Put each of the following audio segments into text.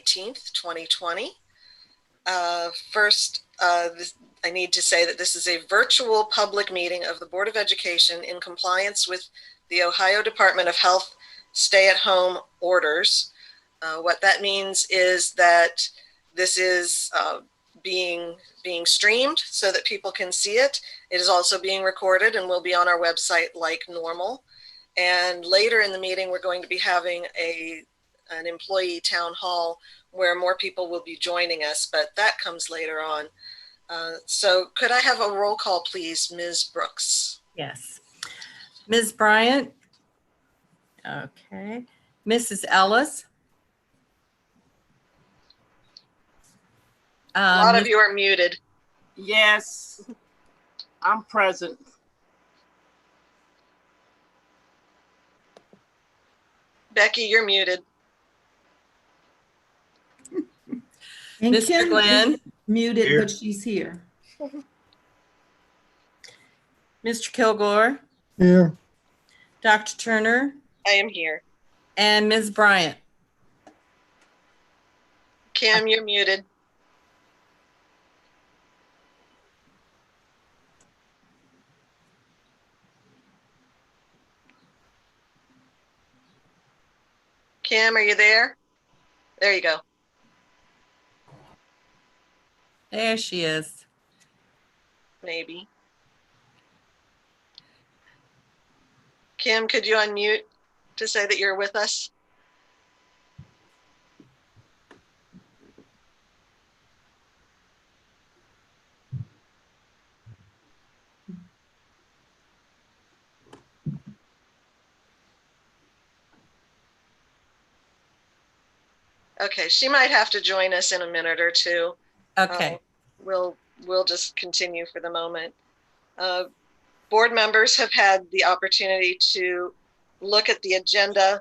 18th, 2020. First, I need to say that this is a virtual public meeting of the Board of Education in compliance with the Ohio Department of Health stay-at-home orders. What that means is that this is being streamed so that people can see it. It is also being recorded and will be on our website like normal. And later in the meeting, we're going to be having an employee town hall where more people will be joining us, but that comes later on. So could I have a roll call, please, Ms. Brooks? Yes. Ms. Bryant? Okay. Mrs. Ellis? A lot of you are muted. Yes, I'm present. Becky, you're muted. And Mr. Kim Glenn? is muted, Here. but she's here. Mr. Kilgore? Here. Dr. Turner? I am here. And Ms. Bryant? Kim, you're muted. Kim, are you there? There you go. There she is. Maybe. Kim, could you unmute to say that you're with us? Okay, she might have to join us in a minute or two. Okay. We'll just continue for the moment. Board members have had the opportunity to look at the agenda.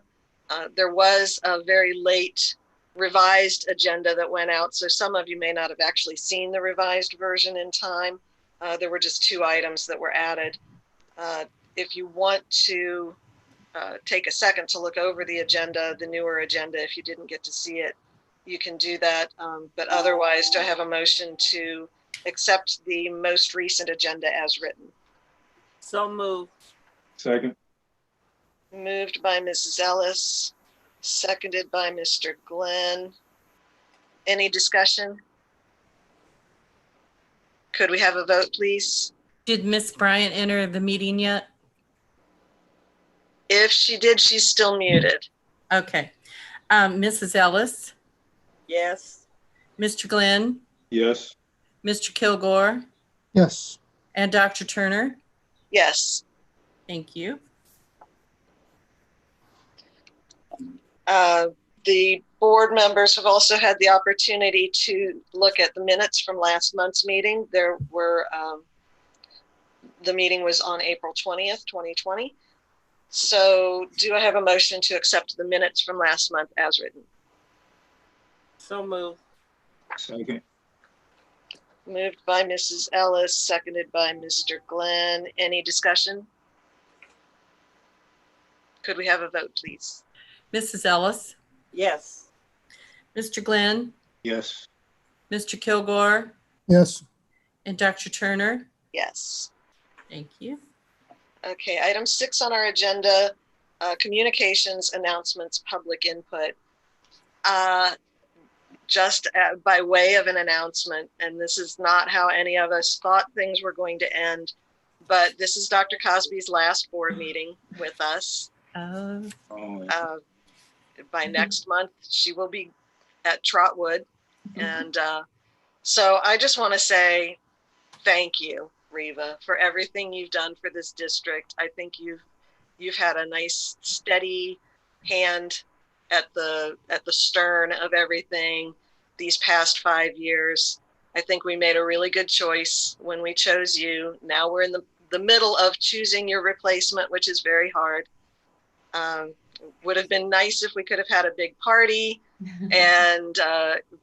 There was a very late revised agenda that went out, so some of you may not have actually seen the revised version in time. There were just 2 items that were added. If you want to take a second to look over the agenda, the newer agenda, if you didn't get to see it, you can do that. But otherwise, do I have a motion to accept the most recent agenda as written? So moved. Second. Moved by Mrs. Ellis, seconded by Mr. Glenn. Any discussion? Could we have a vote, please? Did Ms. Bryant enter the meeting yet? If she did, she's still muted. Okay. Mrs. Ellis? Yes. Mr. Glenn? Yes. Mr. Kilgore? Yes. And Dr. Turner? Yes. Thank you. The board members have also had the opportunity to look at the minutes from last month's meeting. There were, the meeting was on April 20th, 2020. So do I have a motion to accept the minutes from last month as written? So moved. Second. Moved by Mrs. Ellis, seconded by Mr. Glenn. Any discussion? Could we have a vote, please? Mrs. Ellis? Yes. Mr. Glenn? Yes. Mr. Kilgore? Yes. And Dr. Turner? Yes. Thank you. Okay, item 6 on our agenda, communications, announcements, public input. Just by way of an announcement, and this is not how any of us thought things were going to end, but this is Dr. Cosby's last board meeting with us. By next month, she will be at Trotwood. And so I just want to say thank you, Reva, for everything you've done for this district. I think you've had a nice steady hand at the stern of everything these past 5 years. I think we made a really good choice when we chose you. Now we're in the middle of choosing your replacement, which is very hard. Would have been nice if we could have had a big party and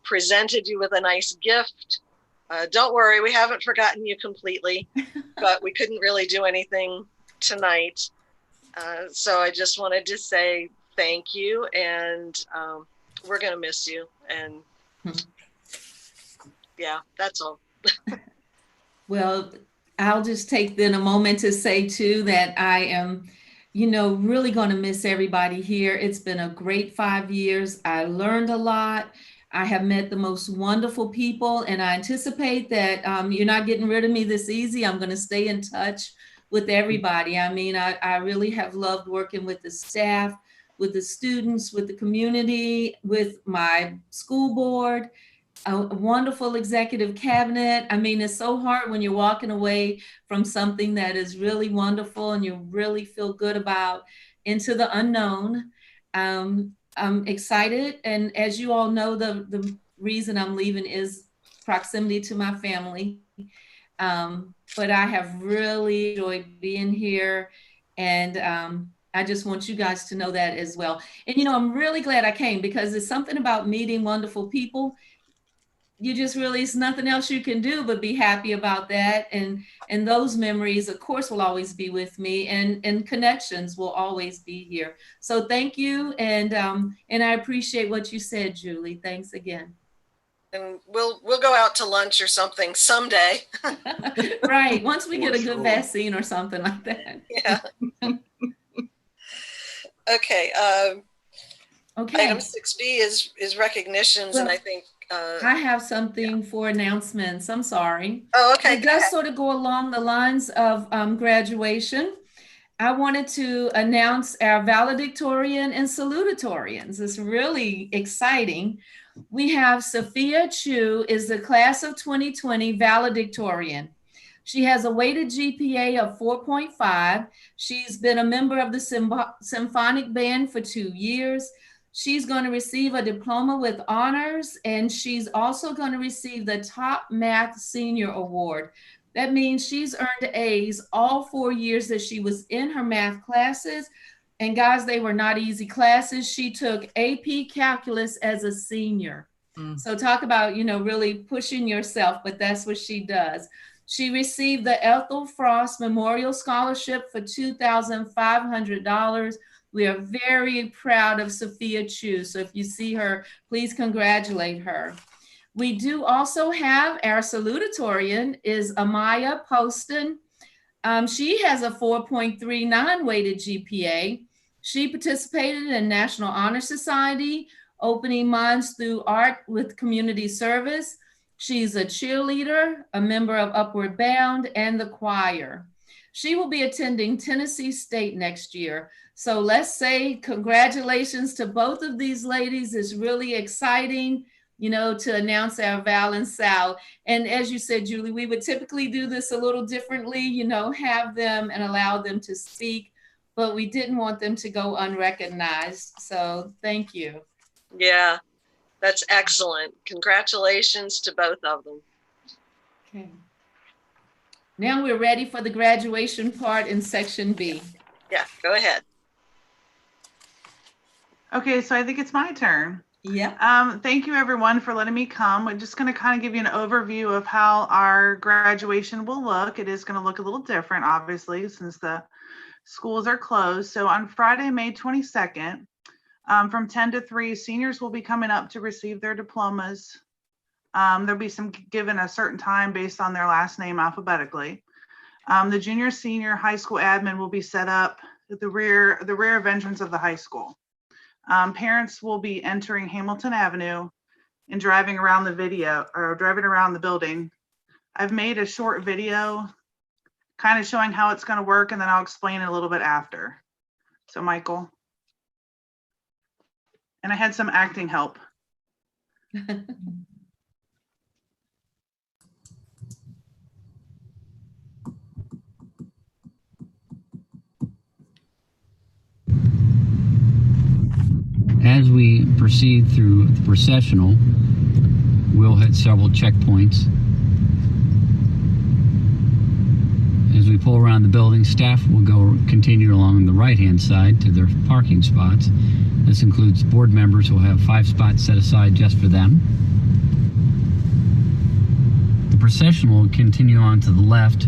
presented you with a nice gift. Don't worry, we haven't forgotten you completely, but we couldn't really do anything tonight. So I just wanted to say thank you, and we're going to miss you. And yeah, that's all. Well, I'll just take then a moment to say too that I am, really going to miss everybody here. It's been a great 5 years. I learned a lot. I have met the most wonderful people, and I anticipate that you're not getting rid of me this easy. I'm going to stay in touch with everybody. I mean, I really have loved working with the staff, with the students, with the community, with my school board, a wonderful executive cabinet. I mean, it's so hard when you're walking away from something that is really wonderful and you really feel good about into the unknown. I'm excited. And as you all know, the reason I'm leaving is proximity to my family. But I have really enjoyed being here. And I just want you guys to know that as well. And, I'm really glad I came because there's something about meeting wonderful people. You just really, it's nothing else you can do but be happy about that. And those memories, of course, will always be with me, and connections will always be here. So thank you. And I appreciate what you said, Julie. Thanks again. And we'll go out to lunch or something someday. Right. Once we get a good Sure. vaccine or something like that. Yeah. Okay. Okay. Item 6B is recognitions, and I think. I have something for announcements. I'm sorry. Oh, okay. It does sort of go along the lines of graduation. I wanted to announce our valedictorian and salutatorians. It's really exciting. We have Sophia Chu is the class of 2020 valedictorian. She has a weighted GPA of 4.5. She's been a member of the symphonic band for 2 years. She's going to receive a diploma with honors, and she's also going to receive the Top Math Senior Award. That means she's earned A's all 4 years that she was in her math classes. And guys, they were not easy classes. She took AP Calculus as a senior. So talk about, really pushing yourself, but that's what she does. She received the Ethel Frost Memorial Scholarship for $2,500. We are very proud of Sophia Chu. So if you see her, please congratulate her. We do also have our salutatorian is Amaya Poston. She has a 4.39 weighted GPA. She participated in National Honor Society, Opening Minds Through Art with Community Service. She's a cheerleader, a member of Upward Bound, and the choir. She will be attending Tennessee State next year. So let's say congratulations to both of these ladies. It's really exciting, to announce our Val and Sal. And as you said, Julie, we would typically do this a little differently, have them and allow them to speak, but we didn't want them to go unrecognized. So thank you. Yeah, that's excellent. Congratulations to both of them. Okay. Now we're ready for the graduation part in section B. Yeah, go ahead. Okay, so I think it's my turn. Yeah. Thank you everyone for letting me come. I'm just going to kind of give you an overview of how our graduation will look. It is going to look a little different, obviously, since the schools are closed. So on Friday, May 22nd, from 10 to 3, seniors will be coming up to receive their diplomas. There'll be some given a certain time based on their last name alphabetically. The junior, senior high school admin will be set up at the rear of entrance of the high school. Parents will be entering Hamilton Avenue and driving around the building. I've made a short video kind of showing how it's going to work, and then I'll explain it a little bit after. So Michael. And I had some acting help. As we proceed through the processional, we'll hit several checkpoints. As we pull around the building, staff will continue along the right-hand side to their parking spots. This includes board members who will have 5 spots set aside just for them. The procession will continue on to the left,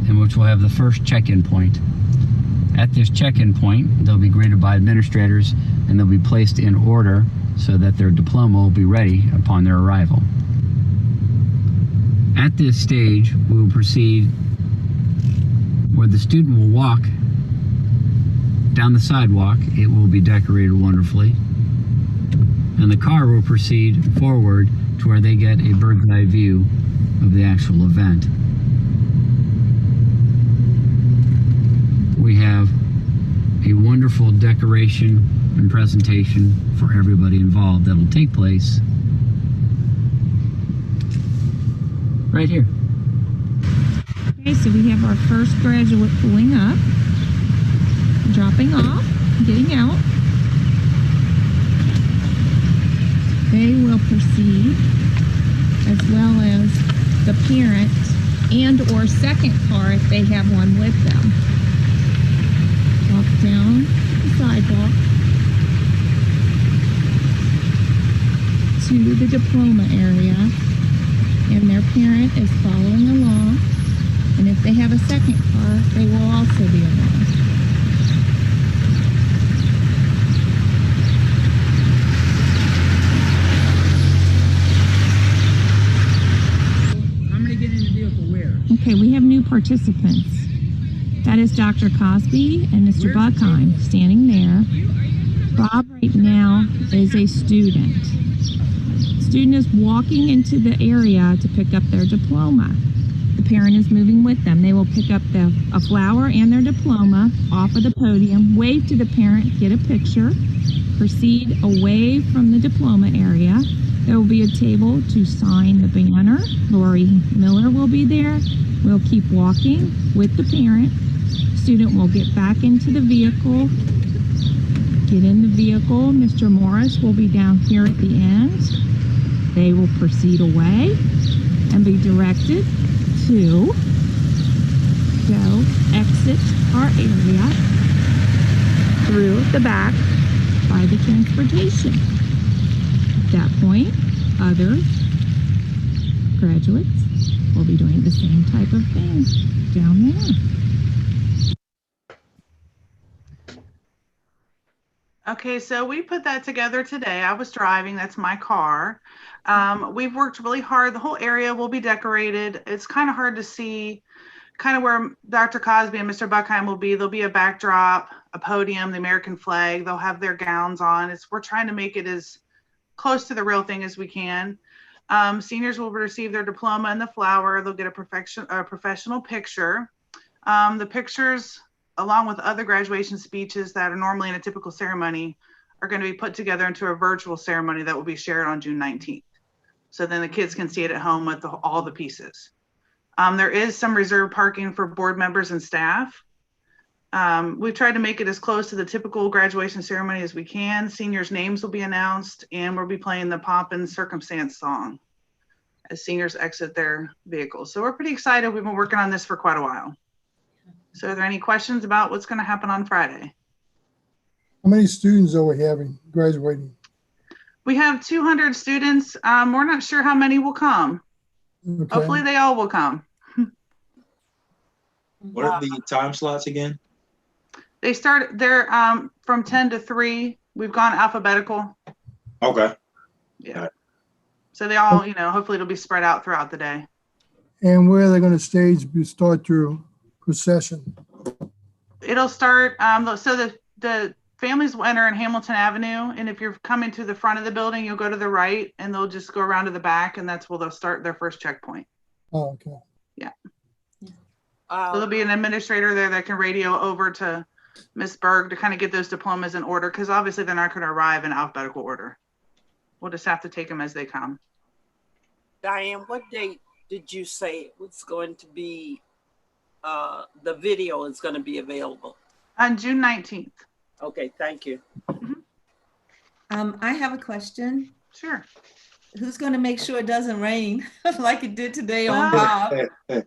in which we'll have the first check-in point. At this check-in point, they'll be greeted by administrators and they'll be placed in order so that their diploma will be ready upon their arrival. At this stage, we will proceed where the student will walk down the sidewalk. It will be decorated wonderfully. And the car will proceed forward to where they get a bird's eye view of the actual event. We have a wonderful decoration and presentation for everybody involved that will take place right here. Okay, so we have our first graduate pulling up, dropping off, getting out. They will proceed, as well as the parent and or second car if they have one with them. Walk down the sidewalk to the diploma area, and their parent is following along. And if they have a second car, they will also be along. I'm gonna get in the vehicle where? Okay, we have new participants. That is Dr. Cosby and Mr. Buckheim standing there. Bob right now is a student. Student is walking into the area to pick up their diploma. The parent is moving with them. They will pick up a flower and their diploma off of the podium, wave to the parent, get a picture, proceed away from the diploma area. There will be a table to sign the banner. Lori Miller will be there. We'll keep walking with the parent. Student will get back into the vehicle, get in the vehicle. Mr. Morris will be down here at the end. They will proceed away and be directed to go exit our area through the back by the transportation. At that point, other graduates will be doing the same type of thing down there. Okay, so we put that together today. I was driving, that's my car. We've worked really hard. The whole area will be decorated. It's kind of hard to see kind of where Dr. Cosby and Mr. Buckheim will be. There'll be a backdrop, a podium, the American flag. They'll have their gowns on. We're trying to make it as close to the real thing as we can. Seniors will receive their diploma and the flower. They'll get a professional picture. The pictures, along with other graduation speeches that are normally in a typical ceremony, are going to be put together into a virtual ceremony that will be shared on June 19th. So then the kids can see it at home with all the pieces. There is some reserved parking for board members and staff. We've tried to make it as close to the typical graduation ceremony as we can. Seniors' names will be announced, and we'll be playing the Pomp and Circumstance song as seniors exit their vehicles. So we're pretty excited. We've been working on this for quite a while. So are there any questions about what's going to happen on Friday? How many students are we having graduating? We have 200 students. We're not sure how many will come. Okay. Hopefully they all will come. What are the time slots again? They're from 10 to 3. We've gone alphabetical. Okay. Yeah. So they all, hopefully it'll be spread out throughout the day. And where are they going to start your procession? It'll start, so the families will enter in Hamilton Avenue. And if you're coming to the front of the building, you'll go to the right and they'll just go around to the back, and that's where they'll start their first checkpoint. Oh, okay. Yeah. So there'll be an administrator there that can radio over to Ms. Berg to kind of get those diplomas in order, because obviously they're not going to arrive in alphabetical order. We'll just have to take them as they come. Diane, what date did you say it was going to be, the video is going to be available? On June 19th. Okay, thank you. I have a question. Sure. Who's going to make sure it doesn't rain like it did today on Well, Bob?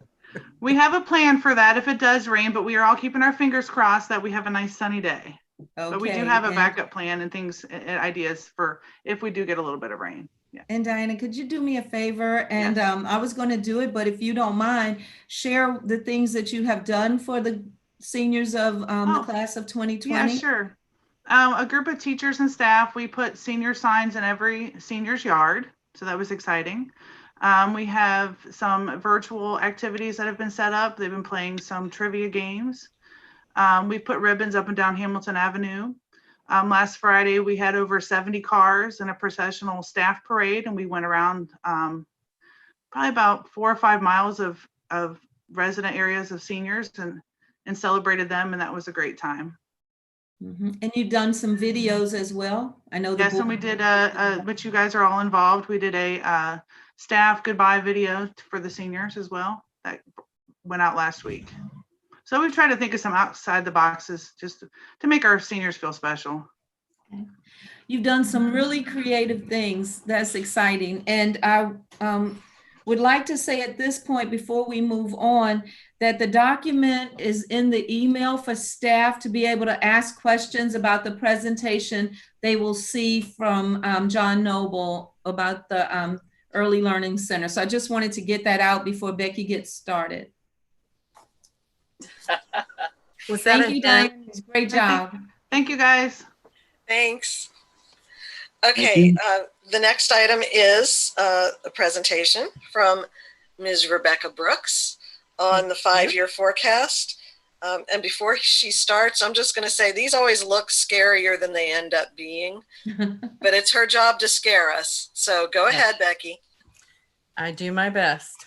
We have a plan for that if it does rain, but we are all keeping our fingers crossed that we have a nice sunny day. Okay. But we do have a backup plan and things, ideas for if we do get a little bit of rain. Yeah. And Diana, could you do me a favor? And I was going to do it, but if you don't mind, share the things that you have done for the seniors of the class of 2020. Yeah, sure. A group of teachers and staff, we put senior signs in every senior's yard. So that was exciting. We have some virtual activities that have been set up. They've been playing some trivia games. We put ribbons up and down Hamilton Avenue. Last Friday, we had over 70 cars in a processional staff parade, and we went around probably about 4 or 5 miles of resident areas of seniors and celebrated them, and that was a great time. And you've done some videos as well. I know. Yes, and we did which you guys are all involved. We did a staff goodbye video for the seniors as well. That went out last week. So we've tried to think of some outside the boxes just to make our seniors feel special. Okay. You've done some really creative things. That's exciting. And I would like to say at this point, before we move on, that the document is in the email for staff to be able to ask questions about the presentation they will see from John Noble about the Early Learning Center. So I just wanted to get that out before Becky gets started. Thank you, Diane. Great job. Thank you, guys. Thanks. Okay, the next item is a presentation from Ms. Rebecca Brooks on the 5-year forecast. And before she starts, I'm just going to say these always look scarier than they end up being, but it's her job to scare us. So go ahead, Becky. I do my best.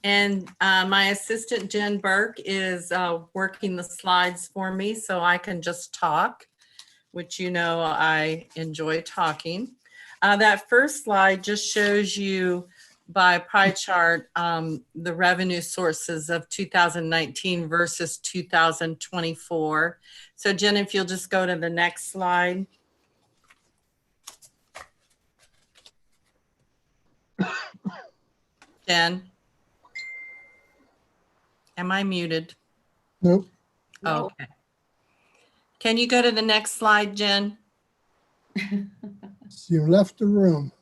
And my assistant, Jen Burke, is working the slides for me so I can just talk, which you know I enjoy talking. That first slide just shows you by pie chart the revenue sources of 2019 versus 2024. So Jen, if you'll just go to the next slide. Jen, am I muted? Nope. Oh, okay. Can you go to the next slide, Jen? You left the room.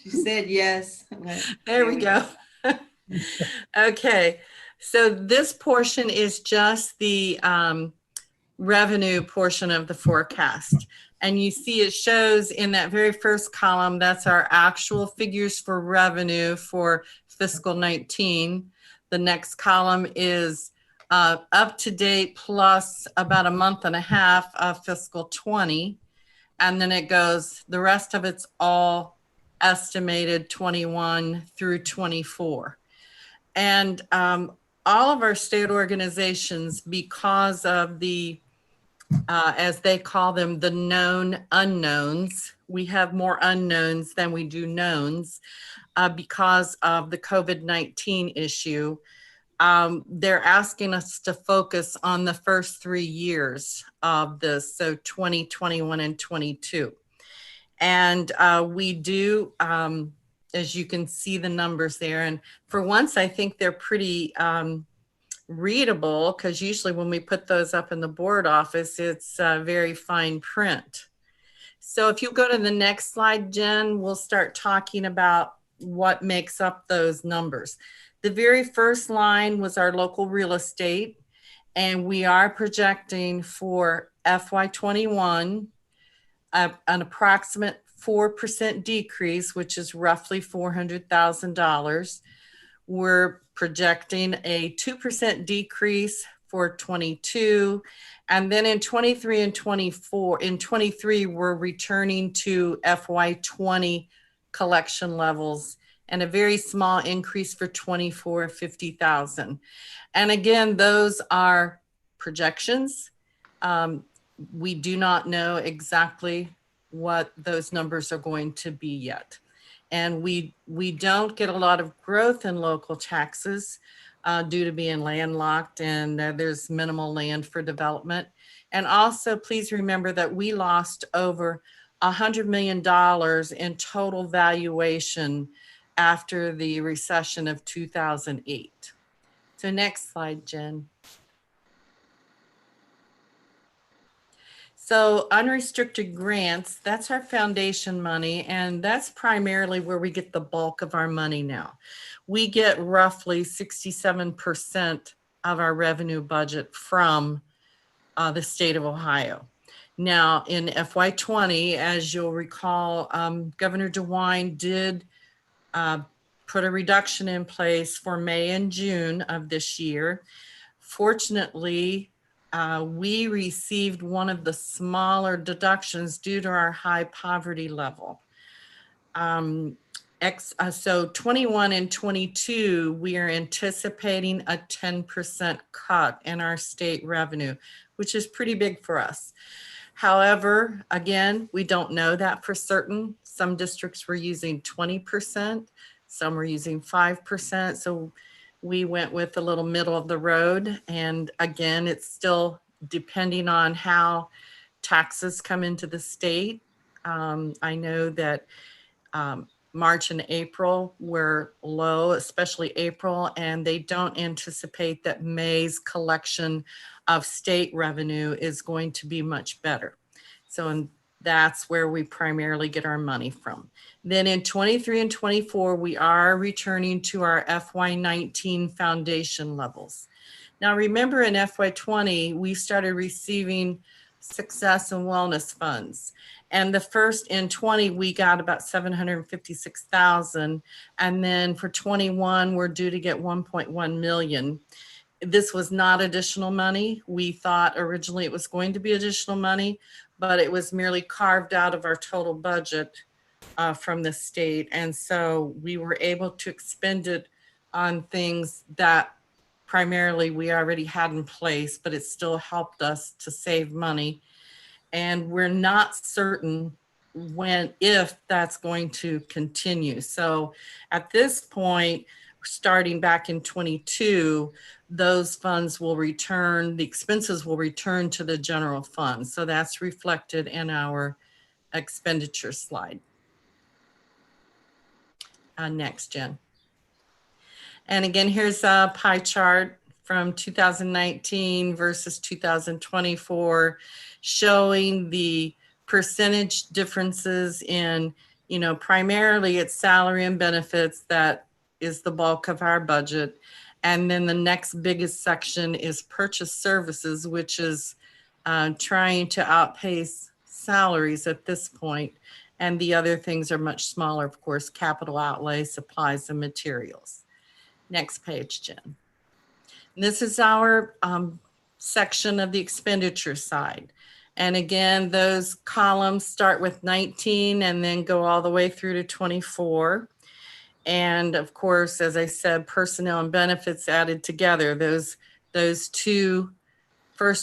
She said yes. There we go. Okay, so this portion is just the revenue portion of the forecast. And you see it shows in that very first column, that's our actual figures for revenue for fiscal 19. The next column is up to date plus about a month and a half of fiscal 20. And then it goes, the rest of it's all estimated 21 through 24. And all of our state organizations, because of the as they call them, the known unknowns. We have more unknowns than we do knowns because of the COVID-19 issue. They're asking us to focus on the first 3 years of this, so 20, 21, and 22. And we do, as you can see the numbers there, and for once, I think they're pretty readable, because usually when we put those up in the board office, it's very fine print. So if you go to the next slide, Jen, we'll start talking about what makes up those numbers. The very first line was our local real estate, and we are projecting for FY21 an approximate 4% decrease, which is roughly $400,000. We're projecting a 2% decrease for 22. And then in 23 and 24, in 23, we're returning to FY20 collection levels, and a very small increase for 24, 50,000. And again, those are projections. We do not know exactly what those numbers are going to be yet. And we don't get a lot of growth in local taxes due to being landlocked, and there's minimal land for development. And also, please remember that we lost over $100 million in total valuation after the recession of 2008. So next slide, Jen. So unrestricted grants, that's our foundation money, and that's primarily where we get the bulk of our money now. We get roughly 67% of our revenue budget from the state of Ohio. Now, in FY20, as you'll recall, Governor DeWine did put a reduction in place for May and June of this year. Fortunately, we received one of the smaller deductions due to our high poverty level. So 21 and 22, we are anticipating a 10% cut in our state revenue, which is pretty big for us. However, again, we don't know that for certain. Some districts were using 20%, some were using 5%. So we went with a little middle of the road. And again, it's still depending on how taxes come into the state. I know that March and April were low, especially April, and they don't anticipate that May's collection of state revenue is going to be much better. So that's where we primarily get our money from. Then in 23 and 24, we are returning to our FY19 foundation levels. Now remember, in FY20, we started receiving success and wellness funds. And the first in 20, we got about 756,000. And then for 21, we're due to get 1.1 million. This was not additional money. We thought originally it was going to be additional money, but it was merely carved out of our total budget from the state. And so we were able to expend it on things that primarily we already had in place, but it still helped us to save money. And we're not certain if that's going to continue. So at this point, starting back in 22, those funds will return, the expenses will return to the general fund. So that's reflected in our expenditure slide. Next, Jen. And again, here's a pie chart from 2019 versus 2024, showing the percentage differences in, primarily it's salary and benefits that is the bulk of our budget. And then the next biggest section is purchase services, which is trying to outpace salaries at this point. And the other things are much smaller, of course, capital outlay, supplies and materials. Next page, Jen. And this is our section of the expenditure side. And again, those columns start with 19 and then go all the way through to 24. And of course, as I said, personnel and benefits added together, those first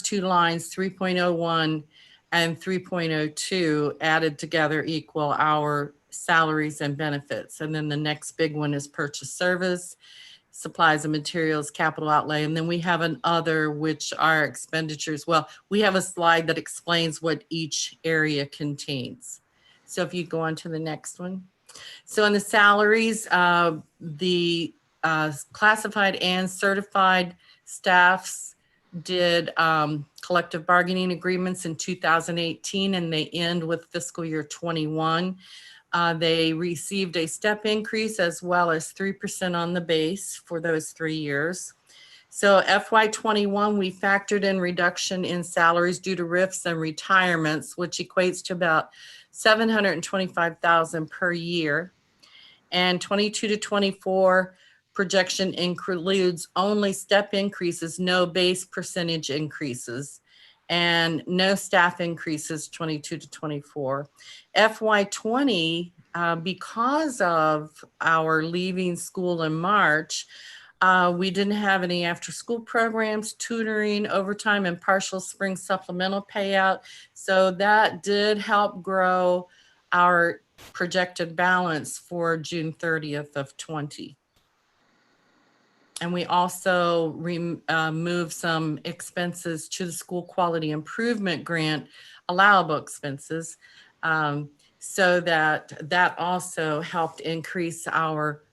two lines, 3.01 and 3.02 added together equal our salaries and benefits. And then the next big one is purchase service, supplies and materials, capital outlay. And then we have an other, which are expenditures. Well, we have a slide that explains what each area contains. So if you go on to the next one. So in the salaries, the classified and certified staffs did collective bargaining agreements in 2018, and they end with fiscal year 21. They received a step increase as well as 3% on the base for those 3 years. So FY21, we factored in reduction in salaries due to RIFs and retirements, which equates to about $725,000 per year. And 22 to 24 projection includes only step increases, no base percentage increases, and no staff increases 22 to 24. FY20, because of our leaving school in March, we didn't have any after school programs, tutoring, overtime, and partial spring supplemental payout. So that did help grow our projected balance for June 30th of 20. And we also moved some expenses to the school quality improvement grant, allowable expenses, so that also helped increase our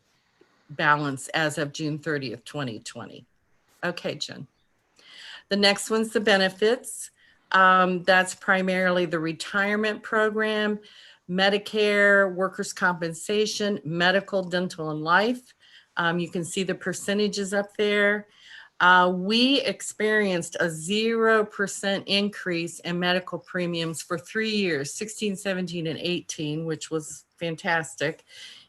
balance as of June 30th, 2020. Okay, Jen. The next one's the benefits. That's primarily the retirement program, Medicare, workers' compensation, medical, dental, and life. You can see the percentages up there. We experienced a 0% increase in medical premiums for 3 years, 16, 17, and 18, which was fantastic.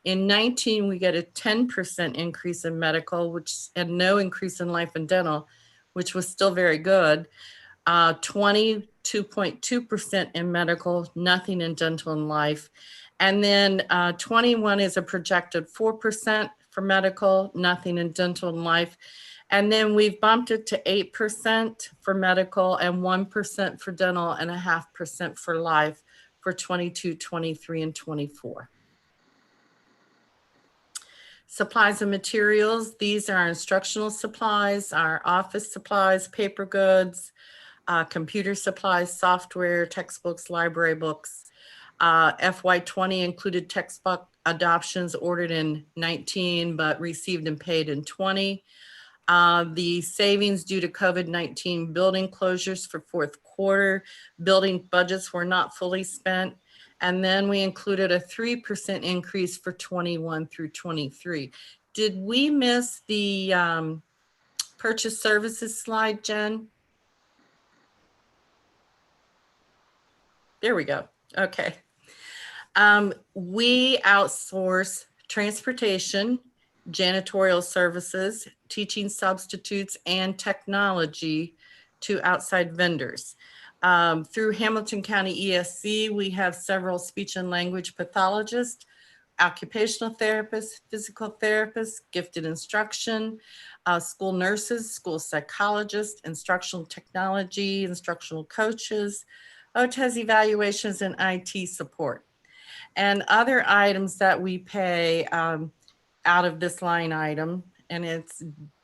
In 19, we get a 10% increase in medical, and no increase in life and dental, which was still very good. 22.2% in medical, nothing in dental and life. And then 21 is a projected 4% for medical, nothing in dental and life. And then we've bumped it to 8% for medical and 1% for dental and 0.5% for life for 22, 23, and 24. Supplies and materials. These are our instructional supplies, our office supplies, paper goods, computer supplies, software, textbooks, library books. FY20 included textbook adoptions ordered in 19, but received and paid in 20. The savings due to COVID-19 building closures for fourth quarter, building budgets were not fully spent. And then we included a 3% increase for 21 through 23. Did we miss the purchase services slide, Jen? There we go. Okay. We outsource transportation, janitorial services, teaching substitutes, and technology to outside vendors. Through Hamilton County ESC, we have several speech and language pathologists, occupational therapists, physical therapists, gifted instruction, school nurses, school psychologists, instructional technology, instructional coaches, OTES evaluations, and IT support. And other items that we pay out of this line item, and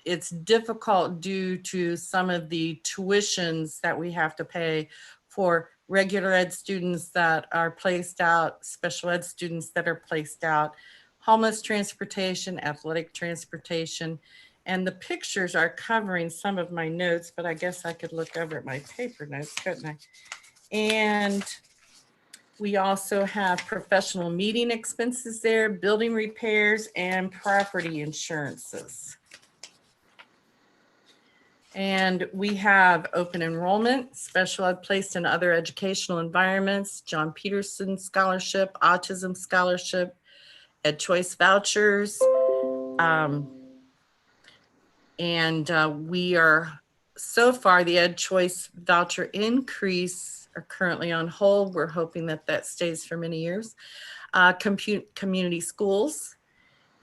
it's difficult due to some of the tuitions that we have to pay for regular ed students that are placed out, special ed students that are placed out, homeless transportation, athletic transportation, and the pictures are covering some of my notes, but I guess I could look over at my paper notes, couldn't I? And we also have professional meeting expenses there, building repairs, and property insurances. And we have open enrollment, special ed placed in other educational environments, John Peterson Scholarship, Autism Scholarship, Ed Choice vouchers. We are, so far, the Ed Choice voucher increase are currently on hold. We're hoping that that stays for many years. Community schools.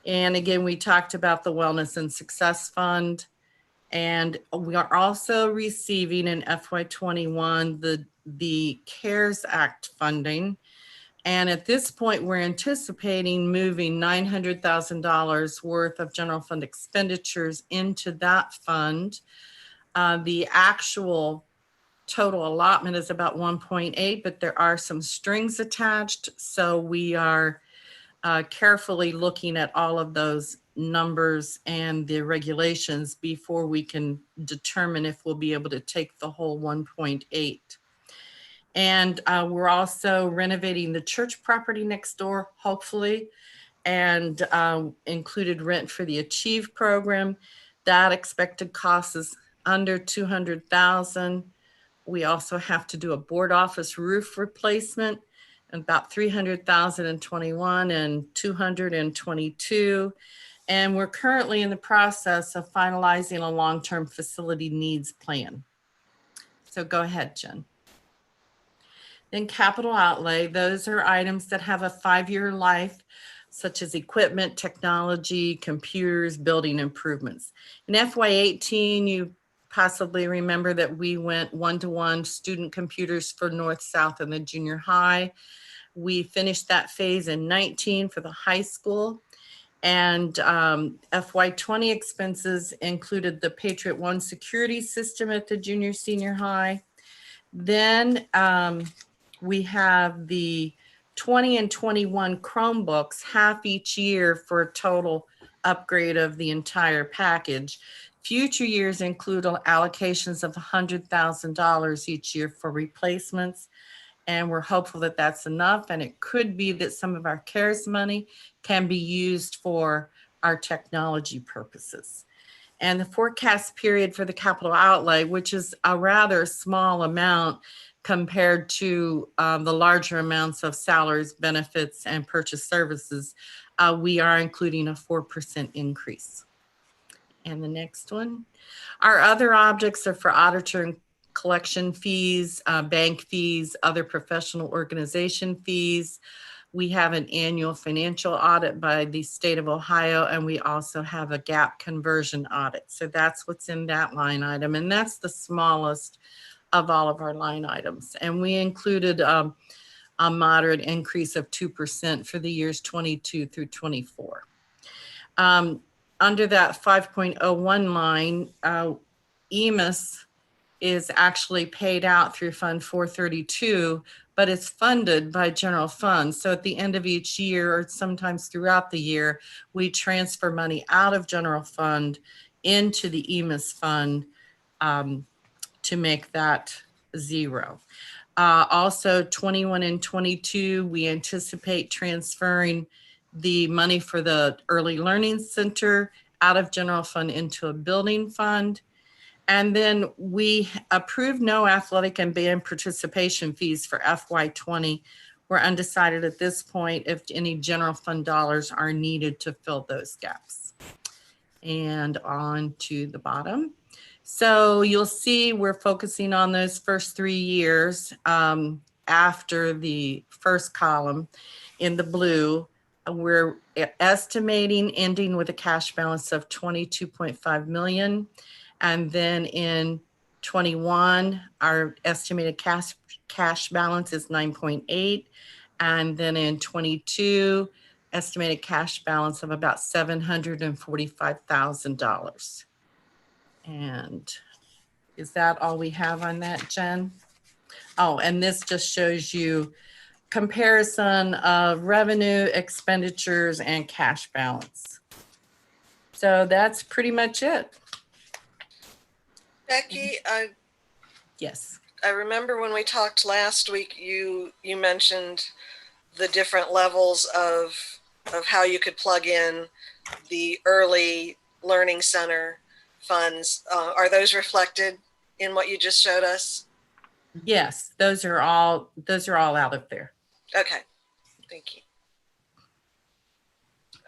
And again, we talked about the Wellness and Success Fund. And we are also receiving in FY21 the CARES Act funding. And at this point, we're anticipating moving $900,000 worth of general fund expenditures into that fund. The actual total allotment is about 1.8, but there are some strings attached. So we are carefully looking at all of those numbers and the regulations before we can determine if we'll be able to take the whole 1.8. And we're also renovating the church property next door, hopefully, and included rent for the Achieve program. That expected cost is under $200,000. We also have to do a board office roof replacement, about $300,000 in 21 and $200,000 in 22. And we're currently in the process of finalizing a long-term facility needs plan. So go ahead, Jen. Then capital outlay, those are items that have a 5-year life, such as equipment, technology, computers, building improvements. In FY18, you possibly remember that we went one-to-one student computers for North, South, and the junior high. We finished that phase in 19 for the high school. And FY20 expenses included the Patriot One security system at the junior senior high. Then we have the 20 and 21 Chromebooks, half each year for a total upgrade of the entire package. Future years include allocations of $100,000 each year for replacements. And we're hopeful that that's enough. And it could be that some of our CARES money can be used for our technology purposes. And the forecast period for the capital outlay, which is a rather small amount compared to the larger amounts of salaries, benefits, and purchase services, we are including a 4% increase. And the next one, our other objects are for auditor and collection fees, bank fees, other professional organization fees. We have an annual financial audit by the state of Ohio, and we also have a gap conversion audit. So that's what's in that line item, and that's the smallest of all of our line items. And we included a moderate increase of 2% for the years 22 through 24. Under that 5.01 line, EMIS is actually paid out through Fund 432, but it's funded by general funds. So at the end of each year, or sometimes throughout the year, we transfer money out of general fund into the EMIS fund to make that zero. Also, 21 and 22, we anticipate transferring the money for the Early Learning Center out of general fund into a building fund. And then we approved no athletic and band participation fees for FY20. We're undecided at this point if any general fund dollars are needed to fill those gaps. And on to the bottom. So you'll see we're focusing on those first 3 years after the first column in the blue. We're estimating ending with a cash balance of 22.5 million. And then in 21, our estimated cash balance is 9.8. And then in 22, estimated cash balance of about $745,000. And is that all we have on that, Jen? Oh, and this just shows you comparison of revenue, expenditures, and cash balance. So that's pretty much it. Becky, Yes. I remember when we talked last week, you mentioned the different levels of how you could plug in the Early Learning Center funds. Are those reflected in what you just showed us? Yes, those are all out of there. Okay, thank you.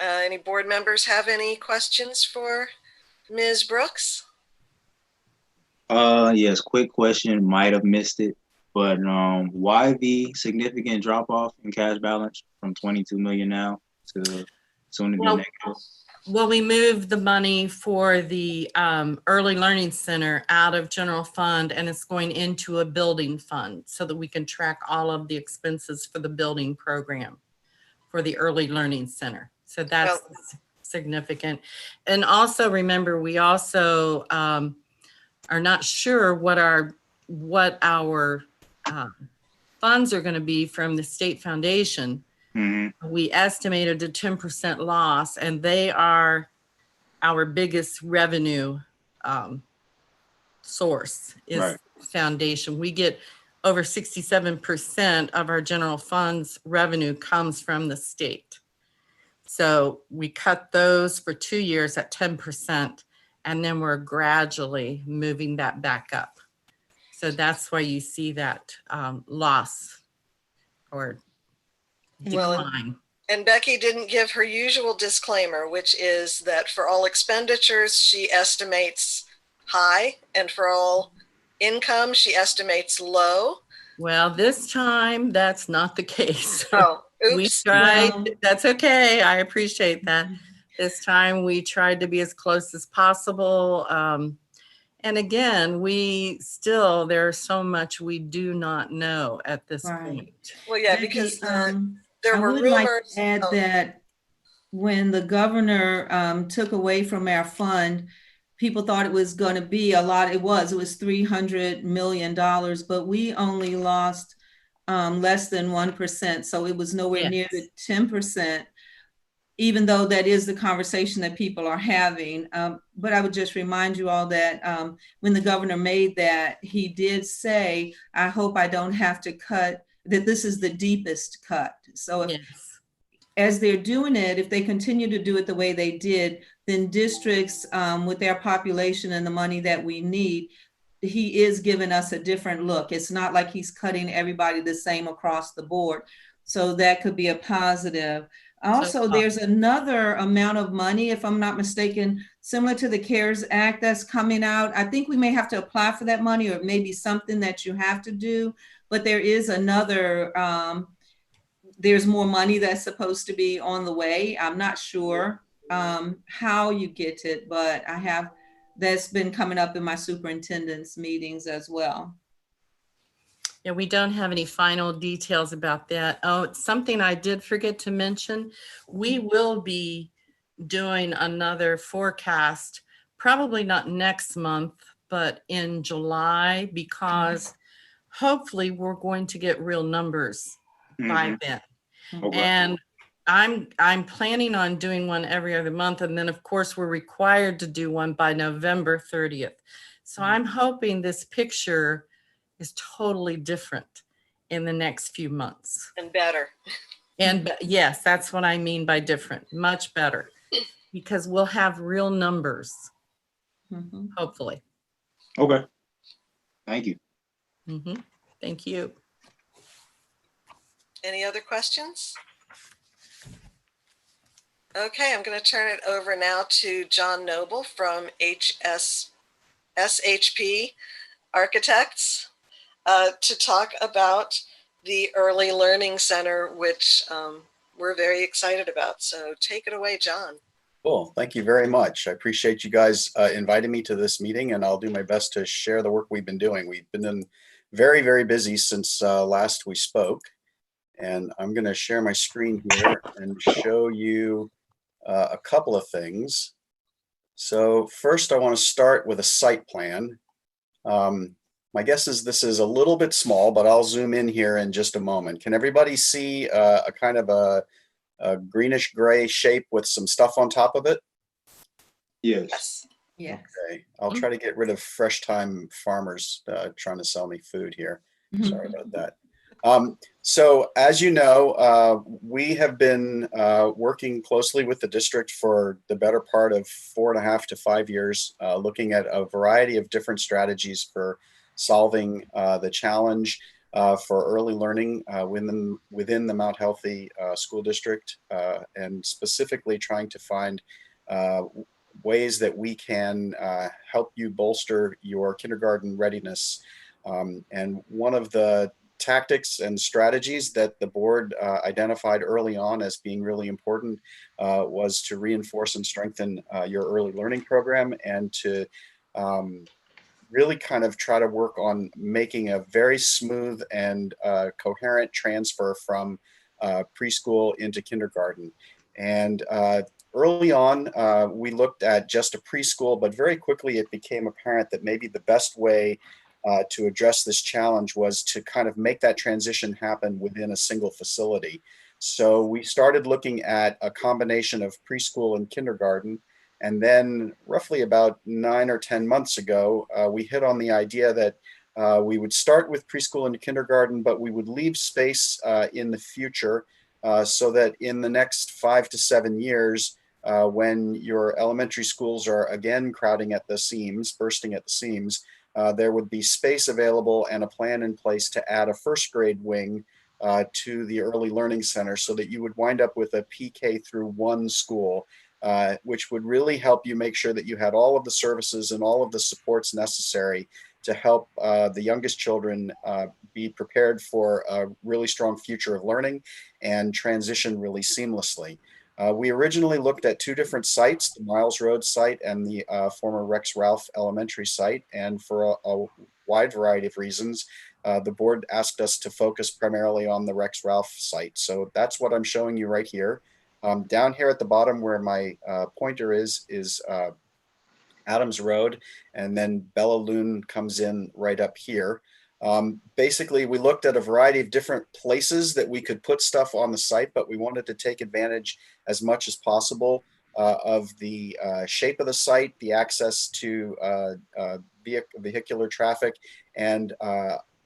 Any board members have any questions for Ms. Brooks? Yes, quick question, might have missed it, but why the significant drop off in cash balance from 22 million now to soon to be negative? Well, we moved the money for the Early Learning Center out of general fund, and it's going into a building fund so that we can track all of the expenses for the building program for the Early Learning Center. So that's significant. And also remember, we also are not sure what our funds are going to be from the state foundation. Mm-hmm. We estimated a 10% loss, and they are our biggest revenue source is foundation. We get over 67% of our general funds revenue comes from the state. So we cut those for 2 years at 10%, and then we're gradually moving that back up. So that's why you see that loss or decline. And Becky didn't give her usual disclaimer, which is that for all expenditures, she estimates high, and for all income, she estimates low. Well, this time that's not the case. Oh, oops. We tried. That's okay. I appreciate that. This time we tried to be as close as possible. And again, there's so much we do not know at this point. Well, yeah, because there were rumors. Like to add that when the governor took away from our fund, people thought it was going to be a lot. It was $300 million, but we only lost less than 1%. So it was nowhere near the 10%, even though that is the conversation that people are having. But I would just remind you all that when the governor made that, he did say, I hope I don't have to cut, that this is the deepest cut. So as they're doing it, if they continue to do it the way they did, then districts with their population and the money that we need, he is giving us a different look. It's not like he's cutting everybody the same across the board. So that could be a positive. Also, there's another amount of money, if I'm not mistaken, similar to the CARES Act that's coming out. I think we may have to apply for that money, or maybe something that you have to do, but there is another, there's more money that's supposed to be on the way. I'm not sure how you get it, but that's been coming up in my superintendent's meetings as well. Yeah, we don't have any final details about that. Oh, it's something I did forget to mention. We will be doing another forecast, probably not next month, but in July, because hopefully we're going to get real numbers by then. Okay. And I'm planning on doing one every other month. And then of course we're required to do one by November 30th. So I'm hoping this picture is totally different in the next few months. And better. And yes, that's what I mean by different, much better, because we'll have real numbers, hopefully. Okay. Thank you. Thank you. Any other questions? Okay, I'm going to turn it over now to John Noble from SHP Architects to talk about the Early Learning Center, which we're very excited about. So take it away, John. Cool. Thank you very much. I appreciate you guys inviting me to this meeting, and I'll do my best to share the work we've been doing. We've been very, very busy since last we spoke. And I'm going to share my screen here and show you a couple of things. So first, I want to start with a site plan. My guess is this is a little bit small, but I'll zoom in here in just a moment. Can everybody see a kind of a greenish gray shape with some stuff on top of it? Yes. Yes. Okay. I'll try to get rid of fresh time farmers trying to sell me food here. Sorry about that. So as you know, we have been working closely with the district for the better part of 4.5 to 5 years, looking at a variety of different strategies for solving the challenge for early learning within the Mount Healthy School District, and specifically trying to find ways that we can help you bolster your kindergarten readiness. And one of the tactics and strategies that the board identified early on as being really important was to reinforce and strengthen your early learning program, and to really kind of try to work on making a very smooth and coherent transfer from preschool into kindergarten. And early on, we looked at just a preschool, but very quickly it became apparent that maybe the best way to address this challenge was to kind of make that transition happen within a single facility. So we started looking at a combination of preschool and kindergarten. And then roughly about 9 or 10 months ago, we hit on the idea that we would start with preschool and kindergarten, but we would leave space in the future so that in the next 5 to 7 years, when your elementary schools are again crowding at the seams, bursting at the seams, there would be space available and a plan in place to add a first grade wing to the Early Learning Center, so that you would wind up with a PK through 1 school, which would really help you make sure that you had all of the services and all of the supports necessary to help the youngest children be prepared for a really strong future of learning and transition really seamlessly. We originally looked at 2 different sites, the Miles Road site and the former Rex Ralph Elementary site. And for a wide variety of reasons, the board asked us to focus primarily on the Rex Ralph site. So that's what I'm showing you right here. Down here at the bottom where my pointer is Adams Road, and then Bella Loon comes in right up here. Basically, we looked at a variety of different places that we could put stuff on the site, but we wanted to take advantage as much as possible of the shape of the site, the access to vehicular traffic, and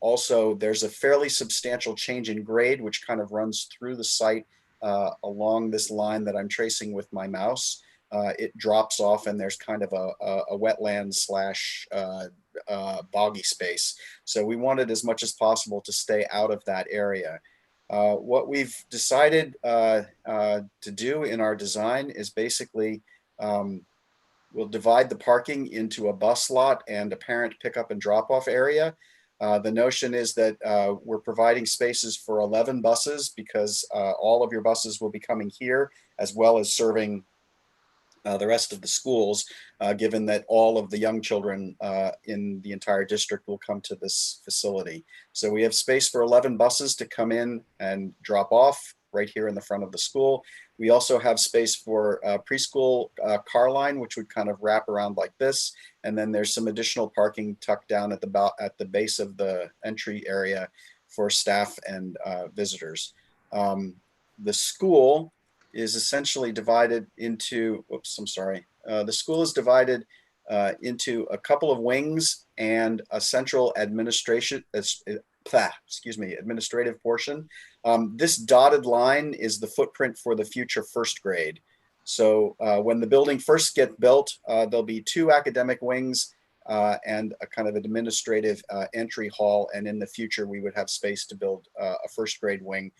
also there's a fairly substantial change in grade, which kind of runs through the site along this line that I'm tracing with my mouse, it drops off and there's kind of a wetland slash boggy space. So we wanted as much as possible to stay out of that area. What we've decided to do in our design is basically we'll divide the parking into a bus lot and a parent pickup and drop off area. The notion is that we're providing spaces for 11 buses because all of your buses will be coming here as well as serving the rest of the schools, given that all of the young children in the entire district will come to this facility. So we have space for 11 buses to come in and drop off right here in the front of the school. We also have space for a preschool car line, which would kind of wrap around like this. And then there's some additional parking tucked down at the base of the entry area for staff and visitors. The school is essentially divided into, the school is divided into a couple of wings and a central administrative portion. This dotted line is the footprint for the future first grade. So when the building first gets built, there'll be 2 academic wings and a kind of administrative entry hall. And in the future, we would have space to build a first grade wing.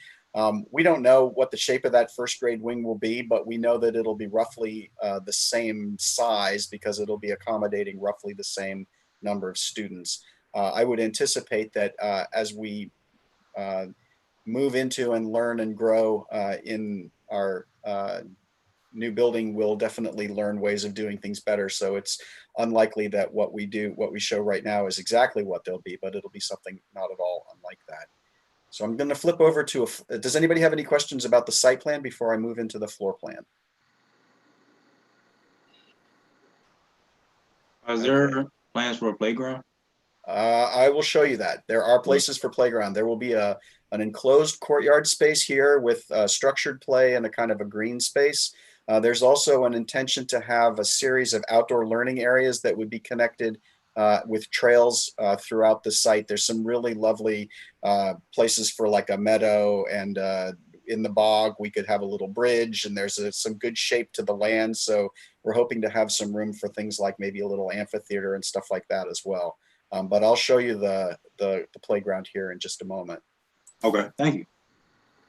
We don't know what the shape of that first grade wing will be, but we know that it'll be roughly the same size because it'll be accommodating roughly the same number of students. I would anticipate that as we move into and learn and grow in our new building, we'll definitely learn ways of doing things better. So it's unlikely that what we show right now is exactly what they'll be, but it'll be something not at all unlike that. So I'm going to flip over to does anybody have any questions about the site plan before I move into the floor plan? Is there plans for a playground? I will show you that. There are places for playground. There will be an enclosed courtyard space here with structured play and a kind of a green space. There's also an intention to have a series of outdoor learning areas that would be connected with trails throughout the site. There's some really lovely places for like a meadow, and in the bog we could have a little bridge, and there's some good shape to the land. So we're hoping to have some room for things like maybe a little amphitheater and stuff like that as well. But I'll show you the playground here in just a moment. Okay, thank you.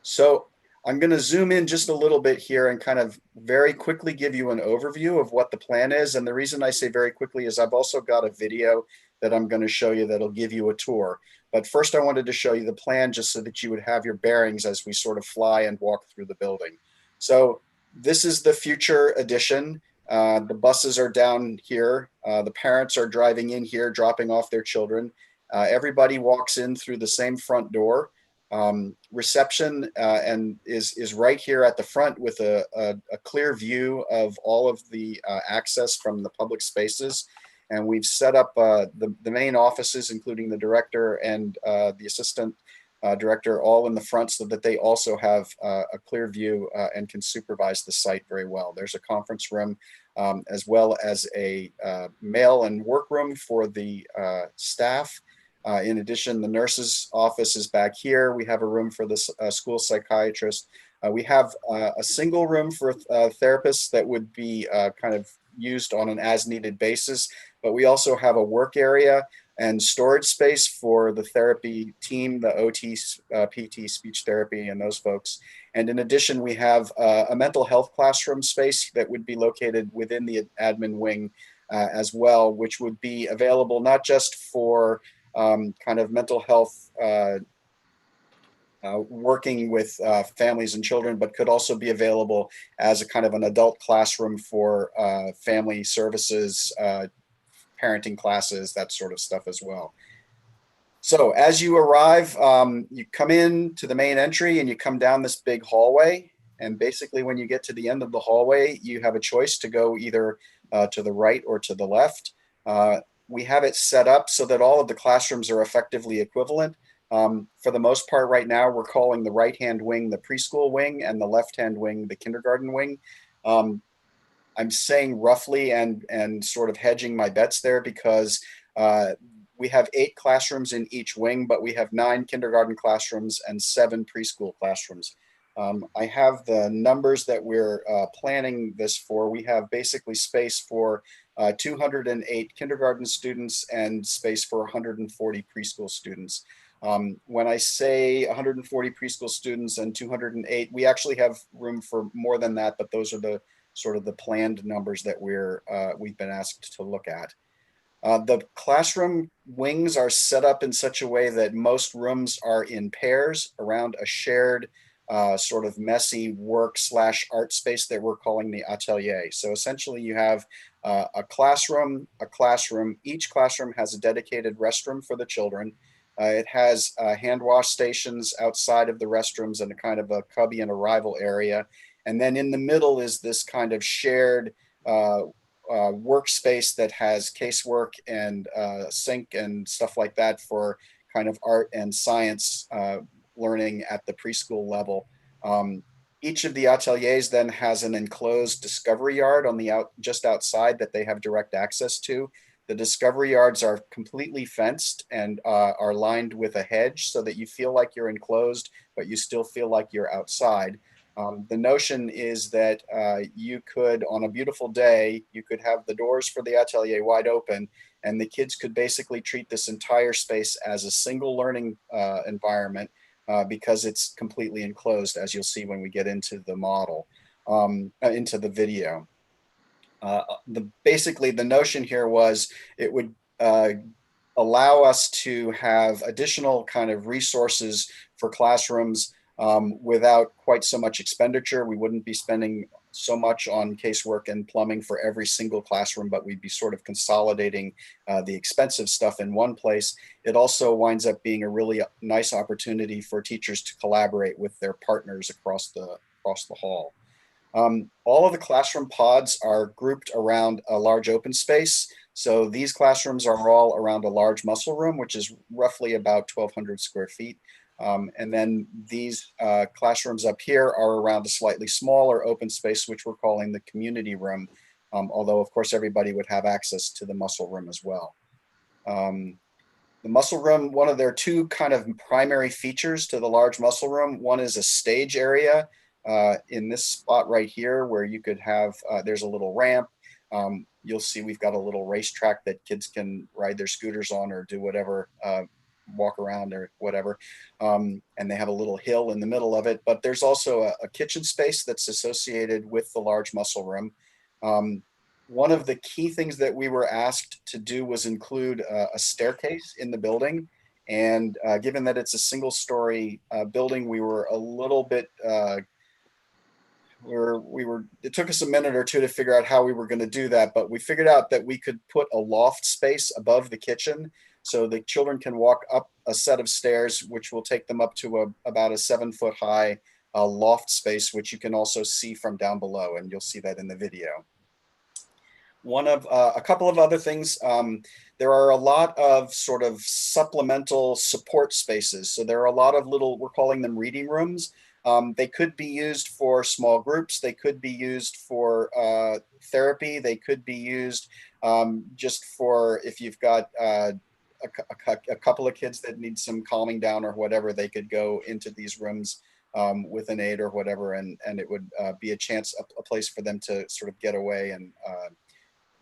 So I'm going to zoom in just a little bit here and kind of very quickly give you an overview of what the plan is. And the reason I say very quickly is I've also got a video that I'm going to show you that'll give you a tour. But first I wanted to show you the plan just so that you would have your bearings as we sort of fly and walk through the building. So this is the future edition. The buses are down here. The parents are driving in here, dropping off their children. Everybody walks in through the same front door. Reception and is right here at the front with a clear view of all of the access from the public spaces. And we've set up the main offices, including the director and the assistant director, all in the front so that they also have a clear view and can supervise the site very well. There's a conference room as well as a mail and workroom for the staff. In addition, the nurse's office is back here. We have a room for the school psychiatrist. We have a single room for therapists that would be kind of used on an as-needed basis, but we also have a work area and storage space for the therapy team, the OT, PT, speech therapy, and those folks. And in addition, we have a mental health classroom space that would be located within the admin wing as well, which would be available not just for kind of mental health working with families and children, but could also be available as a kind of an adult classroom for family services, parenting classes, that sort of stuff as well. So as you arrive, you come in to the main entry and you come down this big hallway. And basically when you get to the end of the hallway, you have a choice to go either to the right or to the left. We have it set up so that all of the classrooms are effectively equivalent. For the most part right now, we're calling the right-hand wing the preschool wing and the left-hand wing the kindergarten wing. I'm saying roughly and sort of hedging my bets there because we have 8 classrooms in each wing, but we have 9 kindergarten classrooms and 7 preschool classrooms. I have the numbers that we're planning this for. We have basically space for 208 kindergarten students and space for 140 preschool students. When I say 140 preschool students and 208, we actually have room for more than that, but those are the sort of the planned numbers that we've been asked to look at. The classroom wings are set up in such a way that most rooms are in pairs around a shared sort of messy work/art space that we're calling the atelier. So essentially you have a classroom. Each classroom has a dedicated restroom for the children. It has hand wash stations outside of the restrooms and a kind of a cubby and arrival area. And then in the middle is this kind of shared workspace that has casework and sink and stuff like that for kind of art and science learning at the preschool level. Each of the ateliers then has an enclosed discovery yard on the just outside that they have direct access to. The discovery yards are completely fenced and are lined with a hedge so that you feel like you're enclosed, but you still feel like you're outside. The notion is that you could, on a beautiful day, you could have the doors for the atelier wide open, and the kids could basically treat this entire space as a single learning environment because it's completely enclosed, as you'll see when we get into the model, into the video. Basically, the notion here was it would allow us to have additional kind of resources for classrooms without quite so much expenditure. We wouldn't be spending so much on casework and plumbing for every single classroom, but we'd be sort of consolidating the expensive stuff in one place. It also winds up being a really nice opportunity for teachers to collaborate with their partners across the hall. All of the classroom pods are grouped around a large open space. So these classrooms are all around a large muscle room, which is roughly about 1,200 square feet. And then these classrooms up here are around a slightly smaller open space, which we're calling the community room. Although of course everybody would have access to the muscle room as well. The muscle room, one of their two kind of primary features to the large muscle room, one is a stage area in this spot right here where you could have, there's a little ramp. You'll see we've got a little racetrack that kids can ride their scooters on or do whatever, walk around or whatever. And they have a little hill in the middle of it, but there's also a kitchen space that's associated with the large muscle room. One of the key things that we were asked to do was include a staircase in the building. And given that it's a single story building, we were a little bit, it took us a minute or two to figure out how we were going to do that, but we figured out that we could put a loft space above the kitchen so the children can walk up a set of stairs, which will take them up to about a 7-foot high loft space, which you can also see from down below, and you'll see that in the video. A couple of other things, there are a lot of sort of supplemental support spaces. So there are a lot of little, we're calling them reading rooms. They could be used for small groups. They could be used for therapy. They could be used just for if you've got a couple of kids that need some calming down or whatever, they could go into these rooms with an aide or whatever, and it would be a chance, a place for them to sort of get away and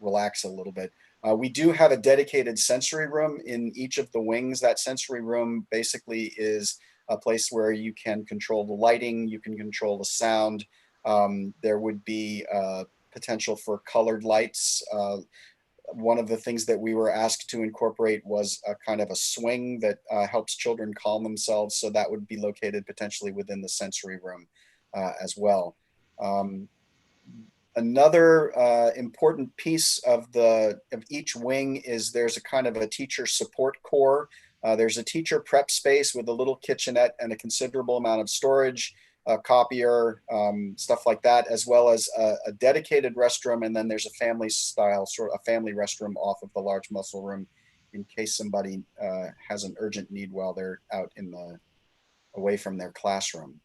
relax a little bit. We do have a dedicated sensory room in each of the wings. That sensory room basically is a place where you can control the lighting, you can control the sound. There would be potential for colored lights. One of the things that we were asked to incorporate was a kind of a swing that helps children calm themselves. So that would be located potentially within the sensory room as well. Another important piece of each wing is there's a kind of a teacher support core. There's a teacher prep space with a little kitchenette and a considerable amount of storage, a copier, stuff like that, as well as a dedicated restroom. And then there's a family style, sort of a family restroom off of the large muscle room in case somebody has an urgent need while they're out away from their classroom.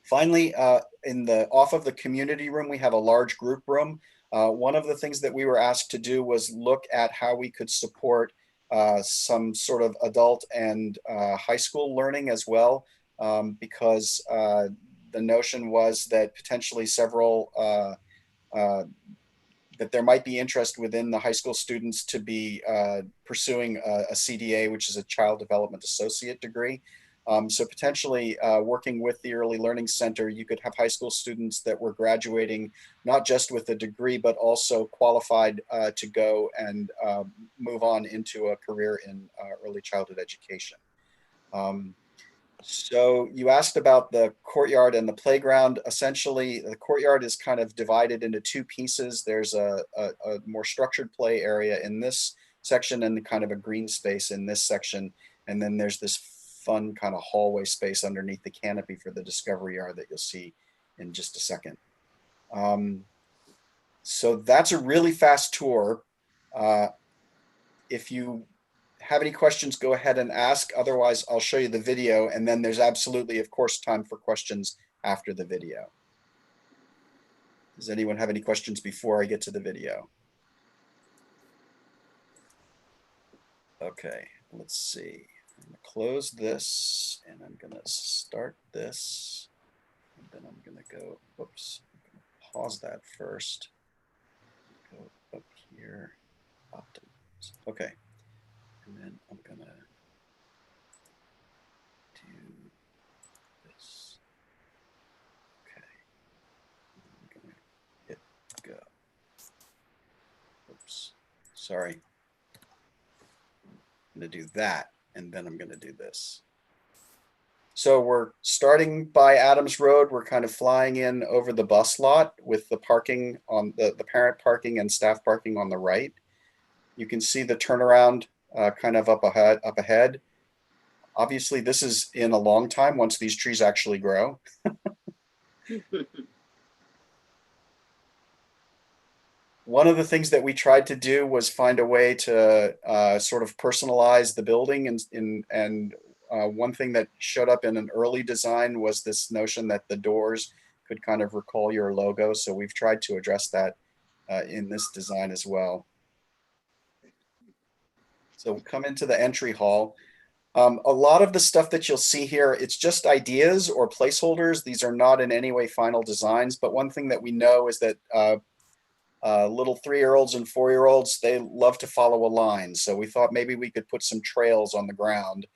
Finally, off of the community room, we have a large group room. One of the things that we were asked to do was look at how we could support some sort of adult and high school learning as well. because the notion was that potentially several, that there might be interest within the high school students to be pursuing a CDA, which is a Child Development Associate degree. So potentially working with the Early Learning Center, you could have high school students that were graduating not just with a degree, but also qualified to go and move on into a career in early childhood education. So you asked about the courtyard and the playground. Essentially, the courtyard is kind of divided into two pieces. There's a more structured play area in this section and kind of a green space in this section. And then there's this fun kind of hallway space underneath the canopy for the discovery yard that you'll see in just a second. So that's a really fast tour. If you have any questions, go ahead and ask. Otherwise, I'll show you the video, and then there's absolutely, of course, time for questions after the video. Does anyone have any questions before I get to the video? Okay, let's see. I'm gonna close this, and I'm gonna start this, and then I'm gonna go, whoops, I'm gonna pause that first. Go up here, optimize. Okay. And then I'm gonna do this. Okay. I'm gonna hit go. Oops. Sorry. I'm gonna do that, and then I'm gonna do this. So we're starting by Adams Road. We're kind of flying in over the bus lot with the parking on the parent parking and staff parking on the right. You can see the turnaround kind of up ahead. Obviously, this is in a long time once these trees actually grow. One of the things that we tried to do was find a way to sort of personalize the building, and one thing that showed up in an early design was this notion that the doors could kind of recall your logo. So we've tried to address that in this design as well. So we'll come into the entry hall. A lot of the stuff that you'll see here, it's just ideas or placeholders. These are not in any way final designs, but one thing that we know is that little 3-year-olds and 4-year-olds, they love to follow a line. So we thought maybe we could put some trails on the ground.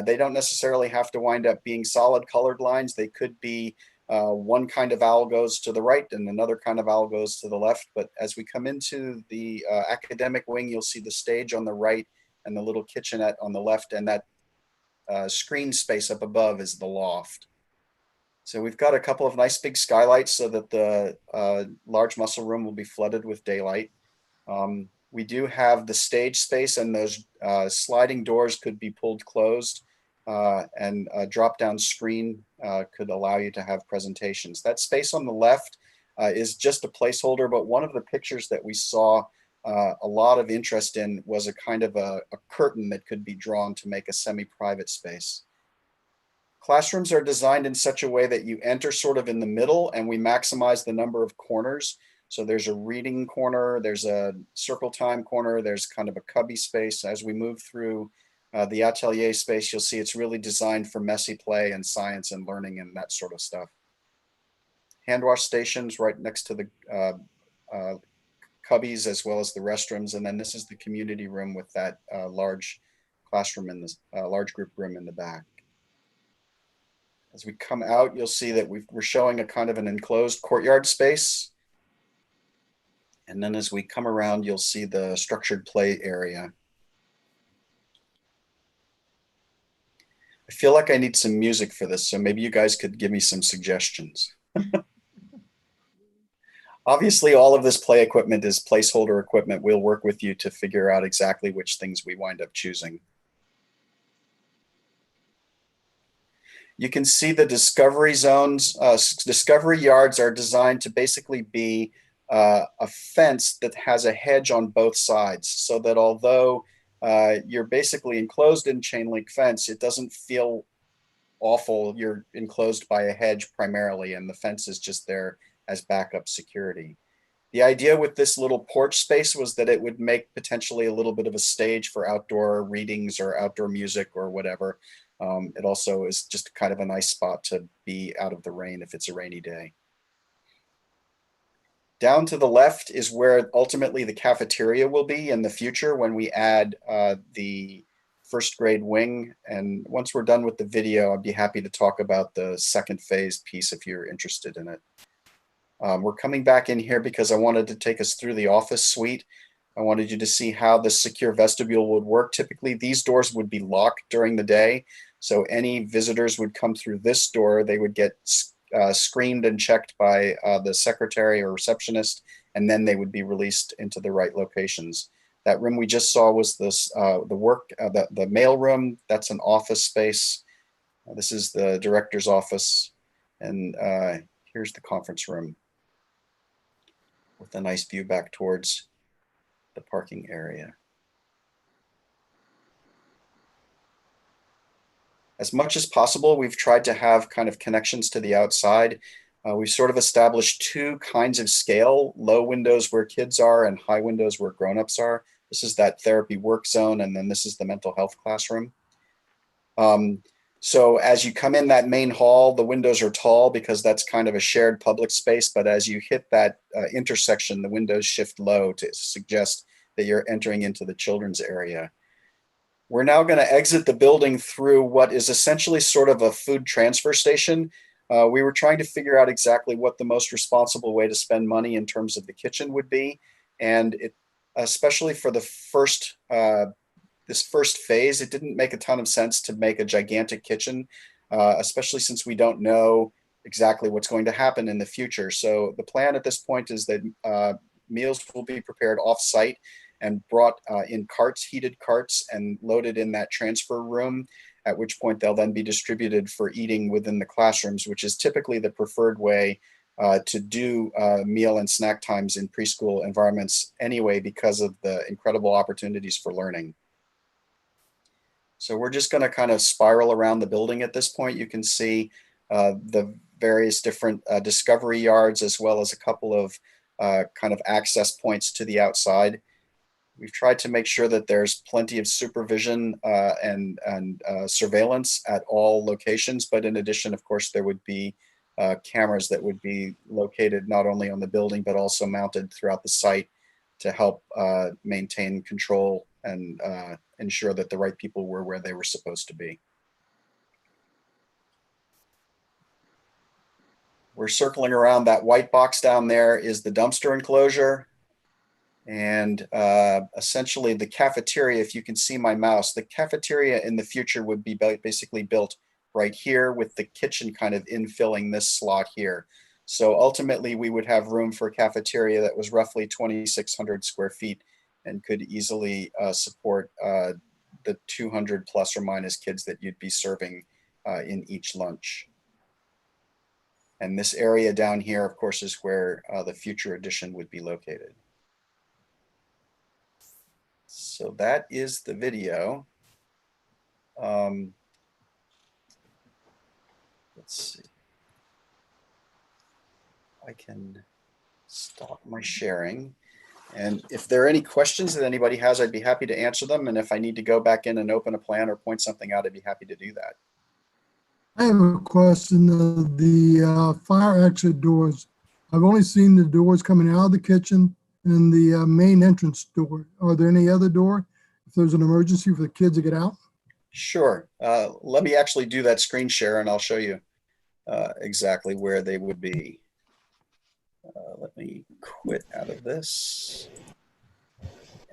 They don't necessarily have to wind up being solid colored lines. They could be one kind of owl goes to the right and another kind of owl goes to the left. But as we come into the academic wing, you'll see the stage on the right and the little kitchenette on the left, and that screen space up above is the loft. So we've got a couple of nice big skylights so that the large muscle room will be flooded with daylight. We do have the stage space, and those sliding doors could be pulled closed, and a drop-down screen could allow you to have presentations. That space on the left is just a placeholder, but one of the pictures that we saw a lot of interest in was a kind of a curtain that could be drawn to make a semi-private space. Classrooms are designed in such a way that you enter sort of in the middle, and we maximize the number of corners. So there's a reading corner, there's a circle time corner, there's kind of a cubby space. As we move through the atelier space, you'll see it's really designed for messy play and science and learning and that sort of stuff. Hand wash stations right next to the cubbies, as well as the restrooms. And then this is the community room with that large classroom in this large group room in the back. As we come out, you'll see that we're showing a kind of an enclosed courtyard space. And then as we come around, you'll see the structured play area. I feel like I need some music for this, so maybe you guys could give me some suggestions. Obviously, all of this play equipment is placeholder equipment. We'll work with you to figure out exactly which things we wind up choosing. You can see the discovery zones. Discovery yards are designed to basically be a fence that has a hedge on both sides, so that although you're basically enclosed in chain link fence, it doesn't feel awful. You're enclosed by a hedge primarily, and the fence is just there as backup security. The idea with this little porch space was that it would make potentially a little bit of a stage for outdoor readings or outdoor music or whatever. It also is just kind of a nice spot to be out of the rain if it's a rainy day. Down to the left is where ultimately the cafeteria will be in the future when we add the first grade wing. And once we're done with the video, I'd be happy to talk about the second phase piece if you're interested in it. We're coming back in here because I wanted to take us through the office suite. I wanted you to see how the secure vestibule would work. Typically, these doors would be locked during the day. So any visitors would come through this door, they would get screened and checked by the secretary or receptionist, and then they would be released into the right locations. That room we just saw was this the mail room. That's an office space. This is the director's office, and here's the conference room with a nice view back towards the parking area. As much as possible, we've tried to have kind of connections to the outside. We've sort of established two kinds of scale, low windows where kids are and high windows where grownups are. This is that therapy work zone, and then this is the mental health classroom. So as you come in that main hall, the windows are tall because that's kind of a shared public space. But as you hit that intersection, the windows shift low to suggest that you're entering into the children's area. We're now going to exit the building through what is essentially sort of a food transfer station. We were trying to figure out exactly what the most responsible way to spend money in terms of the kitchen would be. And it, especially for the first, this first phase, it didn't make a ton of sense to make a gigantic kitchen, especially since we don't know exactly what's going to happen in the future. So the plan at this point is that meals will be prepared off-site and brought in carts, heated carts, and loaded in that transfer room, at which point they'll then be distributed for eating within the classrooms, which is typically the preferred way to do meal and snack times in preschool environments anyway, because of the incredible opportunities for learning. So we're just going to kind of spiral around the building at this point. You can see the various different discovery yards, as well as a couple of kind of access points to the outside. We've tried to make sure that there's plenty of supervision and surveillance at all locations. But in addition, of course, there would be cameras that would be located not only on the building, but also mounted throughout the site to help maintain control and ensure that the right people were where they were supposed to be. We're circling around that white box down there is the dumpster enclosure. And essentially the cafeteria, if you can see my mouse, the cafeteria in the future would be basically built right here with the kitchen kind of infilling this slot here. So ultimately we would have room for a cafeteria that was roughly 2,600 square feet and could easily support the 200 plus or minus kids that you'd be serving in each lunch. And this area down here, of course, is where the future addition would be located. So that is the video. Let's see. I can stop my sharing. And if there are any questions that anybody has, I'd be happy to answer them. And if I need to go back in and open a plan or point something out, I'd be happy to do that. I have a question. The fire exit doors, I've only seen the doors coming out of the kitchen and the main entrance door. Are there any other door if there's an emergency for the kids to get out? Sure. Let me actually do that screen share and I'll show you exactly where they would be. Let me quit out of this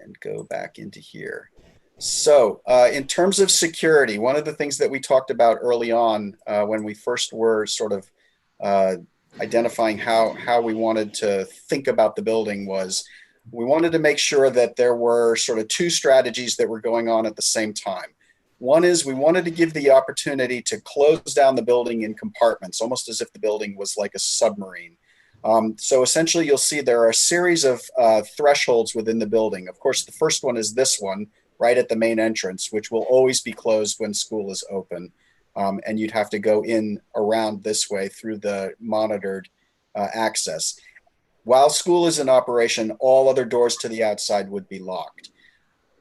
and go back into here. So in terms of security, one of the things that we talked about early on when we first were sort of identifying how we wanted to think about the building was we wanted to make sure that there were sort of two strategies that were going on at the same time. One is we wanted to give the opportunity to close down the building in compartments, almost as if the building was like a submarine. So essentially you'll see there are a series of thresholds within the building. Of course, the first one is this one right at the main entrance, which will always be closed when school is open. And you'd have to go in around this way through the monitored access. While school is in operation, all other doors to the outside would be locked.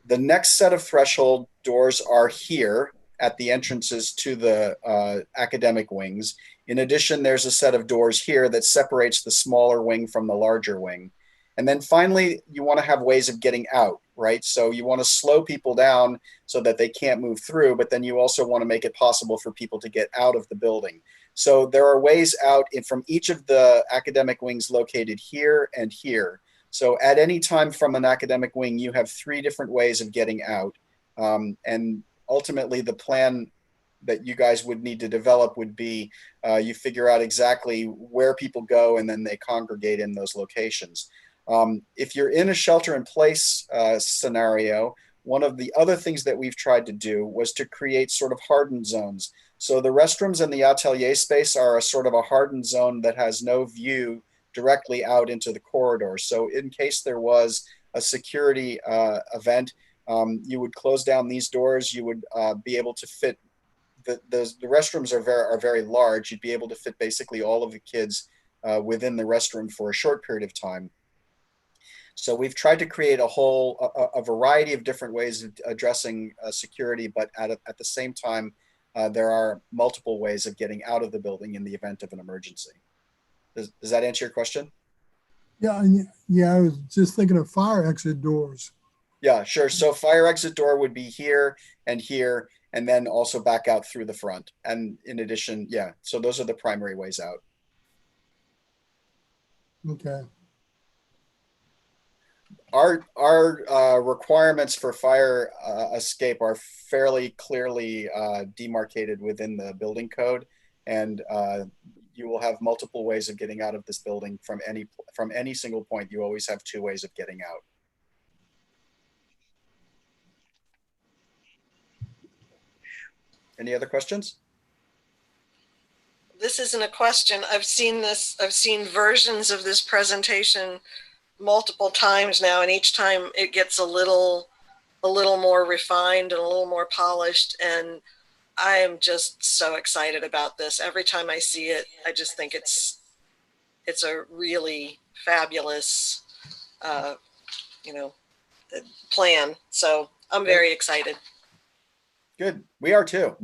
The next set of threshold doors are here, at the entrances to the academic wings. In addition, there's a set of doors here that separates the smaller wing from the larger wing. And then finally, you want to have ways of getting out, right? So you want to slow people down so that they can't move through, but then you also want to make it possible for people to get out of the building. So there are ways out from each of the academic wings located here and here. So at any time from an academic wing, you have 3 different ways of getting out. And ultimately, the plan that you guys would need to develop would be you figure out exactly where people go and then they congregate in those locations. If you're in a shelter-in-place scenario, one of the other things that we've tried to do was to create sort of hardened zones. So the restrooms and the atelier space are a sort of a hardened zone that has no view directly out into the corridor. So in case there was a security event, you would close down these doors. You would be able to fit, the restrooms are very large. You'd be able to fit basically all of the kids within the restroom for a short period of time. So we've tried to create a variety of different ways of addressing security, but at the same time, there are multiple ways of getting out of the building in the event of an emergency. Does that answer your question? Yeah, I was just thinking of fire exit doors. Yeah, sure. So fire exit door would be here, and then also back out through the front. And in addition, yeah, so those are the primary ways out. Okay. Our requirements for fire escape are fairly clearly demarcated within the building code, and you will have multiple ways of getting out of this building from any single point. You always have 2 ways of getting out. Any other questions? This isn't a question. I've seen versions of this presentation multiple times now, and each time it gets a little more refined and a little more polished, and I am just so excited about this. Every time I see it, I just think it's a really fabulous plan. So I'm very excited. Good. We are too.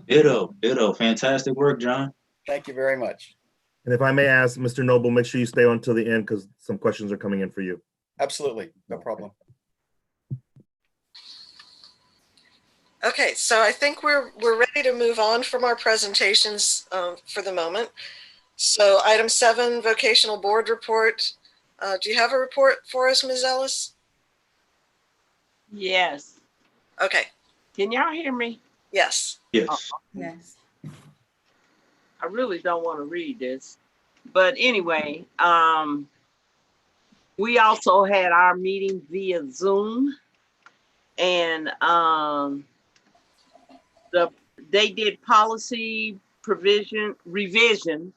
Ditto. Fantastic work, John. Thank you very much. And if I may ask, Mr. Noble, make sure you stay on till the end because some questions are coming in for you. Absolutely. No problem. Okay, so I think we're ready to move on from our presentations for the moment. So item 7, vocational board report. Do you have a report for us, Ms. Ellis? Yes. Okay. Can y'all hear me? Yes. Yes. Yes. I really don't want to read this, but anyway, we also had our meeting via Zoom, and they did policy revision.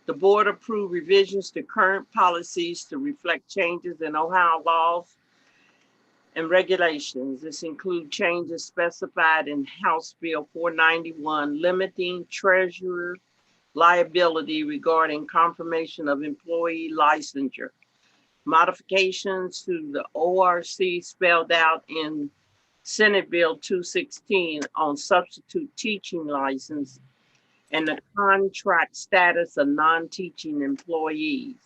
The board approved revisions to current policies to reflect changes in Ohio laws and regulations. This includes changes specified in House Bill 491, limiting treasurer liability regarding confirmation of employee licensure. Modifications to the ORC spelled out in Senate Bill 216 on substitute teaching license and the contract status of non-teaching employees,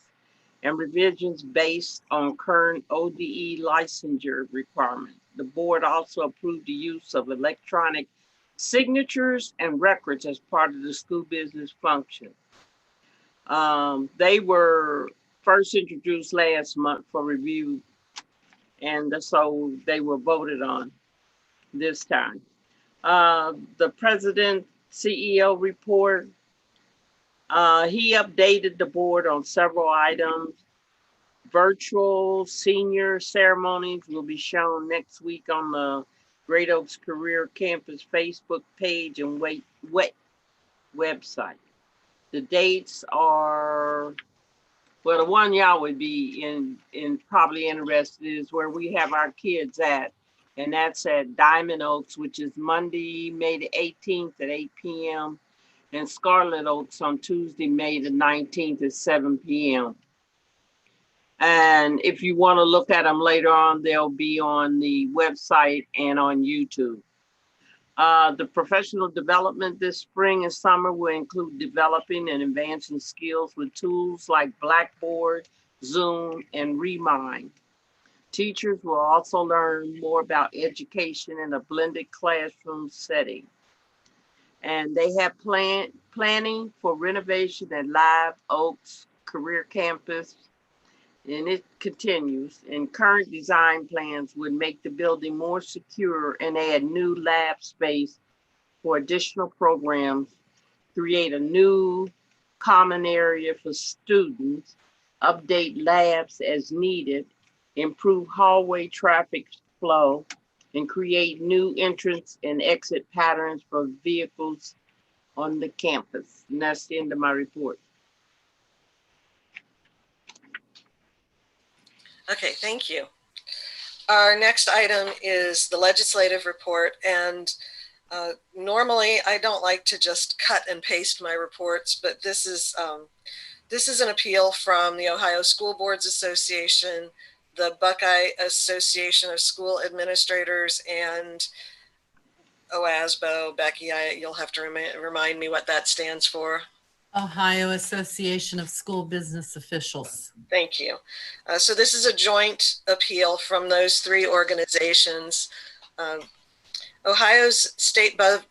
and revisions based on current ODE licensure requirements. The board also approved the use of electronic signatures and records as part of the school business function. They were first introduced last month for review, and so they were voted on this time. The president CEO report, he updated the board on several items. Virtual senior ceremonies will be shown next week on the Great Oaks Career Campus Facebook page and website. The dates are, well, the one y'all would be in probably interested is where we have our kids at, and that's at Diamond Oaks, which is Monday, May the 18th at 8 p.m. and Scarlet Oaks on Tuesday, May the 19th at 7 p.m. And if you want to look at them later on, they'll be on the website and on YouTube. The professional development this spring and summer will include developing and advancing skills with tools like Blackboard, Zoom, and Remind. Teachers will also learn more about education in a blended classroom setting. And they have planning for renovation at Live Oaks Career Campus, and it continues. And current design plans would make the building more secure and add new lab space for additional programs, create a new common area for students, update labs as needed, improve hallway traffic flow, and create new entrance and exit patterns for vehicles on the campus. And that's the end of my report. Okay, thank you. Our next item is the legislative report, and normally I don't like to just cut and paste my reports, but this is an appeal from the Ohio School Boards Association, the Buckeye Association of School Administrators, and OASBO. Becky, you'll have to remind me what that stands for. Ohio Association of School Business Officials. Thank you. So this is a joint appeal from those three organizations. Ohio's state budget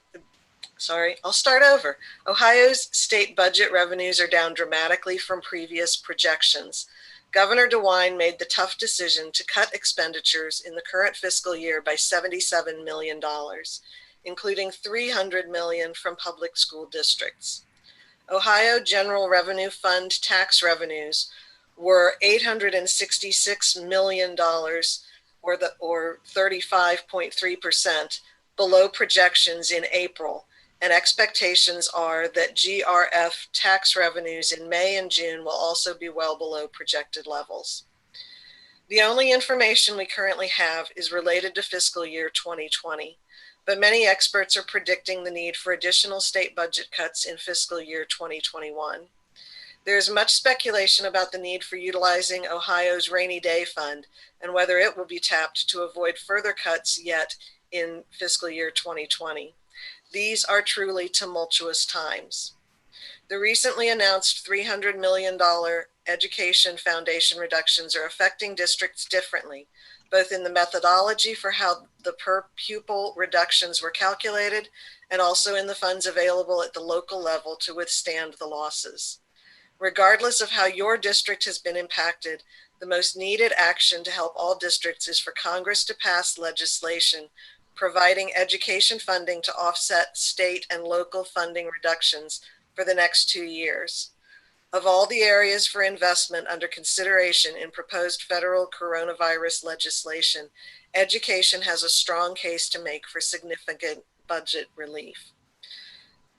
revenues are down dramatically from previous projections. Governor DeWine made the tough decision to cut expenditures in the current fiscal year by $77 million, including $300 million from public school districts. Ohio General Revenue Fund tax revenues were $866 million, or 35.3% below projections in April, and expectations are that GRF tax revenues in May and June will also be well below projected levels. The only information we currently have is related to fiscal year 2020. But many experts are predicting the need for additional state budget cuts in fiscal year 2021. There is much speculation about the need for utilizing Ohio's rainy day fund and whether it will be tapped to avoid further cuts yet in fiscal year 2020. These are truly tumultuous times. The recently announced $300 million education foundation reductions are affecting districts differently, both in the methodology for how the per pupil reductions were calculated and also in the funds available at the local level to withstand the losses. Regardless of how your district has been impacted, the most needed action to help all districts is for Congress to pass legislation providing education funding to offset state and local funding reductions for the next 2 years. Of all the areas for investment under consideration in proposed federal coronavirus legislation, education has a strong case to make for significant budget relief.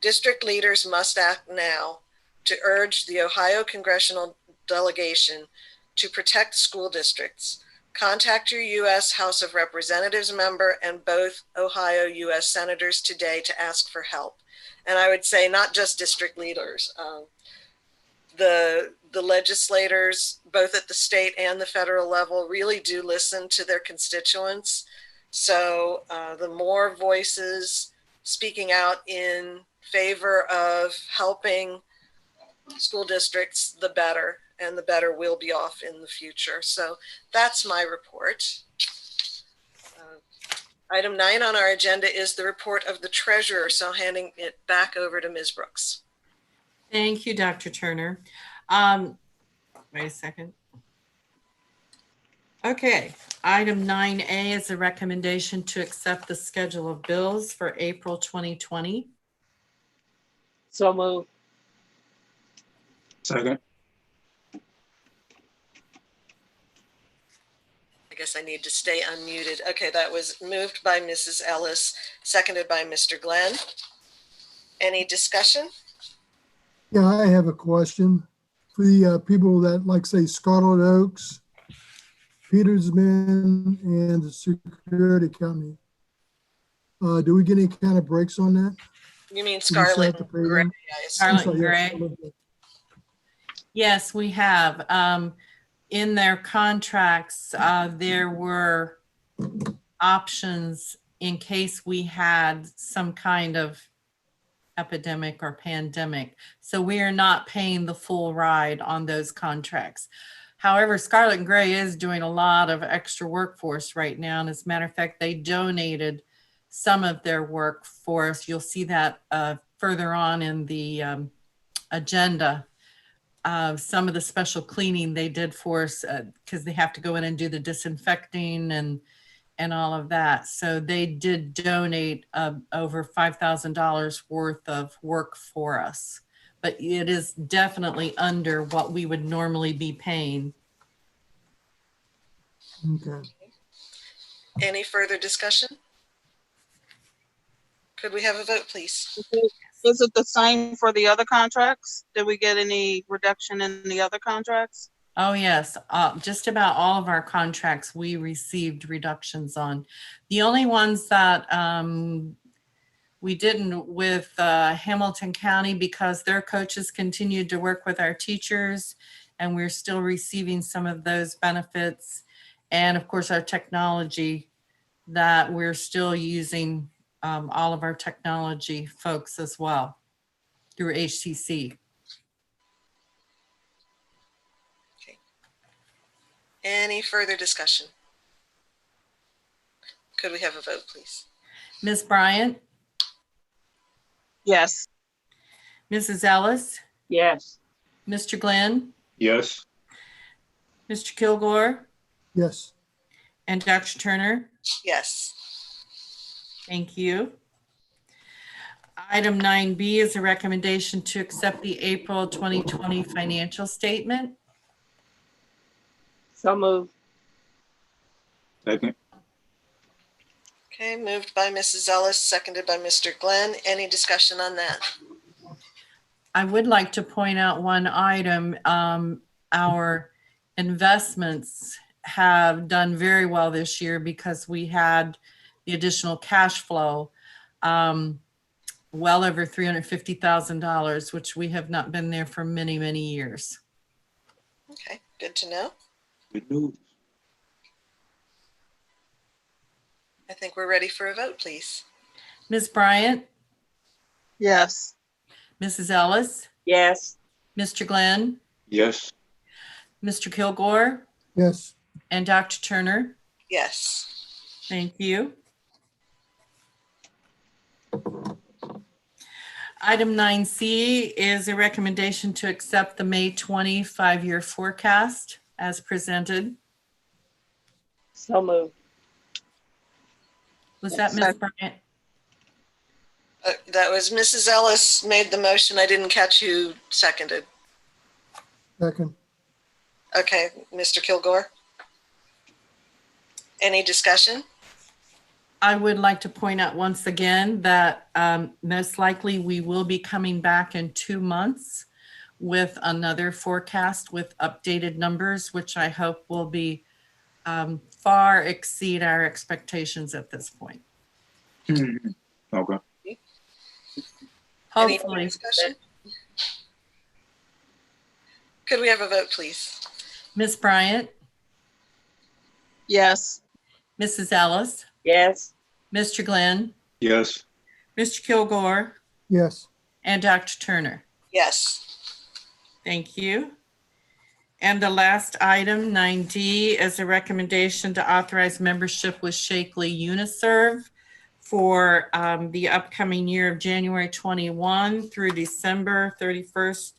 District leaders must act now to urge the Ohio congressional delegation to protect school districts. Contact your U.S. House of Representatives member and both Ohio U.S. senators today to ask for help. And I would say not just district leaders. The legislators, both at the state and the federal level, really do listen to their constituents. So the more voices speaking out in favor of helping school districts, the better, and the better we'll be off in the future. So that's my report. Item 9 on our agenda is the report of the treasurer. So handing it back over to Ms. Brooks. Thank you, Dr. Turner. Wait a second. Okay, item 9A is a recommendation to accept the schedule of bills for April 2020. So moved. Second. I guess I need to stay unmuted. Okay, that was moved by Mrs. Ellis, seconded by Mr. Glenn. Any discussion? Yeah, I have a question for the people that like say Scarlet Oaks, Petersman, and the security company. Do we get any kind of breaks on that? You mean Scarlet and Gray? Scarlet and Gray. Yes, we have. In their contracts, there were options in case we had some kind of epidemic or pandemic. So we are not paying the full ride on those contracts. However, Scarlet and Gray is doing a lot of extra workforce right now. And as a matter of fact, they donated some of their work for us. You'll see that further on in the agenda. Some of the special cleaning they did for us because they have to go in and do the disinfecting and all of that. So they did donate over $5,000 worth of work for us, but it is definitely under what we would normally be paying. Okay. Any further discussion? Could we have a vote, please? Is it the same for the other contracts? Did we get any reduction in the other contracts? Oh, yes. Just about all of our contracts we received reductions on. The only ones that we didn't with Hamilton County because their coaches continued to work with our teachers and we're still receiving some of those benefits. And of course, our technology that we're still using all of our technology folks as well through HCC. Any further discussion? Could we have a vote, please? Ms. Bryant? Yes. Mrs. Ellis? Yes. Mr. Glenn? Yes. Mr. Kilgore? Yes. And Dr. Turner? Yes. Thank you. Item 9B is a recommendation to accept the April 2020 financial statement. So moved. Second. Okay, moved by Mrs. Ellis, seconded by Mr. Glenn. Any discussion on that? I would like to point out one item. Our investments have done very well this year because we had the additional cash flow, well over $350,000, which we have not been there for many, many years. Okay, good to know. Good news. I think we're ready for a vote, please. Ms. Bryant? Yes. Mrs. Ellis? Yes. Mr. Glenn? Yes. Mr. Kilgore? Yes. And Dr. Turner? Yes. Thank you. Item 9C is a recommendation to accept the May 20 5-year forecast as presented. So moved. Was that Ms. Bryant? That was Mrs. Ellis made the motion. I didn't catch who seconded. Second. Okay, Mr. Kilgore. Any discussion? I would like to point out once again that most likely we will be coming back in 2 months with another forecast with updated numbers, which I hope will be far exceed our expectations at this point. Okay. Any Hopefully. discussion? Could we have a vote, please? Ms. Bryant, Yes. Mrs. Ellis, Yes. Mr. Glenn, Yes. Mr. Kilgore, Yes. and Dr. Turner. Yes. Thank you. And the last item, 9D, is a recommendation to authorize membership with Shakely Uniserve for the upcoming year of January 21 through December 31st.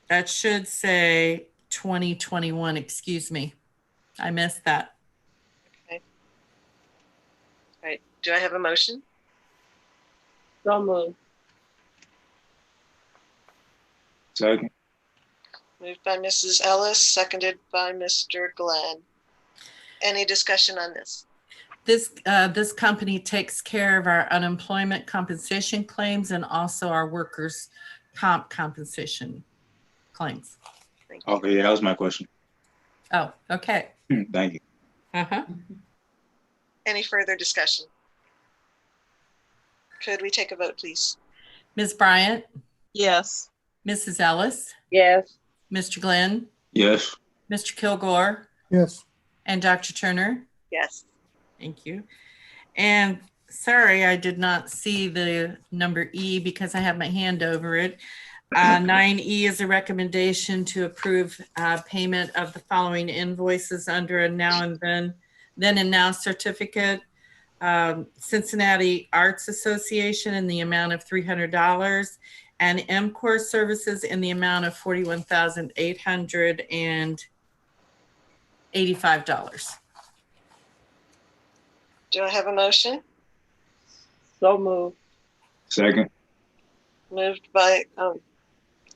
That should say 2021, excuse me. I missed that. Okay. All right, do I have a motion? So moved. Second. Moved by Mrs. Ellis, seconded by Mr. Glenn. Any discussion on this? This company takes care of our unemployment compensation claims and also our workers' comp compensation claims. Thank you. Okay, yeah, that was my question. Oh, okay. Thank you. Uh-huh. Any further discussion? Could we take a vote, please? Ms. Bryant, Yes. Mrs. Ellis, Yes. Mr. Glenn, Yes. Mr. Kilgore, Yes. and Dr. Turner. Yes. Thank you. And sorry, I did not see the number E because I have my hand over it. 9E is a recommendation to approve payment of the following invoices under a now and then and now certificate. Cincinnati Arts Association in the amount of $300 and MCOR Services in the amount of $41,885. Do I have a motion? So moved. Second. Moved by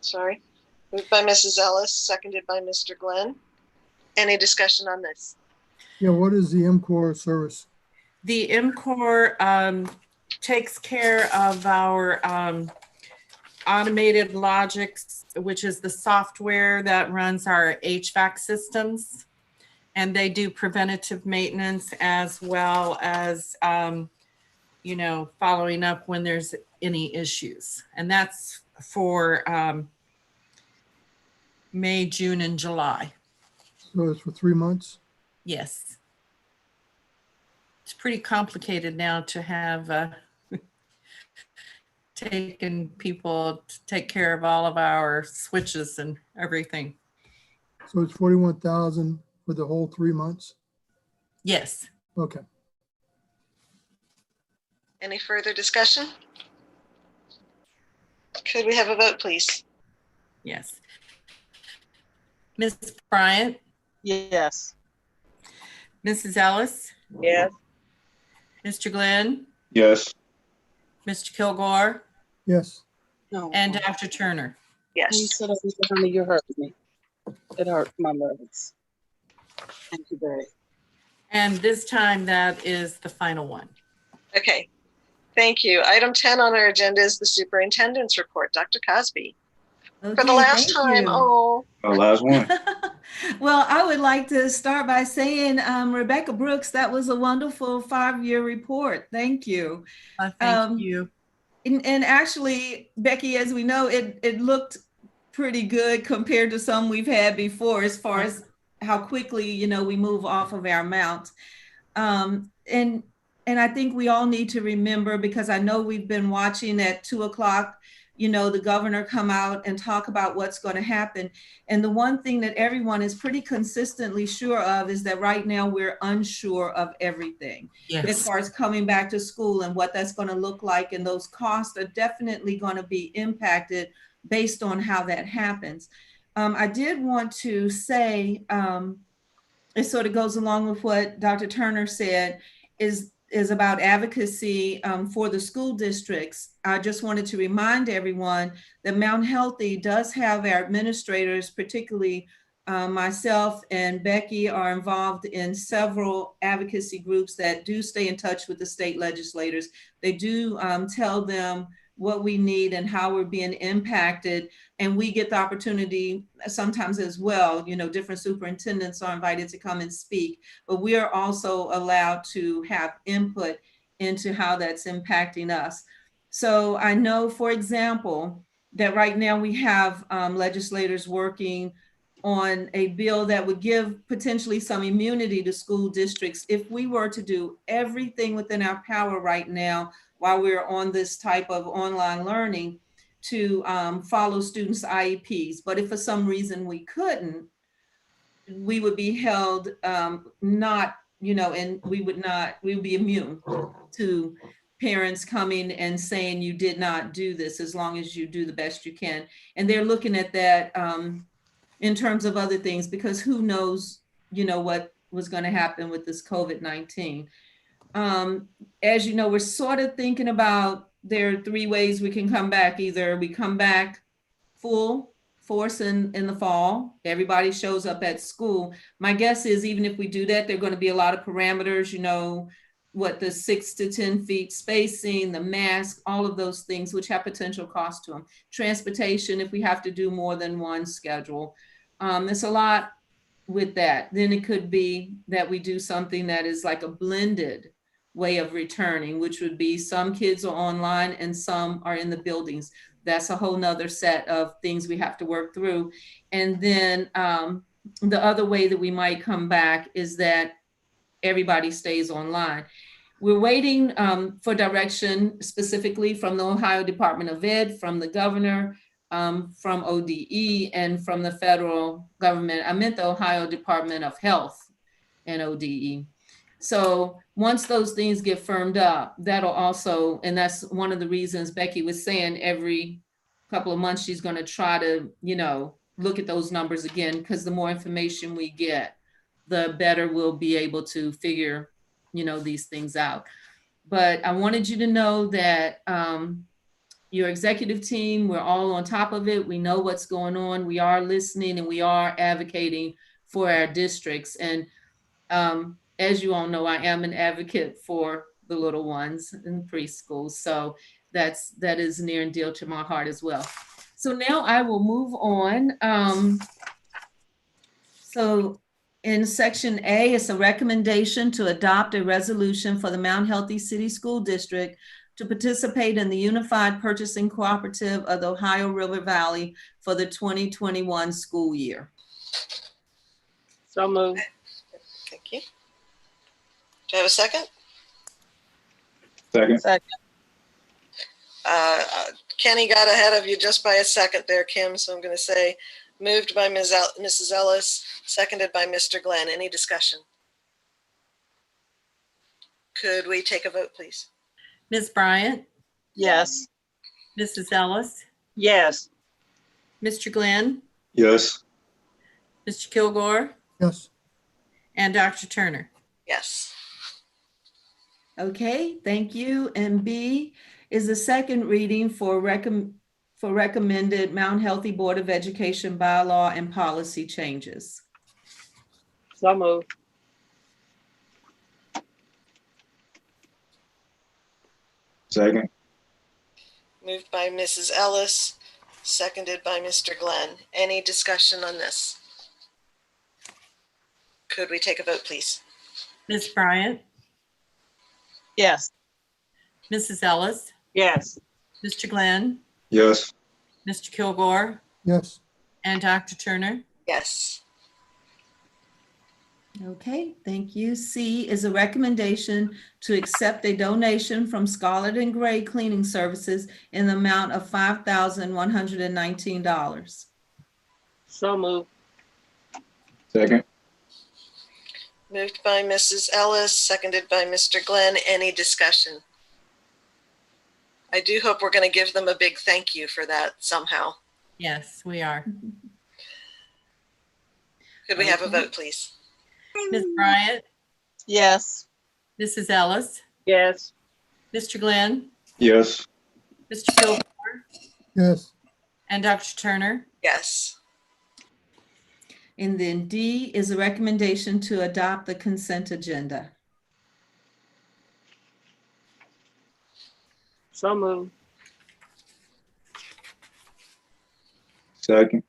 Mrs. Ellis, seconded by Mr. Glenn. Any discussion on this? Yeah, what is the MCOR service? The MCOR takes care of our automated logics, which is the software that runs our HVAC systems. And they do preventative maintenance as well as, following up when there's any issues. And that's for May, June, and July. So it's for 3 months? Yes. It's pretty complicated now to have taken people to take care of all of our switches and everything. So it's 41,000 for the whole 3 months? Yes. Okay. Any further discussion? Could we have a vote, please? Yes. Ms. Bryant? Yes. Mrs. Ellis? Yes. Mr. Glenn? Yes. Mr. Kilgore? Yes. No. And Dr. Turner? You Yes. said honey, you hurt me. It hurt my legs. Thank you, Barry. And this time that is the final one. Okay. Thank you. Item 10 on our agenda is the superintendent's report. Dr. Cosby. For the last time. Oh. The last one. Well, I would like to start by saying, Rebecca Brooks, that was a wonderful 5-year report. Thank you. Thank you. And actually, Becky, as we know, it looked pretty good compared to some we've had before as far as how quickly, we move off of our amount. And I think we all need to remember, because I know we've been watching at 2:00, the governor come out and talk about what's going to happen. And the one thing that everyone is pretty consistently sure of is that right now we're unsure of everything. Yes. As far as coming back to school and what that's going to look like. And those costs are definitely going to be impacted based on how that happens. I did want to say, it sort of goes along with what Dr. Turner said, is about advocacy for the school districts. I just wanted to remind everyone that Mount Healthy does have our administrators, particularly myself and Becky, are involved in several advocacy groups that do stay in touch with the state legislators. They do tell them what we need and how we're being impacted. And we get the opportunity sometimes as well, different superintendents are invited to come and speak, but we are also allowed to have input into how that's impacting us. So I know, for example, that right now we have legislators working on a bill that would give potentially some immunity to school districts if we were to do everything within our power right now while we're on this type of online learning to follow students' IEPs. But if for some reason we couldn't, we would be held not, and we would be immune to parents coming and saying you did not do this as long as you do the best you can. And they're looking at that in terms of other things, because who knows, what was going to happen with this COVID-19. As you know, we're sort of thinking about, there are 3 ways we can come back. Either we come back full force in the fall, everybody shows up at school. My guess is even if we do that, there are going to be a lot of parameters, what the 6 to 10 feet spacing, the mask, all of those things, which have potential cost to them. Transportation, if we have to do more than one schedule. There's a lot with that. Then it could be that we do something that is like a blended way of returning, which would be some kids are online and some are in the buildings. That's a whole nother set of things we have to work through. And then the other way that we might come back is that everybody stays online. We're waiting for direction specifically from the Ohio Department of Ed, from the governor, from ODE, and from the federal government. I meant the Ohio Department of Health and ODE. So once those things get firmed up, that'll also, and that's one of the reasons Becky was saying every couple of months she's going to try to, look at those numbers again, because the more information we get, the better we'll be able to figure these things out. But I wanted you to know that your executive team, we're all on top of it. We know what's going on. We are listening and we are advocating for our districts. And as you all know, I am an advocate for the little ones in preschool. So that is near and dear to my heart as well. So now I will move on. So in section A, it's a recommendation to adopt a resolution for the Mount Healthy City School District to participate in the Unified Purchasing Cooperative of the Ohio River Valley for the 2021 school year. So moved. Thank you. Do I have a second? Second. Second. Kenny got ahead of you just by a second there, Kim. So I'm going to say moved by Mrs. Ellis, seconded by Mr. Glenn. Any discussion? Could we take a vote, please? Ms. Bryant, Yes. Mrs. Ellis, Yes. Mr. Glenn, Yes. Mr. Kilgore, Yes. and Dr. Turner. Yes. Okay, thank you. And B is the second reading for recommended Mount Healthy Board of Education bylaw and policy changes. So moved. Second. Moved by Mrs. Ellis, seconded by Mr. Glenn. Any discussion on this? Could we take a vote, please? Ms. Bryant, Yes. Mrs. Ellis, Yes. Mr. Glenn, Yes. Mr. Kilgore, Yes. and Dr. Turner. Yes. Okay, thank you. C is a recommendation to accept a donation from Scarlett and Gray Cleaning Services in the amount of $5,119. So moved. Second. Moved by Mrs. Ellis, seconded by Mr. Glenn. Any discussion? I do hope we're going to give them a big thank you for that somehow. Yes, we are. Could we have a vote, please? Ms. Bryant, Yes. Mrs. Ellis, Yes. Mr. Glenn, Yes. Mr. Kilgore, Yes. and Dr. Turner. Yes. And then D is a recommendation to adopt the consent agenda. So moved. Second.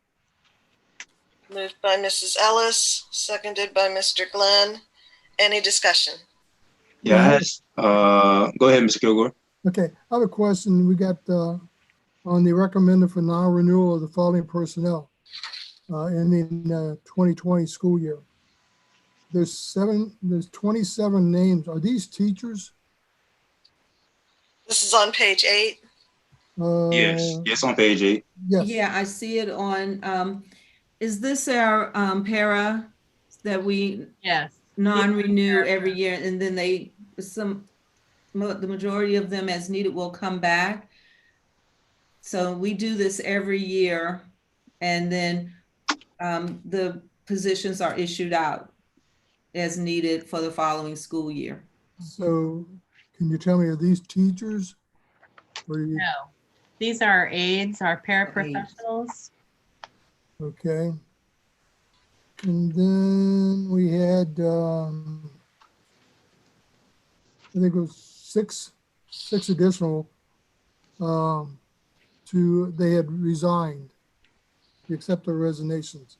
Moved by Mrs. Ellis, seconded by Mr. Glenn. Any discussion? Yeah, I had, go ahead, Mr. Kilgore. Okay, I have a question. We got on the recommended for non-renewal of the following personnel ending 2020 school year. There's 27 names. Are these teachers? This is on page 8. Yes. Yes, on page 8. Yes. Yeah, I see it on, is this our para that we Yes. non-renew every year, and then the majority of them as needed will come back? So we do this every year, and then the positions are issued out as needed for the following school year. So can you tell me, are these teachers? No, these are our aides, our paraprofessionals. Okay. And then we had, I think it was six additional they had resigned to accept their resignations.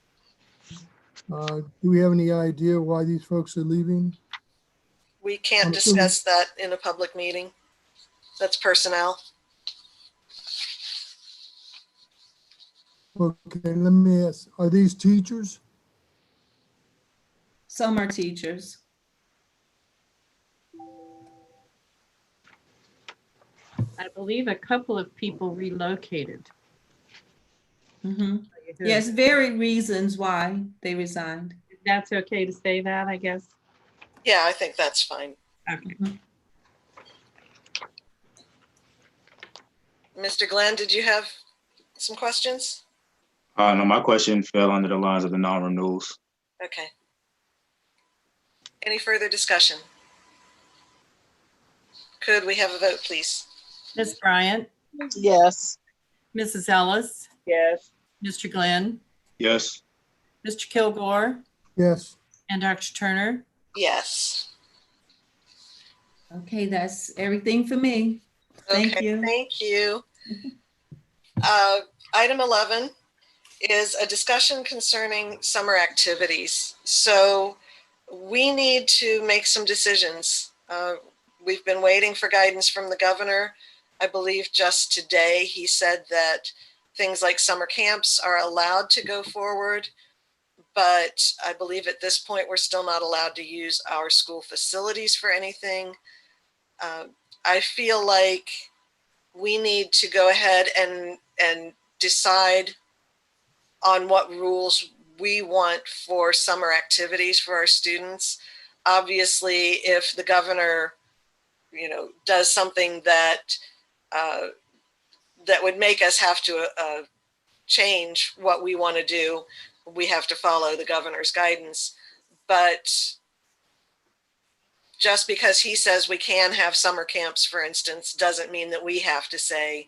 Do we have any idea why these folks are leaving? We can't discuss that in a public meeting. That's personnel. Okay, let me ask, are these teachers? Some are teachers. I believe a couple of people relocated. Yes, very reasons why they resigned. That's okay to say that, I guess. Yeah, I think that's fine. Okay. Mr. Glenn, did you have some questions? No, my question fell under the lines of the non-renewals. Okay. Any further discussion? Could we have a vote, please? Ms. Bryant, Yes. Mrs. Ellis, Yes. Mr. Glenn, Yes. Mr. Kilgore, Yes. and Dr. Turner. Yes. Okay, that's everything for me. Thank Okay, you. thank you. Item 11 is a discussion concerning summer activities. So we need to make some decisions. We've been waiting for guidance from the governor. I believe just today he said that things like summer camps are allowed to go forward, but I believe at this point we're still not allowed to use our school facilities for anything. I feel like we need to go ahead and decide on what rules we want for summer activities for our students. Obviously, if the governor, does something that that would make us have to change what we want to do, we have to follow the governor's guidance. But just because he says we can have summer camps, for instance, doesn't mean that we have to say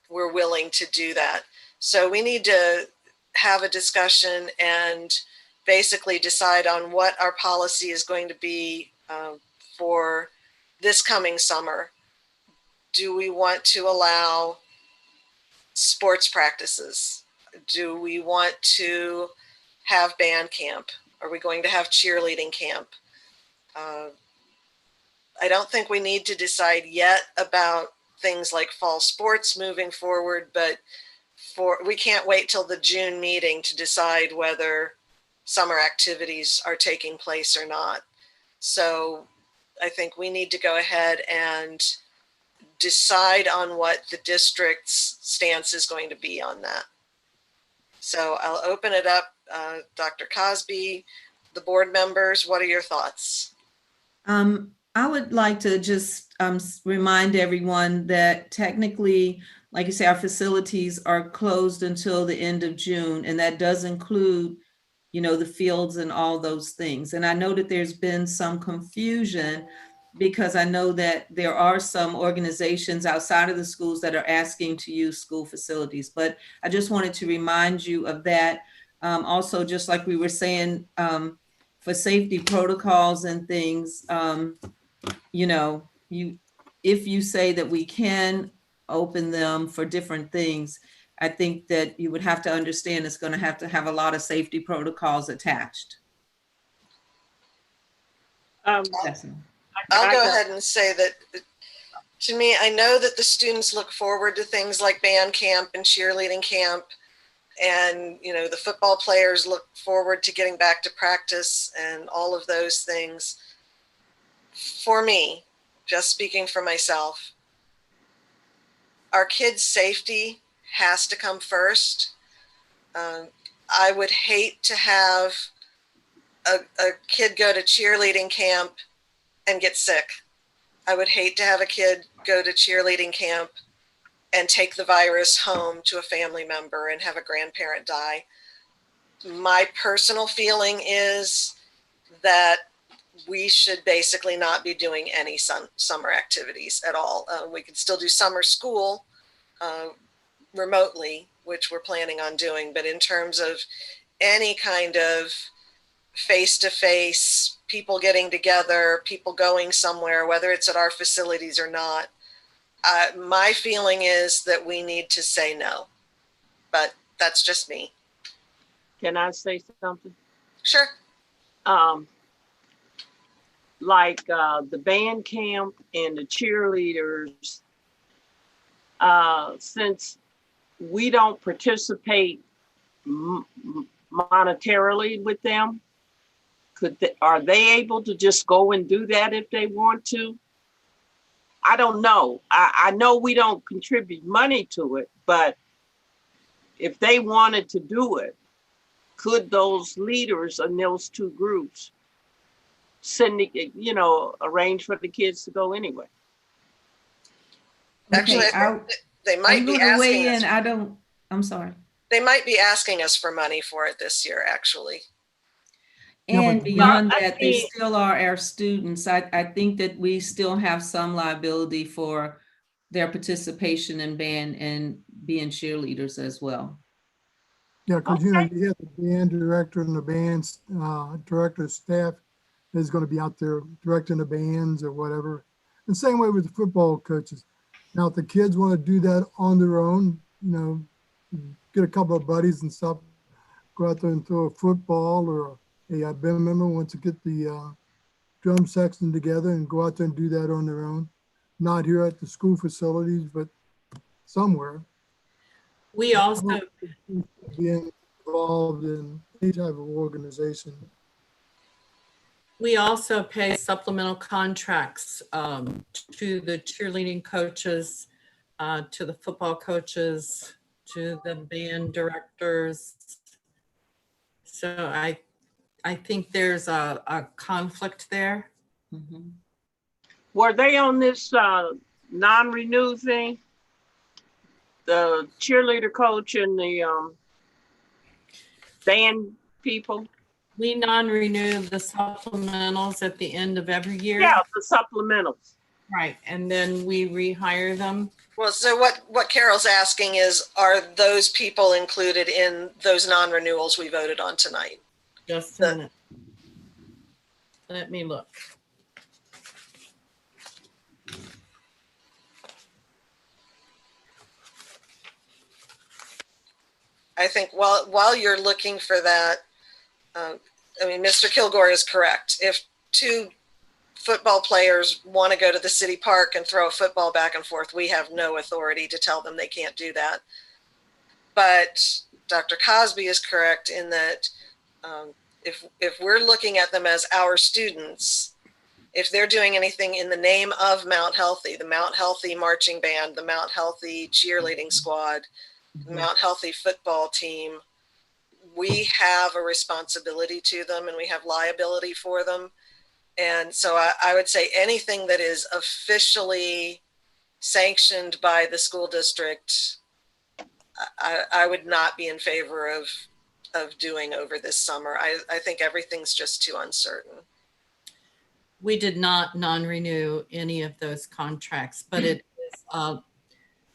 we're willing to do that. So we need to have a discussion and basically decide on what our policy is going to be for this coming summer. Do we want to allow sports practices? Do we want to have band camp? Are we going to have cheerleading camp? I don't think we need to decide yet about things like fall sports moving forward, but we can't wait till the June meeting to decide whether summer activities are taking place or not. So I think we need to go ahead and decide on what the district's stance is going to be on that. So I'll open it up. Dr. Cosby, the board members, what are your thoughts? I would like to just remind everyone that technically, like you say, our facilities are closed until the end of June, and that does include, the fields and all those things. And I know that there's been some confusion because I know that there are some organizations outside of the schools that are asking to use school facilities. But I just wanted to remind you of that. Also, just like we were saying, for safety protocols and things, if you say that we can open them for different things, I think that you would have to understand it's going to have a lot of safety protocols attached. I'll go ahead and say that to me, I know that the students look forward to things like band camp and cheerleading camp. And, the football players look forward to getting back to practice and all of those things. For me, just speaking for myself, our kids' safety has to come first. I would hate to have a kid go to cheerleading camp and get sick. I would hate to have a kid go to cheerleading camp and take the virus home to a family member and have a grandparent die. My personal feeling is that we should basically not be doing any summer activities at all. We can still do summer school remotely, which we're planning on doing, but in terms of any kind of face-to-face, people getting together, people going somewhere, whether it's at our facilities or not, my feeling is that we need to say no, but that's just me. Can I say something? Sure. Like the band camp and the cheerleaders, since we don't participate monetarily with them, are they able to just go and do that if they want to? I don't know. I know we don't contribute money to it, but if they wanted to do it, could those leaders in those two groups arrange for the kids to go anyway? Actually, Okay, I think they might I'm be going to weigh asking us. in. I'm sorry. They might be asking us for money for it this year, actually. And beyond Well, that, they still are our students. I think that we still have some liability for their participation in band and being cheerleaders as well. Yeah, because you have the band director and the band director staff is going to be out there directing the bands or whatever. And same way with the football coaches. Now, if the kids want to do that on their own, get a couple of buddies and stuff, go out there and throw a football, or a band member wants to get the drum section together and go out there and do that on their own. Not here at the school facilities, but somewhere. We also Being involved in any type of organization. We also pay supplemental contracts to the cheerleading coaches, to the football coaches, to the band directors. So I think there's a conflict there. Mm-hmm. Were they on this non-renew thing? The cheerleader coach and the band people? We non-renew the supplementals at the end of every year. Yeah, the supplementals. Right, and then we rehire them. Well, so what Carol's asking is, are those people included in those non-renewals we voted on tonight? Just a minute. Let me look. I think while you're looking for that, Mr. Kilgore is correct. If two football players want to go to the city park and throw a football back and forth, we have no authority to tell them they can't do that. But Dr. Cosby is correct in that if we're looking at them as our students, if they're doing anything in the name of Mount Healthy, the Mount Healthy marching band, the Mount Healthy cheerleading squad, the Mount Healthy football team, we have a responsibility to them and we have liability for them. And so I would say anything that is officially sanctioned by the school district, I would not be in favor of doing over this summer. I think everything's just too uncertain. We did not non-renew any of those contracts, but it is,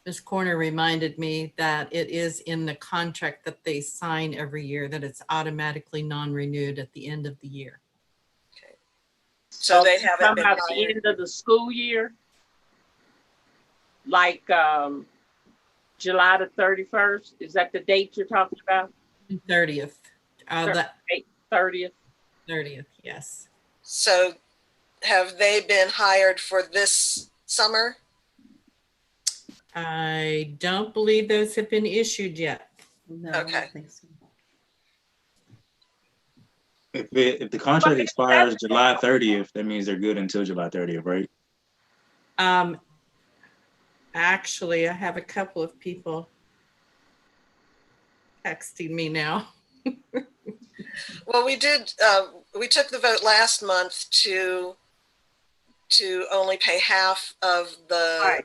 Ms. Corner reminded me that it is in the contract that they sign every year that it's automatically non-renewed at the end of the year. Okay. So they haven't been at the end of the school year, like July the 31st. Is that the date you're talking about? 30th. 30th. 30th, yes. So have they been hired for this summer? I don't believe those have been issued yet. No, Okay. I don't think so. If the contract expires July 30th, that means they're good until July 30th, right? Actually, I have a couple of people texting me now. Well, we did, we took the vote last month to only pay half of the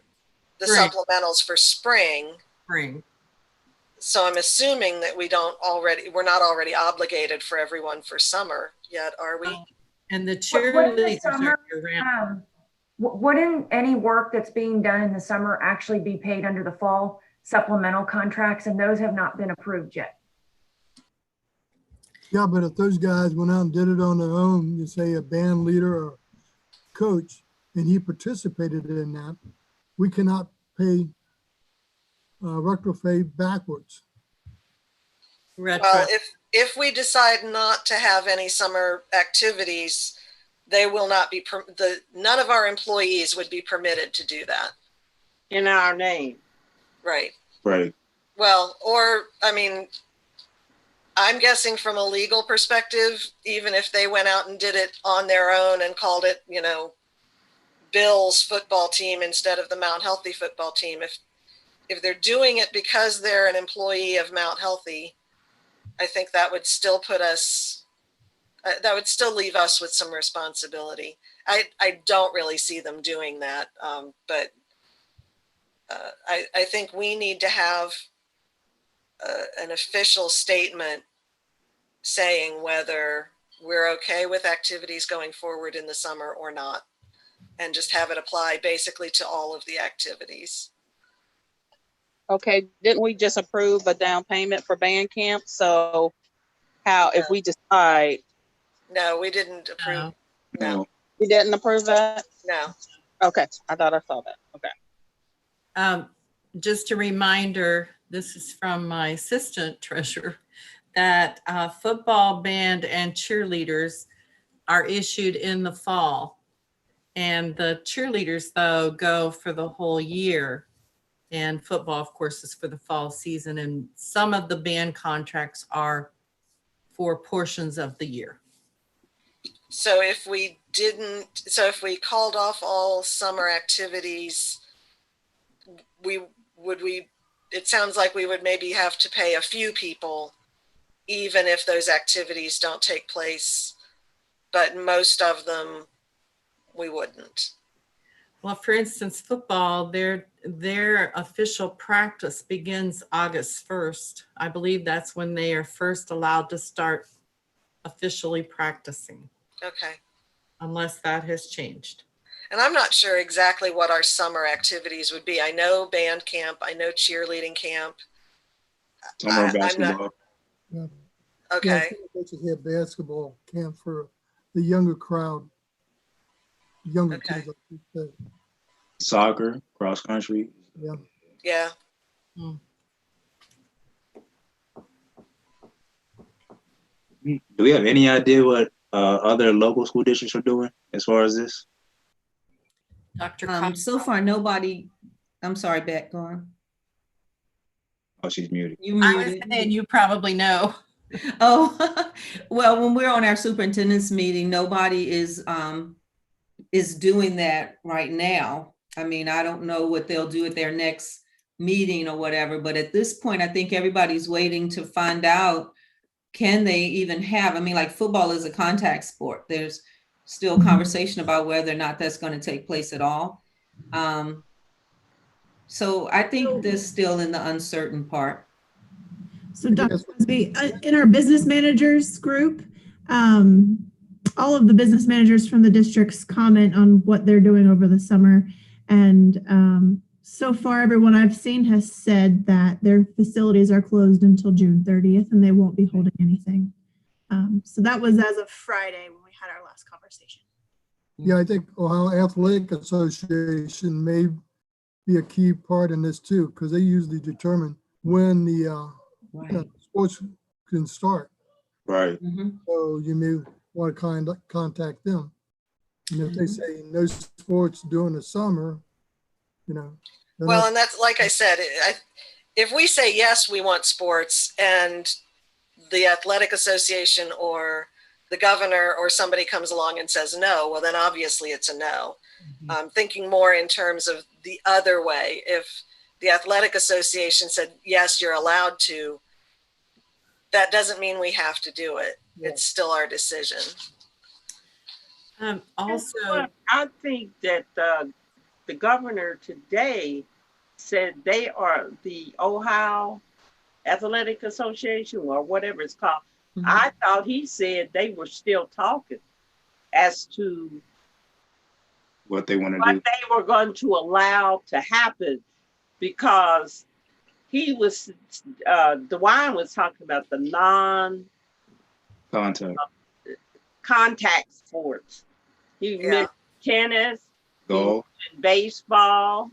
Spring. supplementals for spring. Spring. So I'm assuming that we're not already obligated for everyone for summer yet, are we? And the Wouldn't the cheerleaders summer, are year-round. wouldn't any work that's being done in the summer actually be paid under the fall supplemental contracts? And those have not been approved yet. Yeah, but if those guys went out and did it on their own, you say a band leader or coach, and he participated in that, we cannot pay retro-pay backwards. Well, if we decide not to have any summer activities, they will not be, none of our employees would be permitted to do that. In our name. Right. Right. Well, or, I mean, I'm guessing from a legal perspective, even if they went out and did it on their own and called it, Bill's football team instead of the Mount Healthy football team. If they're doing it because they're an employee of Mount Healthy, I think that would still put us, that would still leave us with some responsibility. I don't really see them doing that, but I think we need to have an official statement saying whether we're okay with activities going forward in the summer or not, and just have it apply basically to all of the activities. Okay, didn't we just approve a down payment for band camp? So if we decide? No, we didn't approve. No. We didn't approve that? No. Okay, I thought I saw that. Okay. Just a reminder, this is from my assistant treasurer, that football, band, and cheerleaders are issued in the fall. And the cheerleaders, though, go for the whole year. And football, of course, is for the fall season. And some of the band contracts are for portions of the year. So if we called off all summer activities, it sounds like we would maybe have to pay a few people, even if those activities don't take place, but most of them we wouldn't. Well, for instance, football, their official practice begins August 1st. I believe that's when they are first allowed to start officially practicing. Okay. Unless that has changed. And I'm not sure exactly what our summer activities would be. I know band camp, I know cheerleading camp. Summer basketball. Yeah. Okay. Yeah, I think they should have basketball camp for the younger crowd. Younger kids, like you said. Soccer, cross country. Yeah. Yeah. Do we have any idea what other local school districts are doing as far as this? Dr. So far, nobody. I'm sorry, Beck, go on. Oh, she's muted. You muted. I was saying you probably know. Oh, well, when we're on our superintendent's meeting, nobody is doing that right now. I mean, I don't know what they'll do at their next meeting or whatever, but at this point, I think everybody's waiting to find out, can they even have, I mean, like football is a contact sport. There's still conversation about whether or not that's going to take place at all. So I think they're still in the uncertain part. So Dr. Cosby, in our business managers group, all of the business managers from the districts comment on what they're doing over the summer. And so far, everyone I've seen has said that their facilities are closed until June 30th and they won't be holding anything. So that was as of Friday when we had our last conversation. Yeah, I think Ohio Athletic Association may be a key part in this too, because they usually determine when the sports can start. Right. So you may want to contact them. And if they say no sports during the summer, you know. Well, and that's, like I said, if we say, yes, we want sports, and the athletic association or the governor or somebody comes along and says no, well, then obviously it's a no. I'm thinking more in terms of the other way. If the athletic association said, yes, you're allowed to, that doesn't mean we have to do it. It's still our decision. Also, I think that the governor today said they are the Ohio Athletic Association or whatever it's called. I thought he said they were still talking as to what they want to what do. they were going to allow to happen, because he was DeWine was talking about the contact sports. He mentioned tennis, golf, baseball,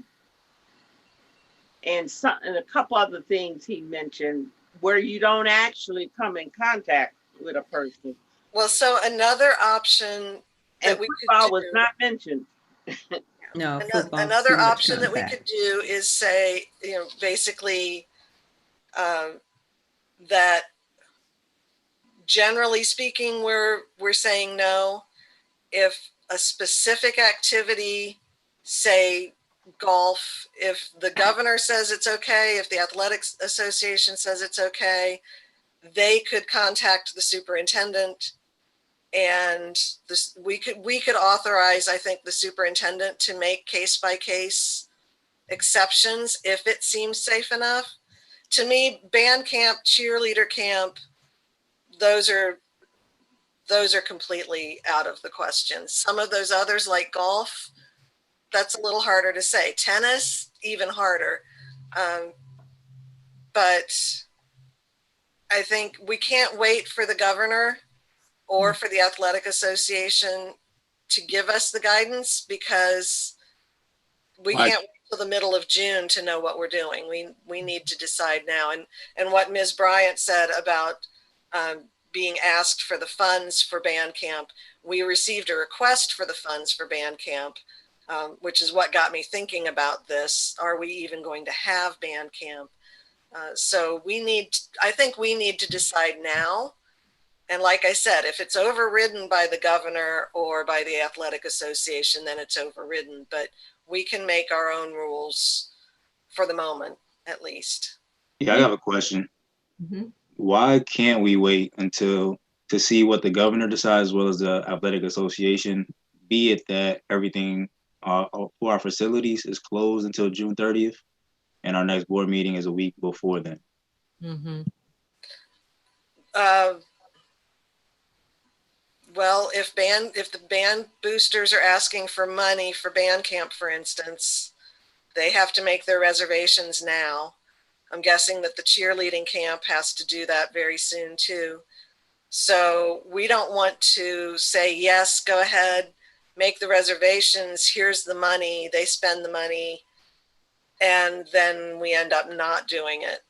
and a couple other things he mentioned where you don't actually come in contact with a person. Well, so another option that we could do, was not mentioned. No, another option that we could do is say, you know, basically that generally speaking, we're saying no. If a specific activity say golf, if the governor says it's okay, if the athletics association says it's okay, they could contact the superintendent, and we could authorize, I think, the superintendent to make case-by-case exceptions if it seems safe enough. To me, band camp, cheerleader camp, those are completely out of the question. Some of those others, like golf, that's a little harder to say. Tennis, even harder. But I think we can't wait for the governor or for the athletic association to give us the guidance, because we can't wait till the middle of June to know what we're doing. We need to decide now. And what Ms. Bryant said about being asked for the funds for band camp, we received a request for the funds for band camp, which is what got me thinking about this. Are we even going to have band camp? So I think we need to decide now. And like I said, if it's overridden by the governor or by the athletic association, then it's overridden. But we can make our own rules for the moment, at least. Yeah, I have a question. Mm-hmm. Why can't we wait to see what the governor decides, as well as the athletic association, be it that everything for our facilities is closed until June 30th, and our next board meeting is a week before then? Mm-hmm. Well, if the band boosters are asking for money for band camp, for instance, they have to make their reservations now. I'm guessing that the cheerleading camp has to do that very soon too. So we don't want to say, yes, go ahead, make the reservations, here's the money, they spend the money, and then we end up not doing it.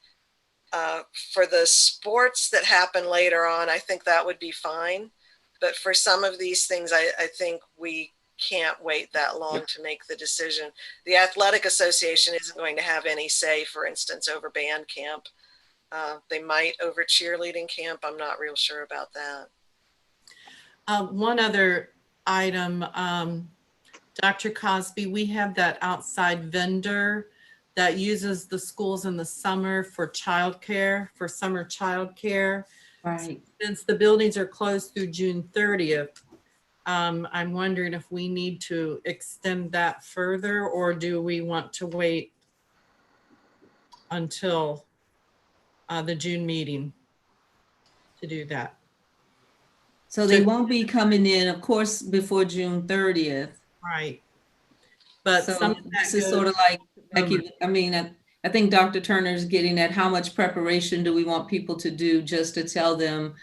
For the sports that happen later on, I think that would be fine. But for some of these things, I think we can't wait that long to make the decision. The athletic association isn't going to have any say, for instance, over band camp. They might over cheerleading camp. I'm not real sure about that. One other item, Dr. Cosby, we have that outside vendor that uses the schools in the summer for childcare, for summer childcare. Right. Since the buildings are closed through June 30th, I'm wondering if we need to extend that further, or do we want to wait until the June meeting to do that? So they won't be coming in, of course, before June 30th. Right. But so this is sort of like, Becky, I mean, I think Dr. Turner is getting at how much preparation do we want people to do just to tell them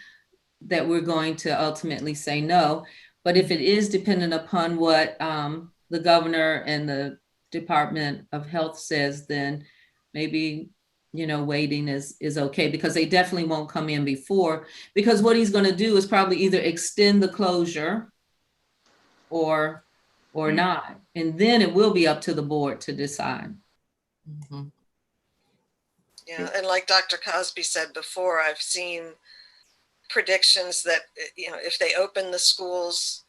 that we're going to ultimately say no. But if it is dependent upon what the governor and the Department of Health says, then maybe, you know, waiting is okay, because they definitely won't come in before, because what he's going to do is probably either extend the closure or not. And then it will be up to the board to decide. Mm-hmm. Yeah, and like Dr. Cosby said before, I've seen predictions that, you know, if they open the schools,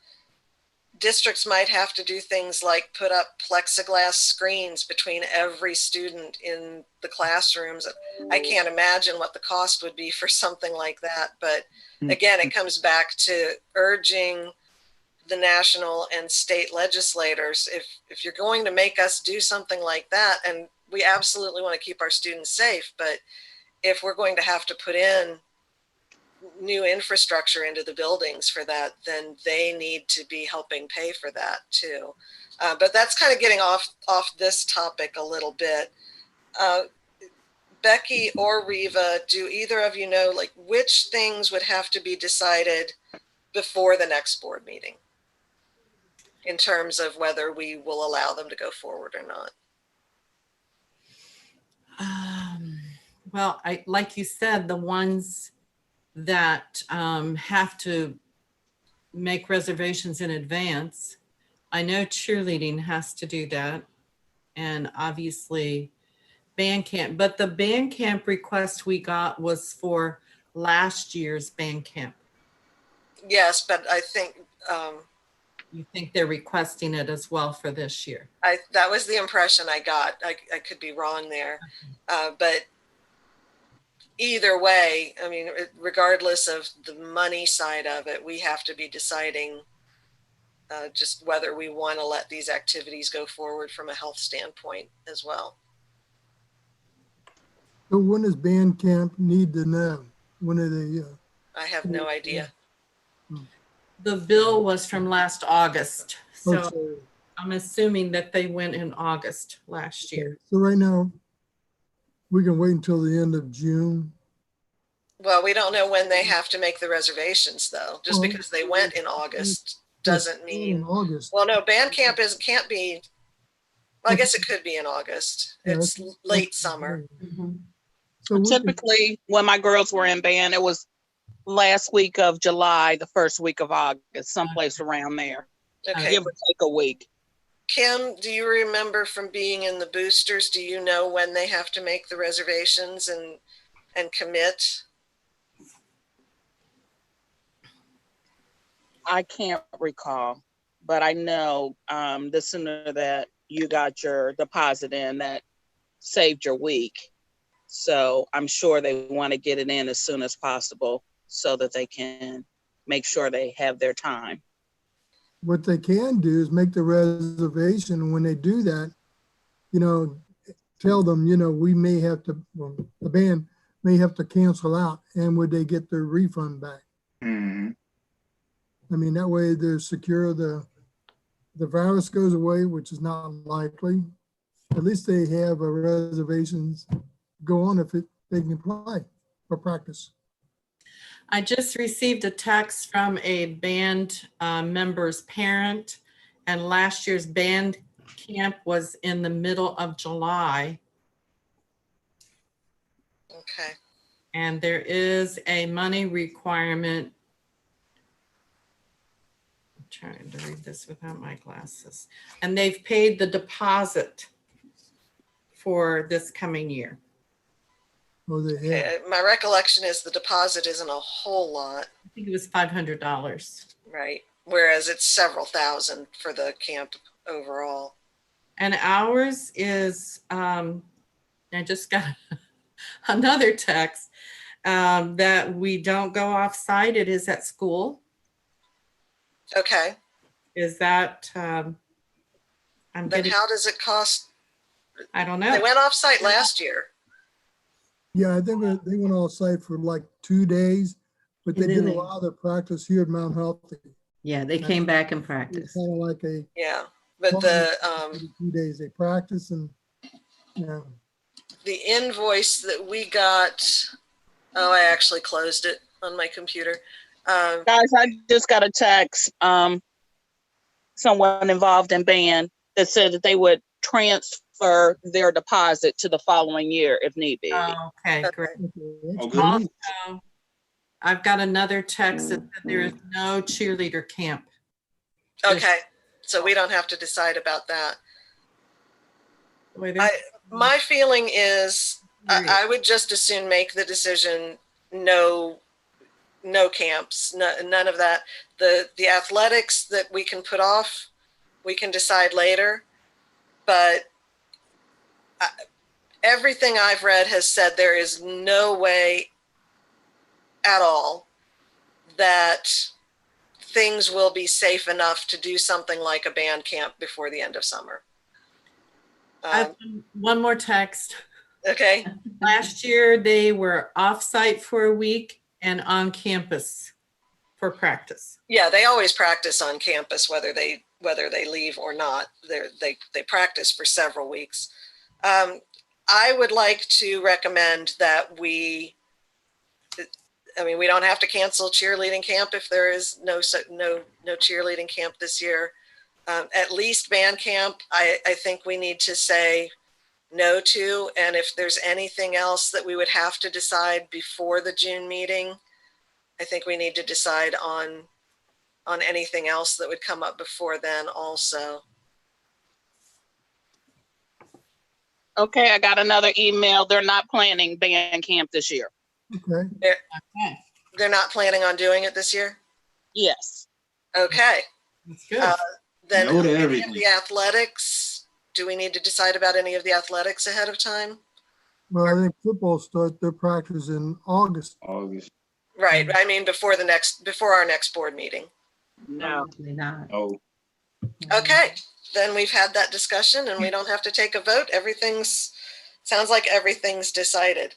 districts might have to do things like put up plexiglass screens between every student in the classrooms. I can't imagine what the cost would be for something like that. But again, it comes back to urging the national and state legislators, if you're going to make us do something like that, and we absolutely want to keep our students safe, but if we're going to have to put in new infrastructure into the buildings for that, then they need to be helping pay for that too. But that's kind of getting off this topic a little bit. Becky or Reva, do either of you know, like, which things would have to be decided before the next board meeting in terms of whether we will allow them to go forward or not? Well, like you said, the ones that have to make reservations in advance. I know cheerleading has to do that, and obviously band camp. But the band camp request we got was for last year's band camp. Yes, but I think you think they're requesting it as well for this year. That was the impression I got. I could be wrong there. But either way, I mean, regardless of the money side of it, we have to be deciding just whether we want to let these activities go forward from a health standpoint as well. So when does band camp need to know? When are they? I have no idea. The bill was from last August, so Okay. I'm assuming that they went in August last year. So right now, we can wait until the end of June. Well, we don't know when they have to make the reservations, though. Just because they went in August doesn't mean. In August. Well, no, band camp can't be. Well, I guess it could be in August. Yeah, It's late summer. So we Typically, when my girls were in band, it was last week of July, the first week of August, someplace around there. Okay. Give or take a week. Kim, do you remember from being in the boosters? Do you know when they have to make the reservations and commit? I can't recall, but I know the sooner that you got your deposit in, that saved your week. So I'm sure they want to get it in as soon as possible so that they can make sure they have their time. What they can do is make the reservation. And when they do that, you know, tell them, you know, we may have to, well, the band may have to cancel out, and would they get their refund back? Mm-hmm. I mean, that way they're secure. The virus goes away, which is not likely. At least they have a reservations go on if they can play or practice. I just received a text from a band member's parent, and last year's band camp was in the middle of July. Okay. And there is a money requirement. I'm trying to read this without my glasses. And they've paid the deposit for this coming year. Oh, they have. My recollection is the deposit isn't a whole lot. I think it was $500. Right. Whereas it's several thousand for the camp overall. And ours is, I just got another text that we don't go off site. It is at school. Okay. Is that, Then how does it cost? I don't know. They went off site last year. Yeah, I think they went off site for like 2 days, but they did a lot of their practice here at Mount Healthy. Yeah, they came back and practiced. Kind of like a. Yeah, but the 2 days they practice, and yeah. The invoice that we got, oh, I actually closed it on my computer. Guys, I just got a text, someone involved in band that said that they would transfer their deposit to the following year if need be. Oh, okay, great. Okay. Also, I've got another text that said there is no cheerleader camp. Okay, so we don't have to decide about that. My feeling is I would just as soon make the decision, no camps, none of that. The athletics that we can put off, we can decide later. But everything I've read has said there is no way at all that things will be safe enough to do something like a band camp before the end of summer. One more text. Okay. Last year, they were off-site for a week and on campus for practice. Yeah, they always practice on campus, whether they leave or not. They practice for several weeks. I would like to recommend that we don't have to cancel cheerleading camp if there is no cheerleading camp this year. At least band camp, I think we need to say no to. And if there's anything else that we would have to decide before the June meeting, I think we need to decide on anything else that would come up before then also. Okay, I got another email. They're not planning band camp this year. Okay. They're not planning on doing it this year? Yes. Okay. That's good. Then No to any of everything. the athletics, do we need to decide about any of the athletics ahead of time? Well, I think football start their practice in August. August. Right, I mean, before our next board meeting. No. Probably not. Oh, Okay, then we've had that discussion and we don't have to take a vote. Sounds like everything's decided.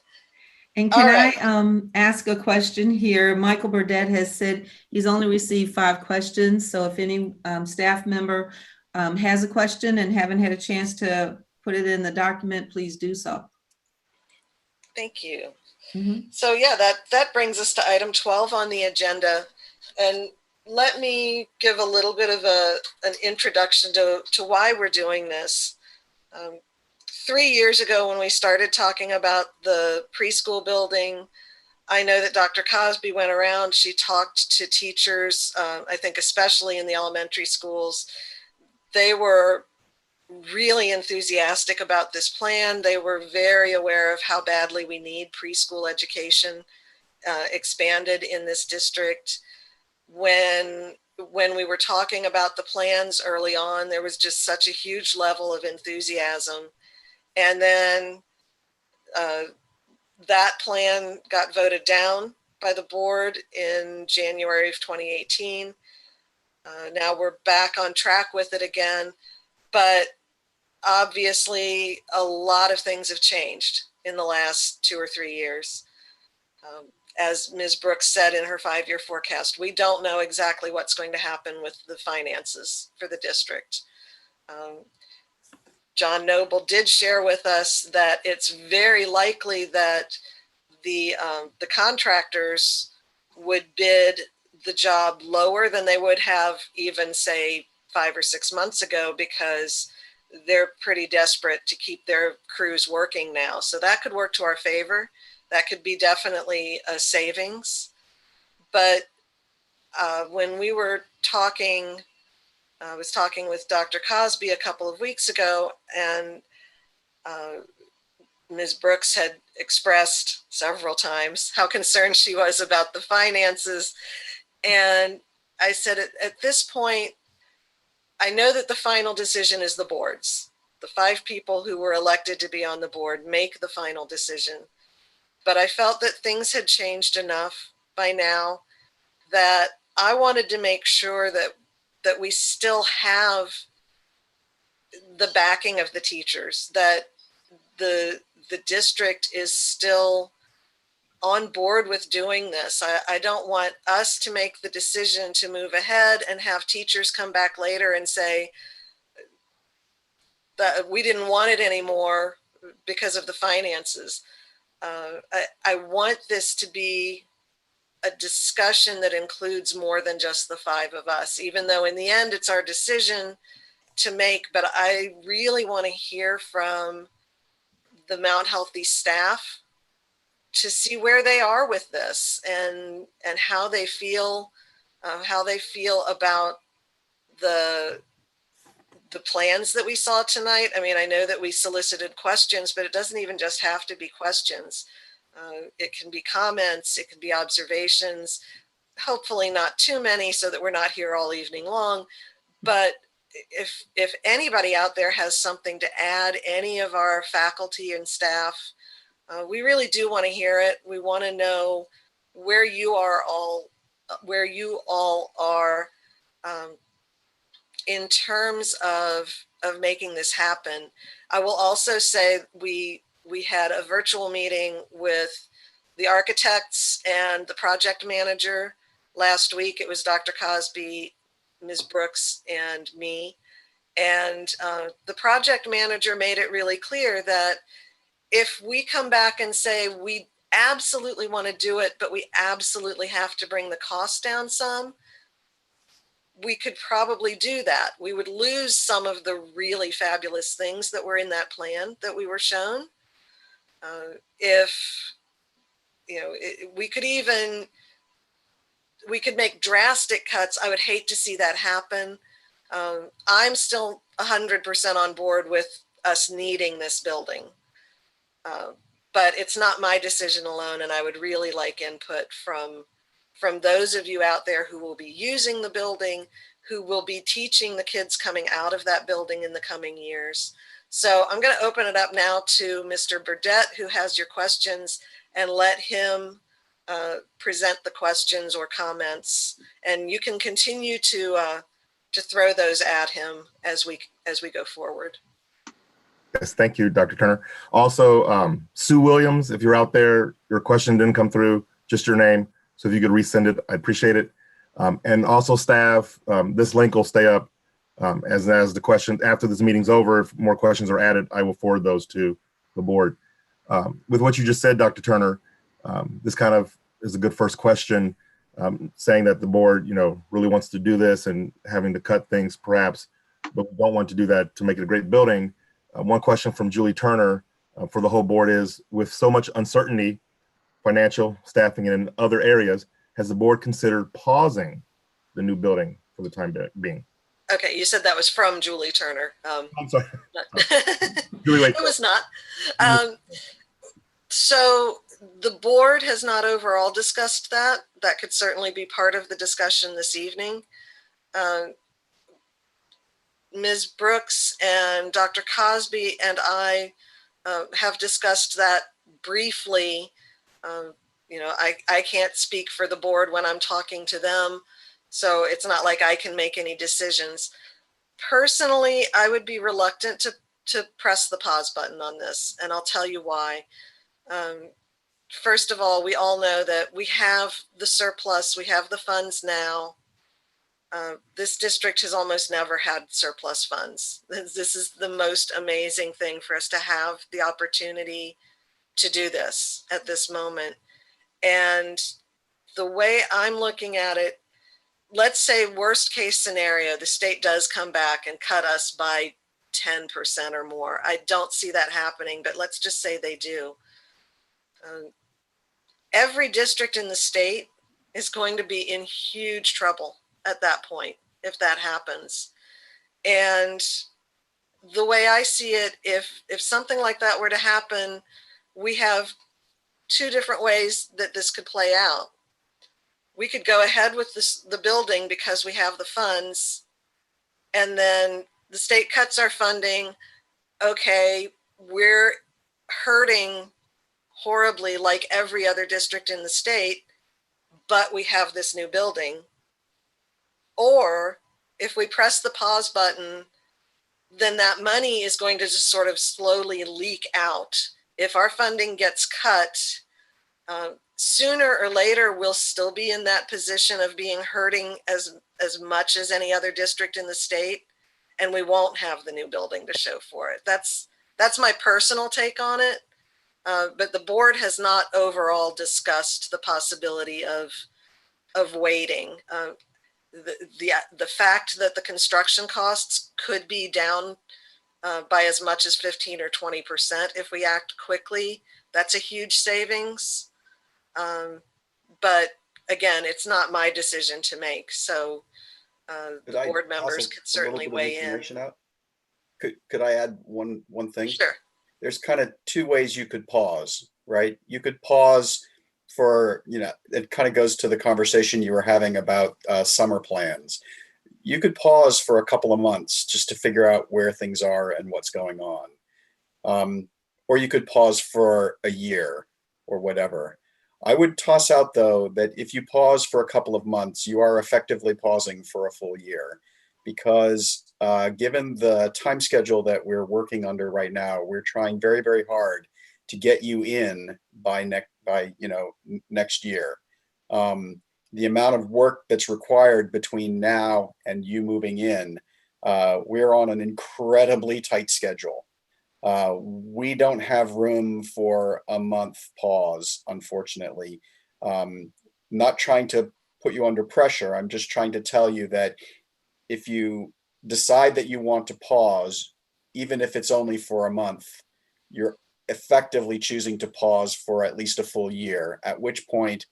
And All can right. I ask a question here? Michael Burdett has said he's only received 5 questions. So if any staff member has a question and haven't had a chance to put it in the document, please do so. Thank you. Mhm. So yeah, that brings us to item 12 on the agenda. And let me give a little bit of an introduction to why we're doing this. 3 years ago, when we started talking about the preschool building, I know that Dr. Cosby went around, she talked to teachers, I think especially in the elementary schools. They were really enthusiastic about this plan. They were very aware of how badly we need preschool education expanded in this district. When we were talking about the plans early on, there was just such a huge level of enthusiasm. And then that plan got voted down by the board in January of 2018. Now we're back on track with it again, but obviously a lot of things have changed in the last 2 or 3 years. As Ms. Brooks said in her 5-year forecast, we don't know exactly what's going to happen with the finances for the district. John Noble did share with us that it's very likely that the contractors would bid the job lower than they would have even, say, 5 or 6 months ago, because they're pretty desperate to keep their crews working now. So that could work to our favor. That could be definitely a savings. But when we were talking, I was talking with Dr. Cosby a couple of weeks ago, and Ms. Brooks had expressed several times how concerned she was about the finances. And I said, at this point, I know that the final decision is the board's. The 5 people who were elected to be on the board make the final decision. But I felt that things had changed enough by now that I wanted to make sure that we still have the backing of the teachers, that the district is still on board with doing this. I don't want us to make the decision to move ahead and have teachers come back later and say that we didn't want it anymore because of the finances. I want this to be a discussion that includes more than just the 5 of us, even though in the end it's our decision to make. But I really want to hear from the Mount Healthy staff to see where they are with this and how they feel about the plans that we saw tonight. I mean, I know that we solicited questions, but it doesn't even just have to be questions. It can be comments, it can be observations, hopefully not too many so that we're not here all evening long. But if anybody out there has something to add, any of our faculty and staff, we really do want to hear it. We want to know where you all are in terms of making this happen. I will also say we had a virtual meeting with the architects and the project manager last week. It was Dr. Cosby, Ms. Brooks, and me. And the project manager made it really clear that if we come back and say we absolutely want to do it, but we absolutely have to bring the cost down some, we could probably do that. We would lose some of the really fabulous things that were in that plan that we were shown. We could make drastic cuts. I would hate to see that happen. I'm still 100% on board with us needing this building. But it's not my decision alone, and I would really like input from those of you out there who will be using the building, who will be teaching the kids coming out of that building in the coming years. So I'm going to open it up now to Mr. Burdett, who has your questions, and let him present the questions or comments. And you can continue to throw those at him as we go forward. Yes, thank you, Dr. Turner. Also, Sue Williams, if you're out there, your question didn't come through, just your name. So if you could resend it, I appreciate it. And also staff, this link will stay up as the question, after this meeting's over, if more questions are added, I will forward those to the board. With what you just said, Dr. Turner, this kind of is a good first question, saying that the board, really wants to do this and having to cut things perhaps, but we don't want to do that to make it a great building. One question from Julie Turner for the whole board is, with so much uncertainty, financial, staffing, and in other areas, has the board considered pausing the new building for the time being? Okay, you said that was from Julie Turner. I'm sorry. Julie, it was not. So the board has not overall discussed that. That could certainly be part of the discussion this evening. Ms. Brooks and Dr. Cosby and I have discussed that briefly. I can't speak for the board when I'm talking to them, so it's not like I can make any decisions. Personally, I would be reluctant to press the pause button on this, and I'll tell you why. First of all, we all know that we have the surplus, we have the funds now. This district has almost never had surplus funds. This is the most amazing thing for us to have the opportunity to do this at this moment. And the way I'm looking at it, let's say worst case scenario, the state does come back and cut us by 10% or more. I don't see that happening, but let's just say they do. Every district in the state is going to be in huge trouble at that point if that happens. And the way I see it, if something like that were to happen, we have two different ways that this could play out. We could go ahead with the building because we have the funds, and then the state cuts our funding. Okay, we're hurting horribly like every other district in the state, but we have this new building. Or if we press the pause button, then that money is going to just sort of slowly leak out. If our funding gets cut, sooner or later, we'll still be in that position of being hurting as much as any other district in the state, and we won't have the new building to show for it. That's my personal take on it. But the board has not overall discussed the possibility of waiting. The fact that the construction costs could be down by as much as 15 or 20% if we act quickly, that's a huge savings. But again, it's not my decision to make. So the board members could certainly weigh in. Could I add one thing? Sure. There's kind of two ways you could pause, right? You could pause for, it kind of goes to the conversation you were having about summer plans. You could pause for a couple of months just to figure out where things are and what's going on. Or you could pause for a year or whatever. I would toss out, though, that if you pause for a couple of months, you are effectively pausing for a full year, because given the time schedule that we're working under right now, we're trying very, very hard to get you in by next year. The amount of work that's required between now and you moving in, we're on an incredibly tight schedule. We don't have room for a month pause, unfortunately. Not trying to put you under pressure. I'm just trying to tell you that if you decide that you want to pause, even if it's only for a month, you're effectively choosing to pause for at least a full year, at which point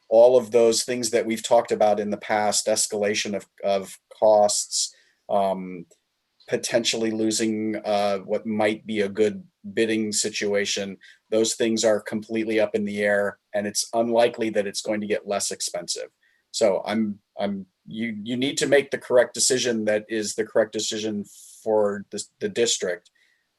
all of those things that we've talked about in the past, escalation of costs, potentially losing what might be a good bidding situation, those things are completely up in the air, and it's unlikely that it's going to get less expensive. So you need to make the correct decision that is the correct decision for the district.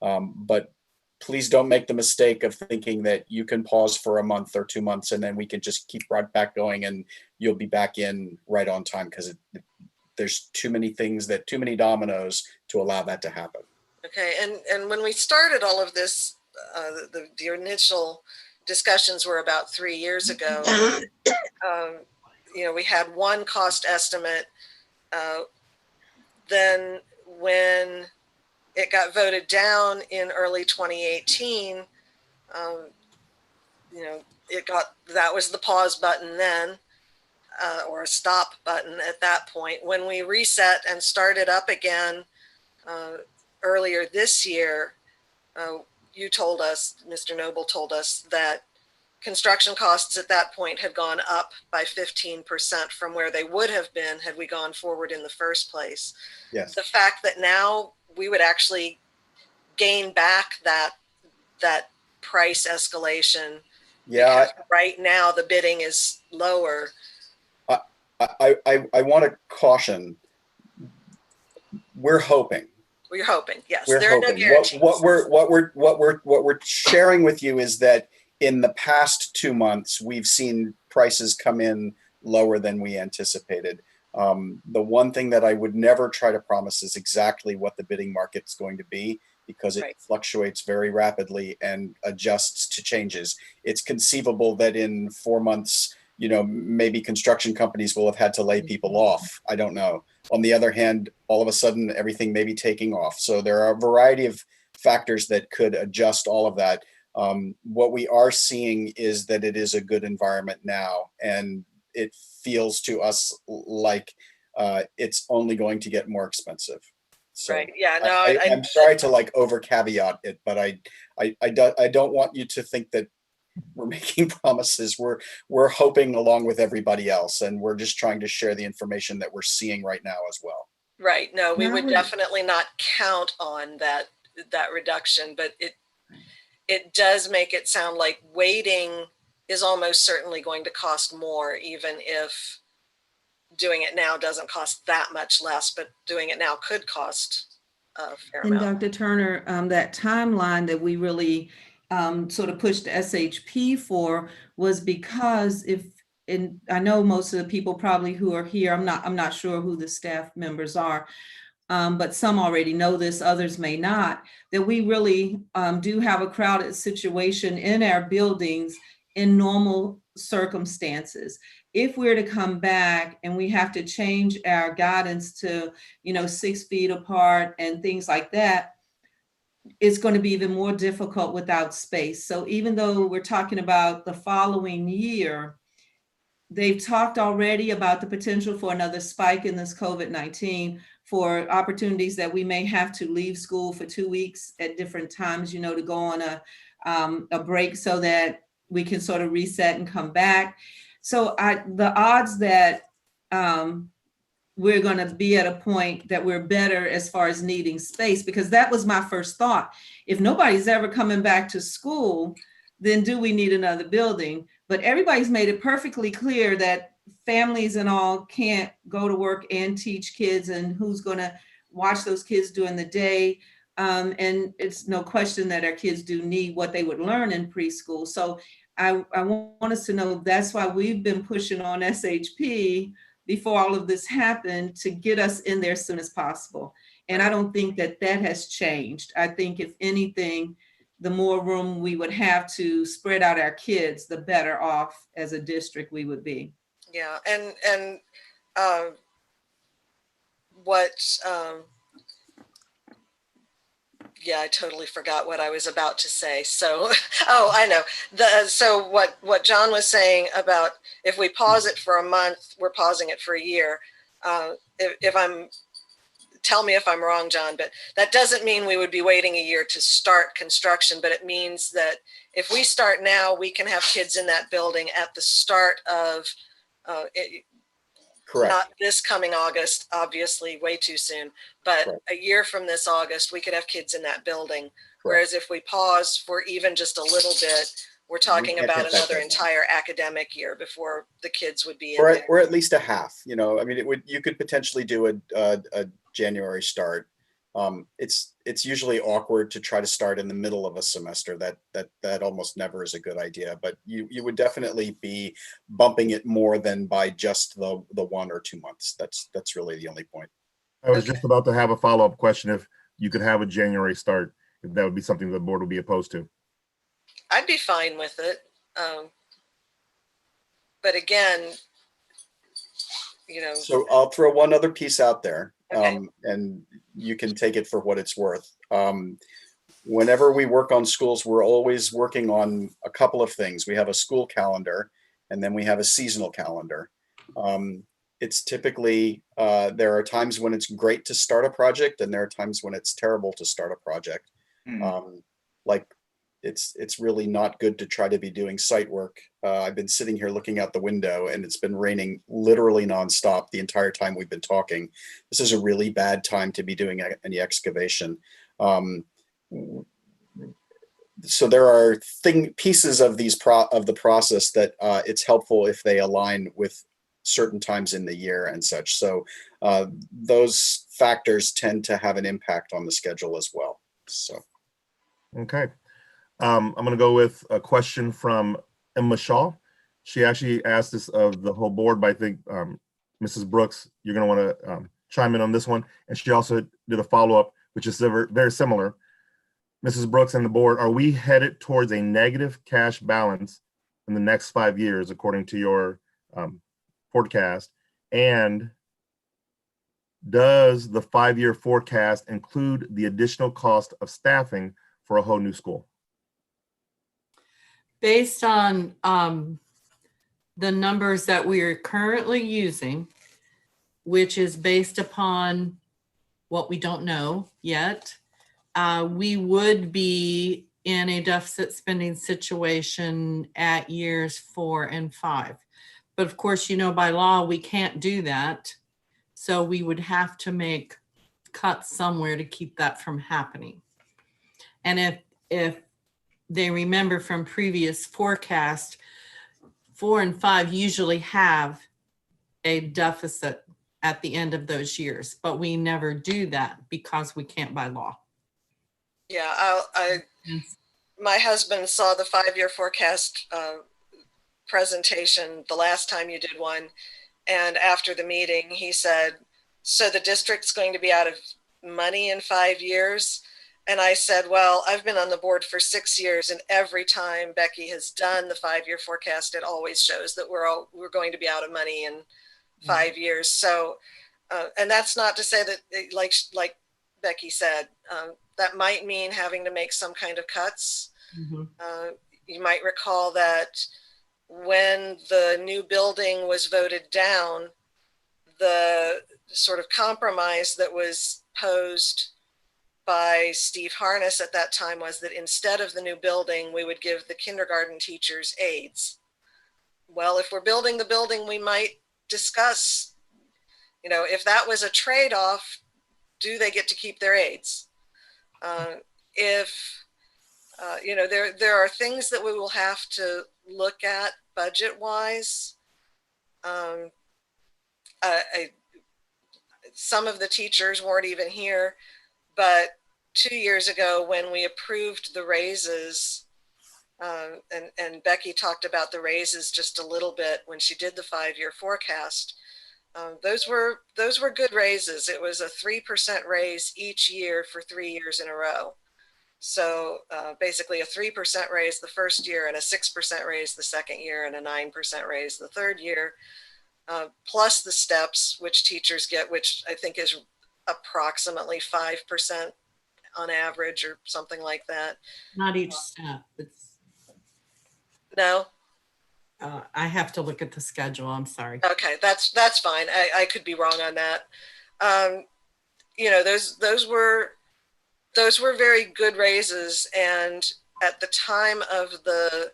But please don't make the mistake of thinking that you can pause for a month or 2 months and then we can just keep right back going and you'll be back in right on time, because there's too many dominoes to allow that to happen. Okay, and when we started all of this, the initial discussions were about 3 years ago. We had one cost estimate. Then when it got voted down in early 2018, that was the pause button then, or a stop button at that point. When we reset and started up again earlier this year, you told us, Mr. Noble told us, that construction costs at that point had gone up by 15% from where they would have been had we gone forward in the first place. Yes. The fact that now we would actually gain back that price escalation. Yeah. Right now the bidding is lower. I want to caution. We're hoping. We're hoping, yes. We're there are hoping. no guarantees. What we're sharing with you is that in the past 2 months, we've seen prices come in lower than we anticipated. The one thing that I would never try to promise is exactly what the bidding market's going to be, because it fluctuates very rapidly and adjusts to changes. It's conceivable that in 4 months, maybe construction companies will have had to lay people off. I don't know. On the other hand, all of a sudden, everything may be taking off. So there are a variety of factors that could adjust all of that. What we are seeing is that it is a good environment now, and it feels to us like it's only going to get more expensive. So right. Yeah. No. I'm sorry to over caveat it, but I don't want you to think that we're making promises. We're hoping along with everybody else, and we're just trying to share the information that we're seeing right now as well. Right. No, we would definitely not count on that reduction, but it does make it sound like waiting is almost certainly going to cost more, even if doing it now doesn't cost that much less, but doing it now could cost a fair amount. And Dr. Turner, that timeline that we really sort of pushed SHP for was because I know most of the people probably who are here, I'm not sure who the staff members are, but some already know this, others may not, that we really do have a crowded situation in our buildings in normal circumstances. If we're to come back and we have to change our guidance to, 6 feet apart and things like that, it's going to be even more difficult without space. So even though we're talking about the following year, they've talked already about the potential for another spike in this COVID-19, for opportunities that we may have to leave school for 2 weeks at different times, to go on a break so that we can sort of reset and come back. So the odds that we're going to be at a point that we're better as far as needing space, because that was my first thought. If nobody's ever coming back to school, then do we need another building? But everybody's made it perfectly clear that families and all can't go to work and teach kids, and who's going to watch those kids during the day. And it's no question that our kids do need what they would learn in preschool. So I want us to know that's why we've been pushing on SHP before all of this happened, to get us in there as soon as possible. And I don't think that has changed. I think if anything, the more room we would have to spread out our kids, the better off as a district we would be. Yeah, and I totally forgot what I was about to say. So, I know. So what John was saying about if we pause it for a month, we're pausing it for a year. Tell me if I'm wrong, John, but that doesn't mean we would be waiting a year to start construction, but it means that if we start now, we can have kids in that building at the start of Correct. Not this coming August, obviously way too soon, but Correct. A year from this August, we could have kids in that building. Correct. Whereas if we pause for even just a little bit, we're talking can't about hit that another deadline. entire academic year before the kids would be in Or there. or at least a half. You know, I mean, you could potentially do a January start. It's usually awkward to try to start in the middle of a semester. That almost never is a good idea. But you would definitely be bumping it more than by just the 1 or 2 months. That's really the only point. I was just about to have a follow-up question. If you could have a January start, if that would be something the board would be opposed to. I'd be fine with it. But again, So I'll throw one other piece out there, Okay. and you can take it for what it's worth. Whenever we work on schools, we're always working on a couple of things. We have a school calendar, and then we have a seasonal calendar. It's typically, there are times when it's great to start a project, and there are times when it's terrible to start a project. Like it's really not good to try to be doing site work. I've been sitting here looking out the window, and it's been raining literally nonstop the entire time we've been talking. This is a really bad time to be doing any excavation. So there are pieces of the process that it's helpful if they align with certain times in the year and such. So those factors tend to have an impact on the schedule as well. So. Okay. I'm going to go with a question from Emma Shaw. She actually asked this of the whole board, but I think Mrs. Brooks, you're going to want to chime in on this one. And she also did a follow-up, which is very similar. Mrs. Brooks and the board, are we headed towards a negative cash balance in the next 5 years, according to your forecast? And does the 5-year forecast include the additional cost of staffing for a whole new school? Based on the numbers that we are currently using, which is based upon what we don't know yet, we would be in a deficit spending situation at years 4 and 5. But of course, by law, we can't do that. So we would have to make cuts somewhere to keep that from happening. And if they remember from previous forecast, 4 and 5 usually have a deficit at the end of those years, but we never do that because we can't by law. Yeah, my husband saw the 5-year forecast presentation the last time you did one. And after the meeting, he said, so the district's going to be out of money in 5 years? And I said, well, I've been on the board for 6 years, and every time Becky has done the 5-year forecast, it always shows that we're going to be out of money in 5 years. So, and that's not to say that, like Becky said, that might mean having to make some kind of cuts. You might recall that when the new building was voted down, the sort of compromise that was posed by Steve Harness at that time was that instead of the new building, we would give the kindergarten teachers aides. Well, if we're building the building, we might discuss, if that was a trade-off, do they get to keep their aides? There are things that we will have to look at budget-wise. Some of the teachers weren't even here, but 2 years ago when we approved the raises, and Becky talked about the raises just a little bit when she did the 5-year forecast, those were good raises. It was a 3% raise each year for 3 years in a row. So basically a 3% raise the first year and a 6% raise the second year and a 9% raise the third year, plus the steps which teachers get, which I think is approximately 5% on average or something like that. Not each step. No? I have to look at the schedule. I'm sorry. Okay, that's fine. I could be wrong on that. Those were very good raises, and at the time of the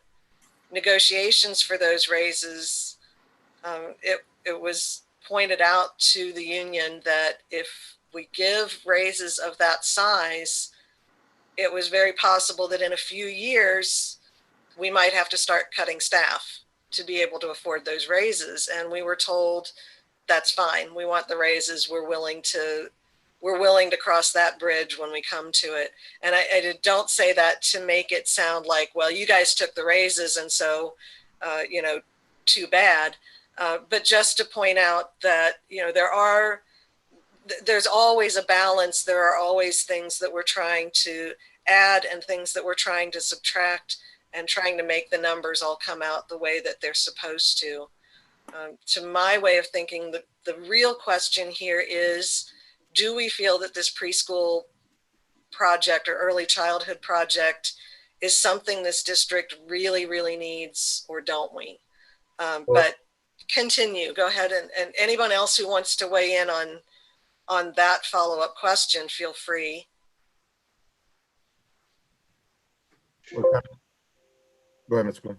negotiations for those raises, it was pointed out to the union that if we give raises of that size, it was very possible that in a few years, we might have to start cutting staff to be able to afford those raises. And we were told, that's fine. We want the raises. We're willing to cross that bridge when we come to it. And I don't say that to make it sound like, well, you guys took the raises and so, too bad. But just to point out that, there's always a balance. There are always things that we're trying to add and things that we're trying to subtract, and trying to make the numbers all come out the way that they're supposed to. To my way of thinking, the real question here is, do we feel that this preschool project or early childhood project is something this district really, really needs, or don't we? But continue, go ahead, and anyone else who wants to weigh in on that follow-up question, feel free. Go ahead, Mr. Glenn.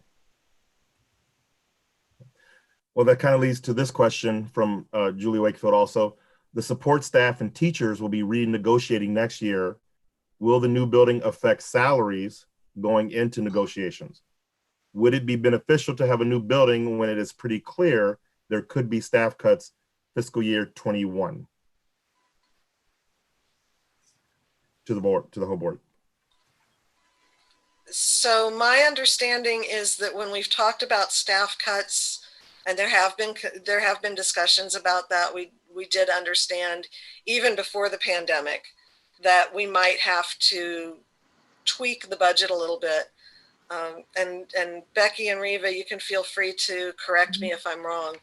Well, that kind of leads to this question from Julie Wakefield also. The support staff and teachers will be renegotiating next year. Will the new building affect salaries going into negotiations? Would it be beneficial to have a new building when it is pretty clear there could be staff cuts fiscal year 21? To the board, to the whole board. So my understanding is that when we've talked about staff cuts, and there have been discussions about that, we did understand even before the pandemic that we might have to tweak the budget a little bit. And Becky and Reva, you can feel free to correct me if I'm wrong.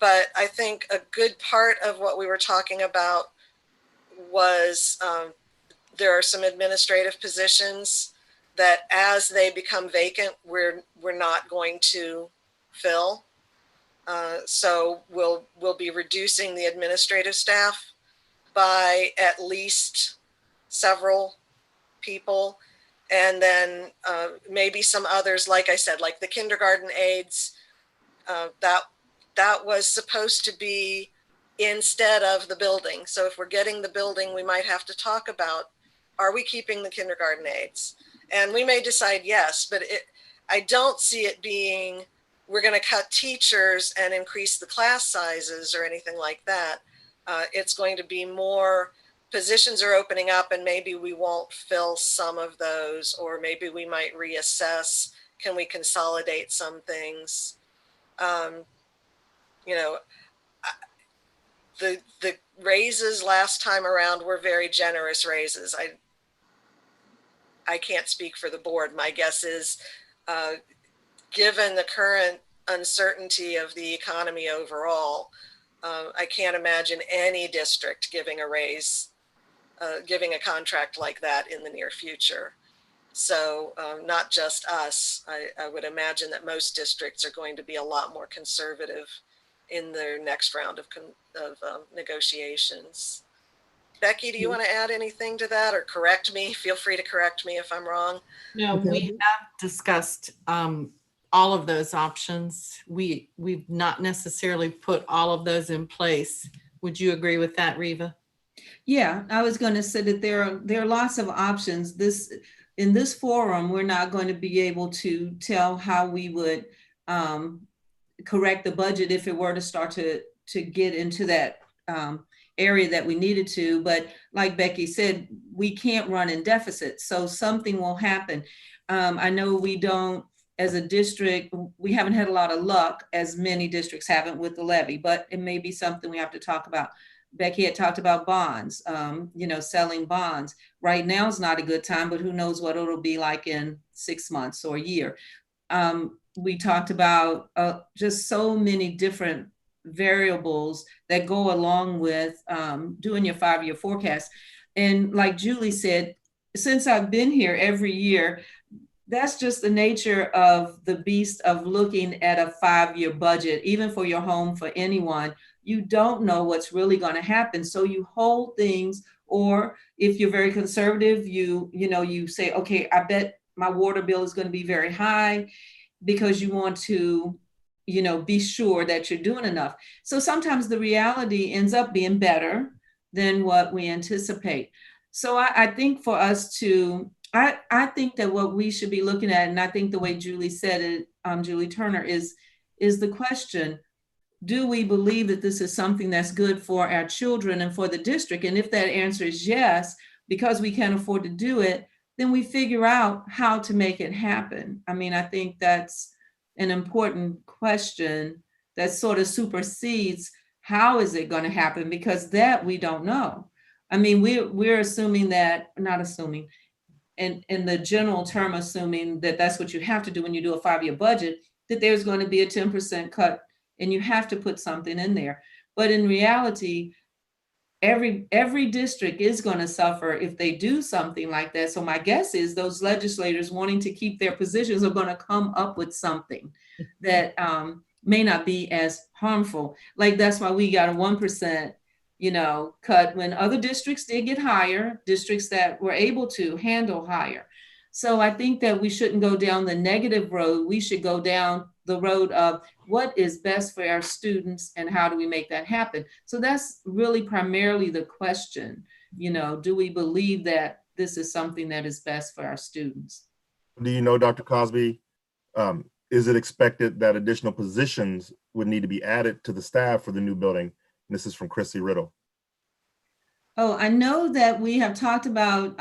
But I think a good part of what we were talking about was there are some administrative positions that as they become vacant, we're not going to fill. So we'll be reducing the administrative staff by at least several people. And then maybe some others, like I said, like the kindergarten aides, that was supposed to be instead of the building. So if we're getting the building, we might have to talk about, are we keeping the kindergarten aides? And we may decide yes, but I don't see it being, we're going to cut teachers and increase the class sizes or anything like that. It's going to be more positions are opening up, and maybe we won't fill some of those, or maybe we might reassess. Can we consolidate some things? The raises last time around were very generous raises. I can't speak for the board. My guess is, given the current uncertainty of the economy overall, I can't imagine any district giving a raise, giving a contract like that in the near future. So not just us. I would imagine that most districts are going to be a lot more conservative in their next round of negotiations. Becky, do you want to add anything to that or correct me? Feel free to correct me if I'm wrong. No, we have discussed all of those options. We've not necessarily put all of those in place. Would you agree with that, Reva? Yeah, I was going to say that there are lots of options. In this forum, we're not going to be able to tell how we would correct the budget if it were to start to get into that area that we needed to. But like Becky said, we can't run in deficit. So something will happen. I know we don't, as a district, we haven't had a lot of luck, as many districts haven't, with the levy, but it may be something we have to talk about. Becky had talked about bonds, selling bonds. Right now is not a good time, but who knows what it'll be like in 6 months or a year. We talked about just so many different variables that go along with doing your 5-year forecast. And like Julie said, since I've been here every year, that's just the nature of the beast of looking at a 5-year budget, even for your home, for anyone. You don't know what's really going to happen. So you hold things, or if you're very conservative, you say, okay, I bet my water bill is going to be very high, because you want to, be sure that you're doing enough. So sometimes the reality ends up being better than what we anticipate. So I think for us to I think that what we should be looking at, and I think the way Julie said it, Julie Turner, is the question, do we believe that this is something that's good for our children and for the district? And if that answer is yes, because we can't afford to do it, then we figure out how to make it happen. I mean, I think that's an important question that sort of supersedes how is it going to happen, because that we don't know. I mean, we're assuming that, not assuming, in the general term, assuming that that's what you have to do when you do a 5-year budget, that there's going to be a 10% cut and you have to put something in there. But in reality, every district is going to suffer if they do something like that. So my guess is those legislators wanting to keep their positions are going to come up with something that may not be as harmful. Like that's why we got a 1%, cut when other districts did get higher, districts that were able to handle higher. So I think that we shouldn't go down the negative road. We should go down the road of what is best for our students and how do we make that happen? So that's really primarily the question. Do we believe that this is something that is best for our students? Do you know, Dr. Cosby, is it expected that additional positions would need to be added to the staff for the new building? And this is from Chrissy Riddle. Oh, I know that we have talked about,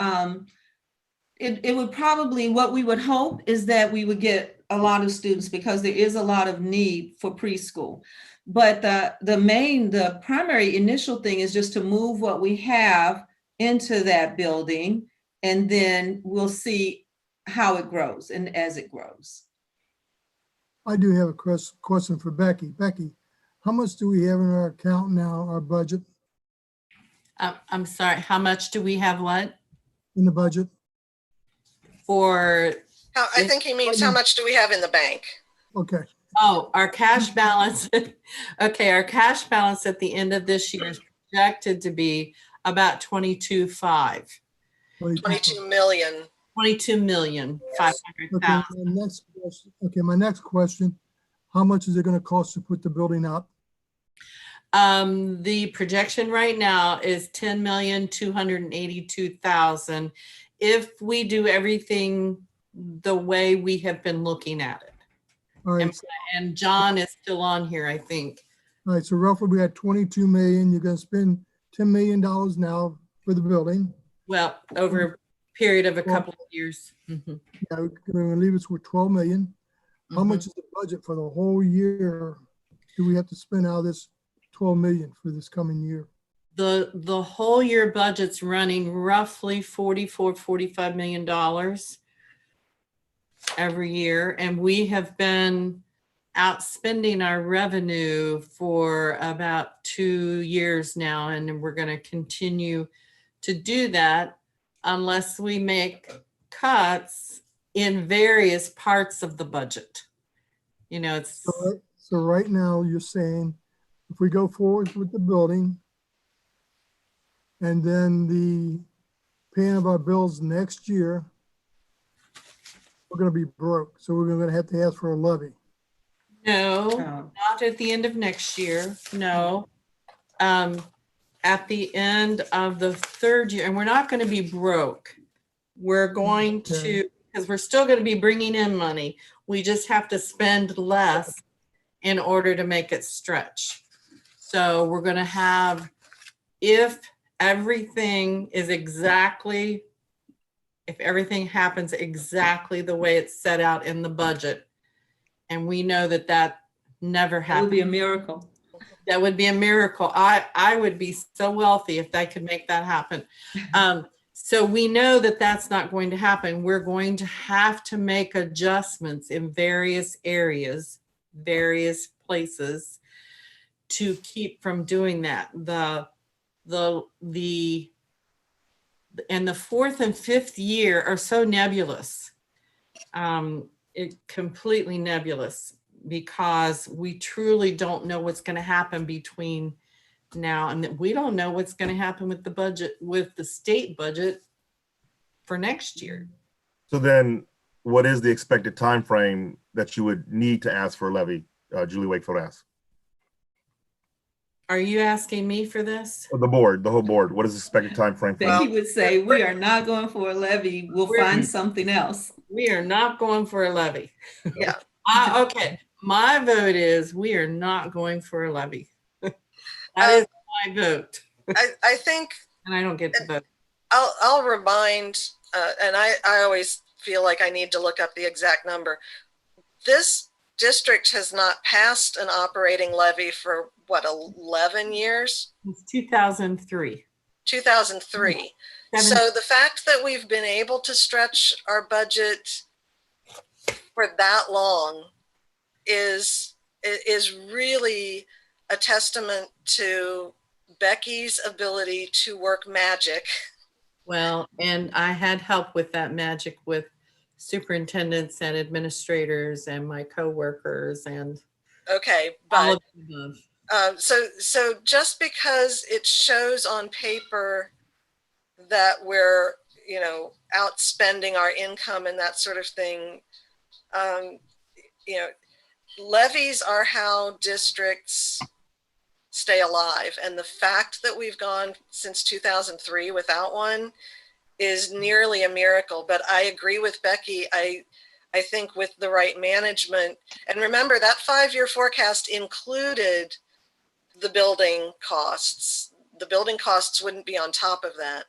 it would probably, what we would hope is that we would get a lot of students because there is a lot of need for preschool. But the primary initial thing is just to move what we have into that building, and then we'll see how it grows and as it grows. I do have a question for Becky. Becky, how much do we have in our account now, our budget? I'm sorry, how much do we have what? In the budget? I think he means how much do we have in the bank? Okay. Oh, our cash balance. Okay, our cash balance at the end of this year is projected to be about 22.5. 22 million. 22,500,000. My next question, how much is it going to cost to put the building up? The projection right now is 10,282,000 if we do everything the way we have been looking at it. All right. And John is still on here, I think. All right, so roughly we had 22 million. You're going to spend $10 million now for the building. Well, over a period of a couple of years. Mm-hmm. Yeah, we're going to leave us with 12 million. How much is the budget for the whole year? Do we have to spend out of this 12 million for this coming year? The whole year budget's running roughly $45 million every year. And we have been outspending our revenue for about 2 years now. And we're going to continue to do that unless we make cuts in various parts of the budget. It's so right now you're saying if we go forward with the building and then the paying of our bills next year, we're going to be broke. So we're going to have to ask for a levy. No, not at the end of next year. No. At the end of the third year, and we're not going to be broke. We're going to, because we're still going to be bringing in money. We just have to spend less in order to make it stretch. So we're going to have, if everything happens exactly the way it's set out in the budget, and we know that never happens. It would be a miracle. That would be a miracle. I would be so wealthy if I could make that happen. So we know that that's not going to happen. We're going to have to make adjustments in various areas, various places to keep from doing that. And the fourth and fifth year are so nebulous. It's completely nebulous because we truly don't know what's going to happen between now and we don't know what's going to happen with the budget, with the state budget for next year. So then what is the expected time frame that you would need to ask for a levy? Julie Wakefield asks. Are you asking me for this? The board, the whole board, what is the expected time frame? Then he would say, we are not going for a levy. We'll find something else. We are not going for a levy. Yeah. Okay. My vote is we are not going for a levy. That is my vote. I think, and I don't get to vote. I'll remind, and I always feel like I need to look up the exact number. This district has not passed an operating levy for what, 11 years? It's 2003. 2003. So the fact that we've been able to stretch our budget for that long is really a testament to Becky's ability to work magic. Well, and I had help with that magic with superintendents and administrators and my coworkers and okay, but so just because it shows on paper that we're, you know, outspending our income and that sort of thing, you know, levies are how districts stay alive. And the fact that we've gone since 2003 without one is nearly a miracle. But I agree with Becky. I think with the right management, and remember that 5-year forecast included the building costs. The building costs wouldn't be on top of that.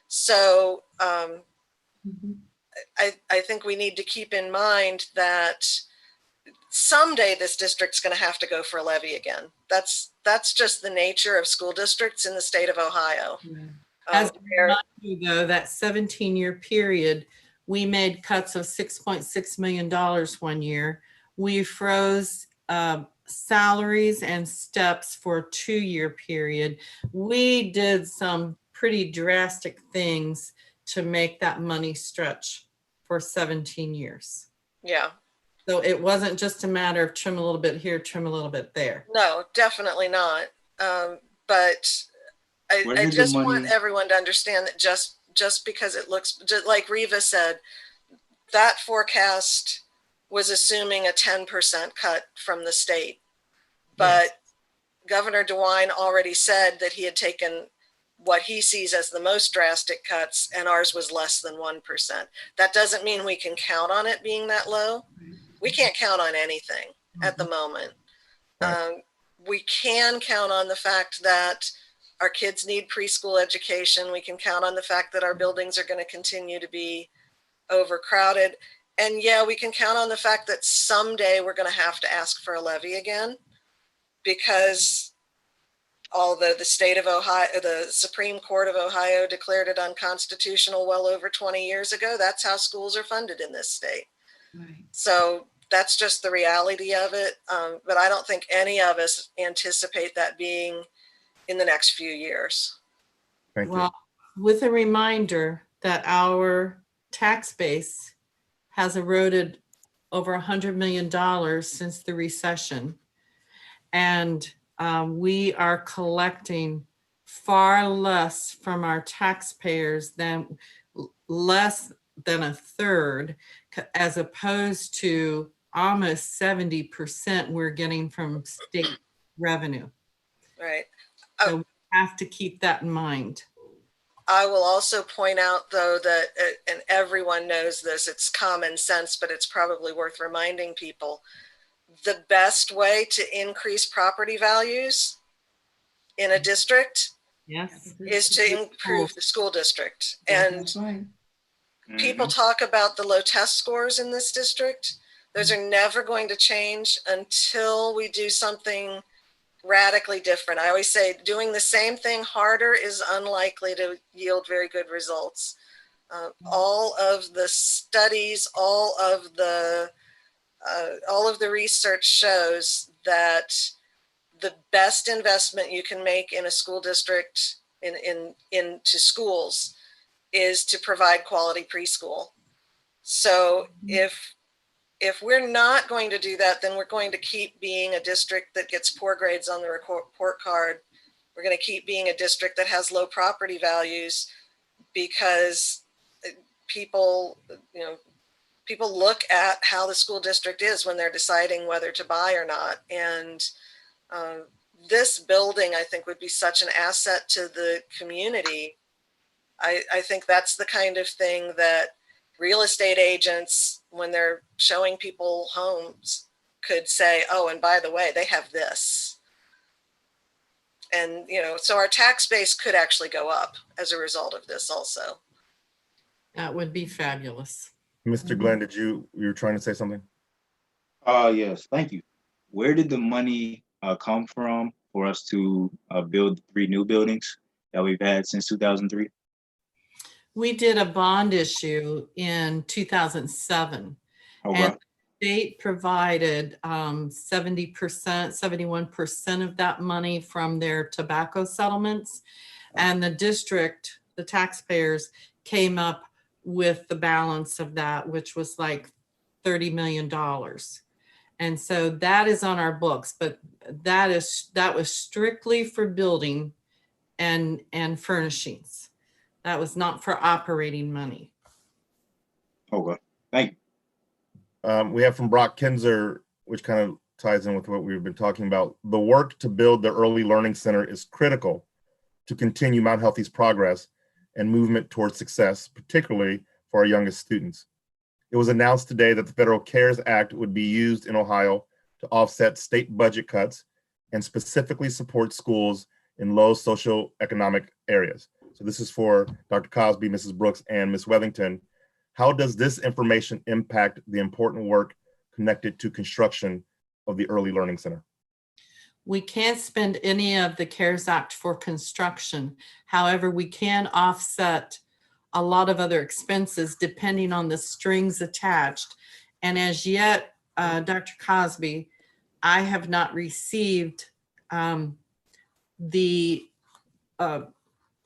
So I think we need to keep in mind that someday this district's going to have to go for a levy again. That's just the nature of school districts in the state of Ohio. As you know, that 17-year period, we made cuts of $6.6 million one year. We froze salaries and steps for a 2-year period. We did some pretty drastic things to make that money stretch for 17 years. Yeah. So it wasn't just a matter of trim a little bit here, trim a little bit there. No, definitely not. But I just want everyone to understand that just because it looks, just like Reva said, that forecast was assuming a 10% cut from the state. But Governor DeWine already said that he had taken what he sees as the most drastic cuts, and ours was less than 1%. That doesn't mean we can count on it being that low. We can't count on anything at the moment. We can count on the fact that our kids need preschool education. We can count on the fact that our buildings are going to continue to be overcrowded. And yeah, we can count on the fact that someday we're going to have to ask for a levy again, because although the state of Ohio, the Supreme Court of Ohio declared it unconstitutional well over 20 years ago, that's how schools are funded in this state. Right. So that's just the reality of it. But I don't think any of us anticipate that being in the next few years. Thank you. Well, with a reminder that our tax base has eroded over $100 million since the recession. And we are collecting far less from our taxpayers than less than a third, as opposed to almost 70% we're getting from state revenue. Right. So we have to keep that in mind. I will also point out, though, that, and everyone knows this, it's common sense, but it's probably worth reminding people, the best way to increase property values in a district is to improve the school district. And people talk about the low test scores in this district. Those are never going to change until we do something radically different. I always say doing the same thing harder is unlikely to yield very good results. All of the studies, all of the research shows that the best investment you can make in a school district into schools is to provide quality preschool. So if we're not going to do that, then we're going to keep being a district that gets poor grades on the report card. We're going to keep being a district that has low property values, because people look at how the school district is when they're deciding whether to buy or not. And this building, I think, would be such an asset to the community. I think that's the kind of thing that real estate agents, when they're showing people homes, could say, oh, and by the way, they have this. And, so our tax base could actually go up as a result of this also. That would be fabulous. Mr. Glenn, you were trying to say something? Yes, thank you. Where did the money come from for us to build 3 new buildings that we've had since 2003? We did a bond issue in 2007. Okay. And the state provided 70%, 71% of that money from their tobacco settlements. And the district, the taxpayers, came up with the balance of that, which was like $30 million. And so that is on our books, but that was strictly for building and furnishings. That was not for operating money. Okay, thank you. We have from Brock Kinzer, which kind of ties in with what we've been talking about. The work to build the Early Learning Center is critical to continue Mount Healthy's progress and movement towards success, particularly for our youngest students. It was announced today that the Federal CARES Act would be used in Ohio to offset state budget cuts and specifically support schools in low socioeconomic areas. So this is for Dr. Cosby, Mrs. Brooks, and Ms. Wethington. How does this information impact the important work connected to construction of the Early Learning Center? We can't spend any of the CARES Act for construction. However, we can offset a lot of other expenses depending on the strings attached. And as yet, Dr. Cosby, I have not received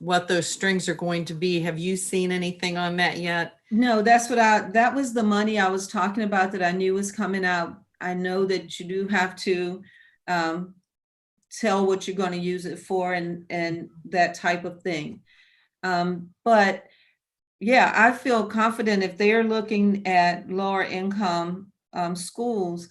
what those strings are going to be. Have you seen anything on that yet? No, that was the money I was talking about that I knew was coming out. I know that you do have to tell what you're going to use it for and that type of thing. But yeah, I feel confident if they're looking at lower income schools,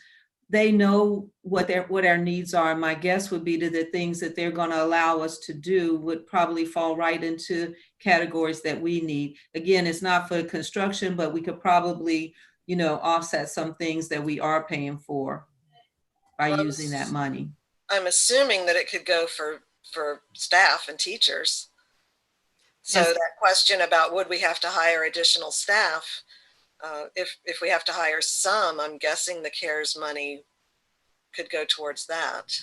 they know what our needs are. My guess would be that the things that they're going to allow us to do would probably fall right into categories that we need. Again, it's not for construction, but we could probably, offset some things that we are paying for by using that money. I'm assuming that it could go for staff and teachers. So Yes. that question about would we have to hire additional staff? If we have to hire some, I'm guessing the CARES money could go towards that.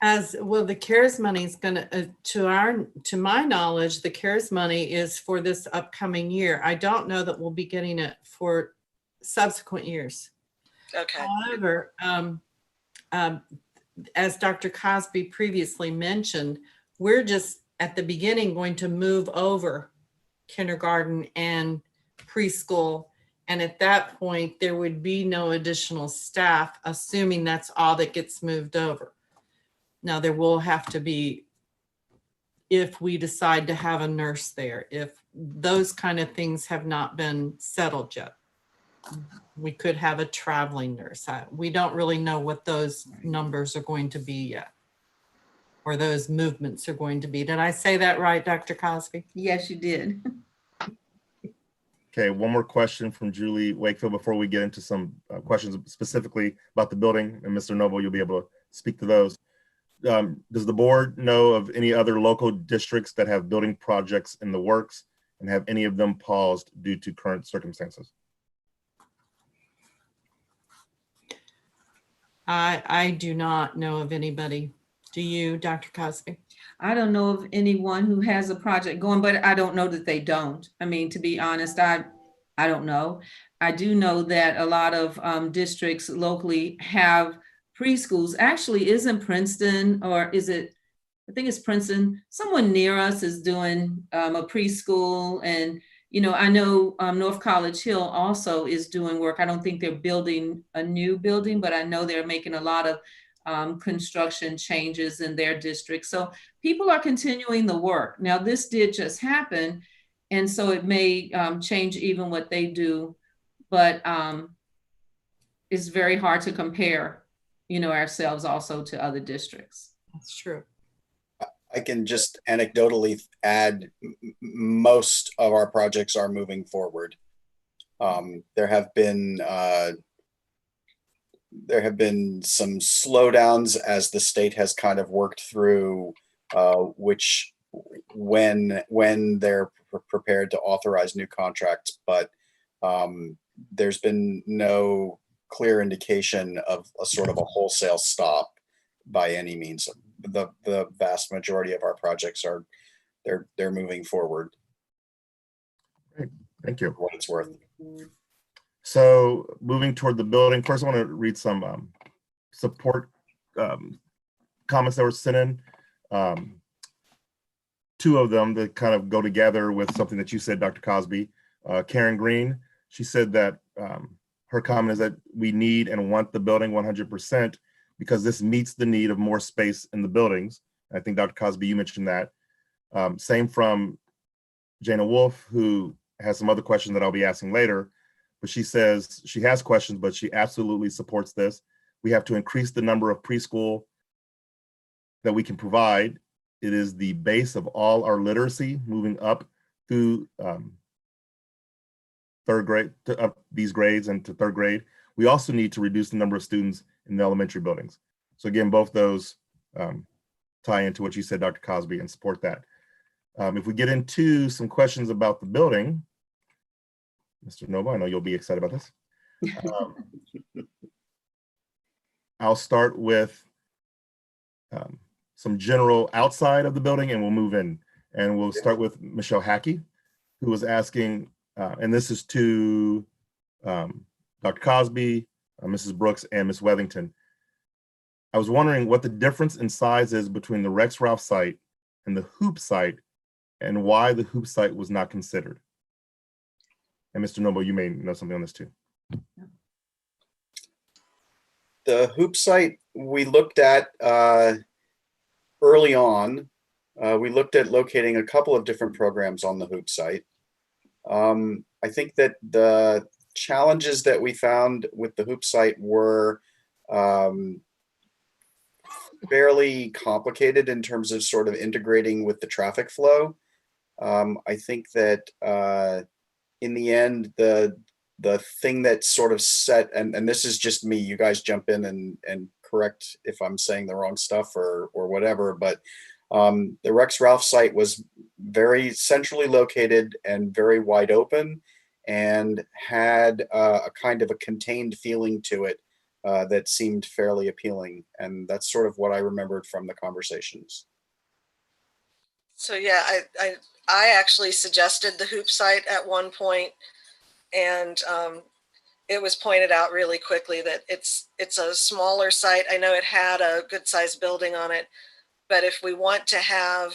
As well, the CARES money is going to my knowledge, the CARES money is for this upcoming year. I don't know that we'll be getting it for subsequent years. Okay. However, as Dr. Cosby previously mentioned, we're just at the beginning going to move over kindergarten and preschool. And at that point, there would be no additional staff, assuming that's all that gets moved over. Now, there will have to be, if we decide to have a nurse there, if those kind of things have not been settled yet. We could have a traveling nurse. We don't really know what those numbers are going to be yet, or those movements are going to be. Did I say that right, Dr. Cosby? Yes, you did. Okay, one more question from Julie Wakefield before we get into some questions specifically about the building. And Mr. Noble, you'll be able to speak to those. Does the board know of any other local districts that have building projects in the works, and have any of them paused due to current circumstances? I do not know of anybody. Do you, Dr. Cosby? I don't know of anyone who has a project going, but I don't know that they don't. I mean, to be honest, I don't know. I do know that a lot of districts locally have preschools. Actually, isn't Princeton, or is it, I think it's Princeton, someone near us is doing a preschool. And, I know North College Hill also is doing work. I don't think they're building a new building, but I know they're making a lot of construction changes in their district. So people are continuing the work. Now, this did just happen, and so it may change even what they do, but it's very hard to compare, ourselves also to other districts. That's true. I can just anecdotally add most of our projects are moving forward. There have been some slowdowns as the state has kind of worked through when they're prepared to authorize new contracts, but there's been no clear indication of a sort of a wholesale stop by any means. The vast majority of our projects are they're moving forward. Great. Thank you. For what it's worth. So moving toward the building, first I want to read some support comments that were sent in. Two of them that kind of go together with something that you said, Dr. Cosby. Karen Green, she said that her comment is that we need and want the building 100% because this meets the need of more space in the buildings. I think Dr. Cosby, you mentioned that. Same from Jana Wolf, who has some other questions that I'll be asking later, but she says she has questions, but she absolutely supports this. We have to increase the number of preschool that we can provide. It is the base of all our literacy moving up through third grade, up these grades and to third grade. We also need to reduce the number of students in the elementary buildings. So again, both those tie into what you said, Dr. Cosby, and support that. If we get into some questions about the building, Mr. Nova, I know you'll be excited about this. I'll start with some general outside of the building and we'll move in. And we'll start with Michelle Hackey, who was asking, and this is to Dr. Cosby, Mrs. Brooks, and Ms. Wethington. I was wondering what the difference in size is between the Rex Ralph site and the Hoop site and why the Hoop site was not considered. And Mr. Noble, you may know something on this too. The Hoop site we looked at early on. We looked at locating a couple of different programs on the Hoop site. I think that the challenges that we found with the Hoop site were fairly complicated in terms of sort of integrating with the traffic flow. I think that in the end, the thing that sort of set, and this is just me, you guys jump in and correct if I'm saying the wrong stuff or whatever, but the Rex Ralph site was very centrally located and very wide open and had a kind of a contained feeling to it that seemed fairly appealing. And that's sort of what I remembered from the conversations. So yeah, I actually suggested the Hoop site at one point, and it was pointed out really quickly that it's a smaller site. I know it had a good sized building on it, but if we want to have,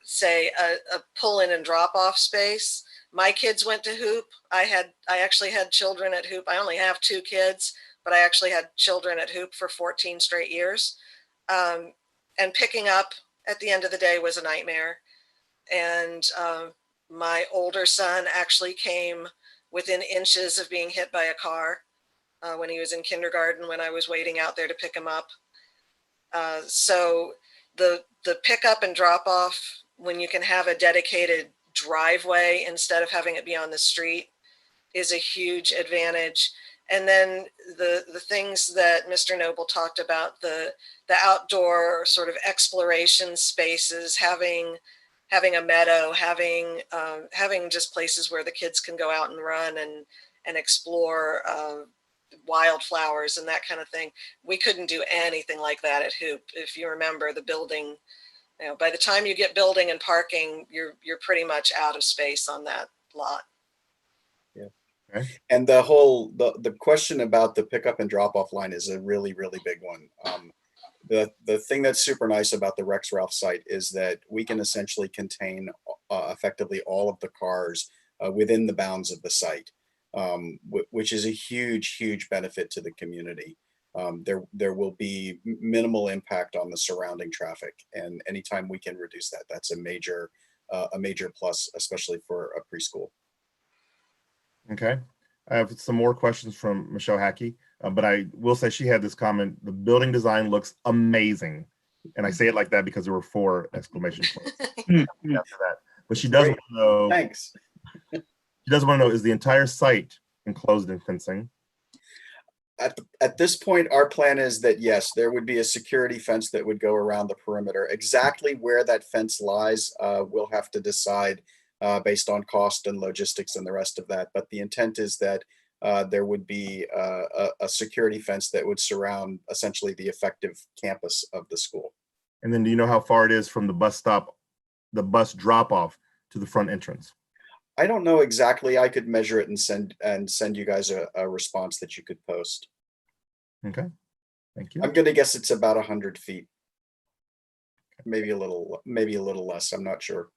say, a pull in and drop off space, my kids went to Hoop. I actually had children at Hoop. I only have 2 kids, but I actually had children at Hoop for 14 straight years. And picking up at the end of the day was a nightmare. And my older son actually came within inches of being hit by a car when he was in kindergarten, when I was waiting out there to pick him up. So the pickup and drop off, when you can have a dedicated driveway instead of having it be on the street, is a huge advantage. And then the things that Mr. Noble talked about, the outdoor sort of exploration spaces, having a meadow, having just places where the kids can go out and run and explore wildflowers and that kind of thing. We couldn't do anything like that at Hoop. If you remember, the building, by the time you get building and parking, you're pretty much out of space on that lot. Yeah. Okay. And the question about the pickup and drop off line is a really, really big one. The thing that's super nice about the Rex Ralph site is that we can essentially contain effectively all of the cars within the bounds of the site, which is a huge, huge benefit to the community. There will be minimal impact on the surrounding traffic, and anytime we can reduce that, that's a major plus, especially for a preschool. Okay, I have some more questions from Michelle Hackey, but I will say she had this comment: the building design looks amazing. And I say it like that because there were 4 exclamation points after that. But she does want to know. Thanks. She does want to know, is the entire site enclosed in fencing? At this point, our plan is that yes, there would be a security fence that would go around the perimeter. Exactly where that fence lies, we'll have to decide based on cost and logistics and the rest of that. But the intent is that there would be a security fence that would surround essentially the effective campus of the school. And then do you know how far it is from the bus stop, the bus drop off to the front entrance? I don't know exactly. I could measure it and send you guys a response that you could post. Okay, thank you. I'm going to guess it's about 100 feet. Maybe a little less. I'm not sure.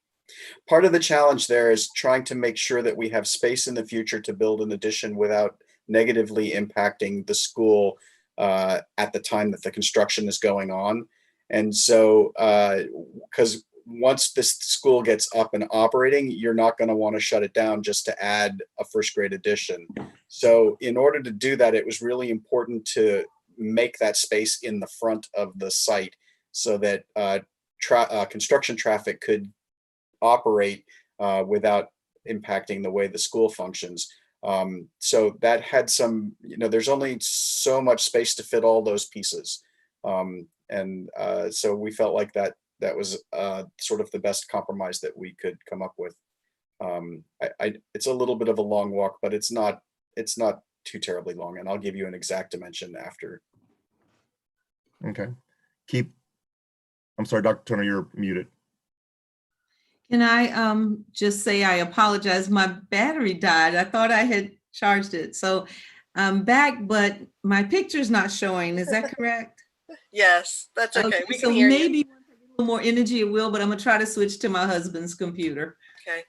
Part of the challenge there is trying to make sure that we have space in the future to build an addition without negatively impacting the school at the time that the construction is going on. And so, because once this school gets up and operating, you're not going to want to shut it down just to add a first grade addition. So in order to do that, it was really important to make that space in the front of the site so that construction traffic could operate without impacting the way the school functions. So that had some, there's only so much space to fit all those pieces. So we felt like that was sort of the best compromise that we could come up with. It's a little bit of a long walk, but it's not too terribly long, and I'll give you an exact dimension after. Okay. I'm sorry, Dr. Turner, you're muted. Can I just say I apologize. My battery died. I thought I had charged it. So I'm back, but my picture's not showing. Is that correct? Yes, that's okay. We can so hear maybe you. A little more energy it will, but I'm gonna try to switch to my husband's computer. Okay.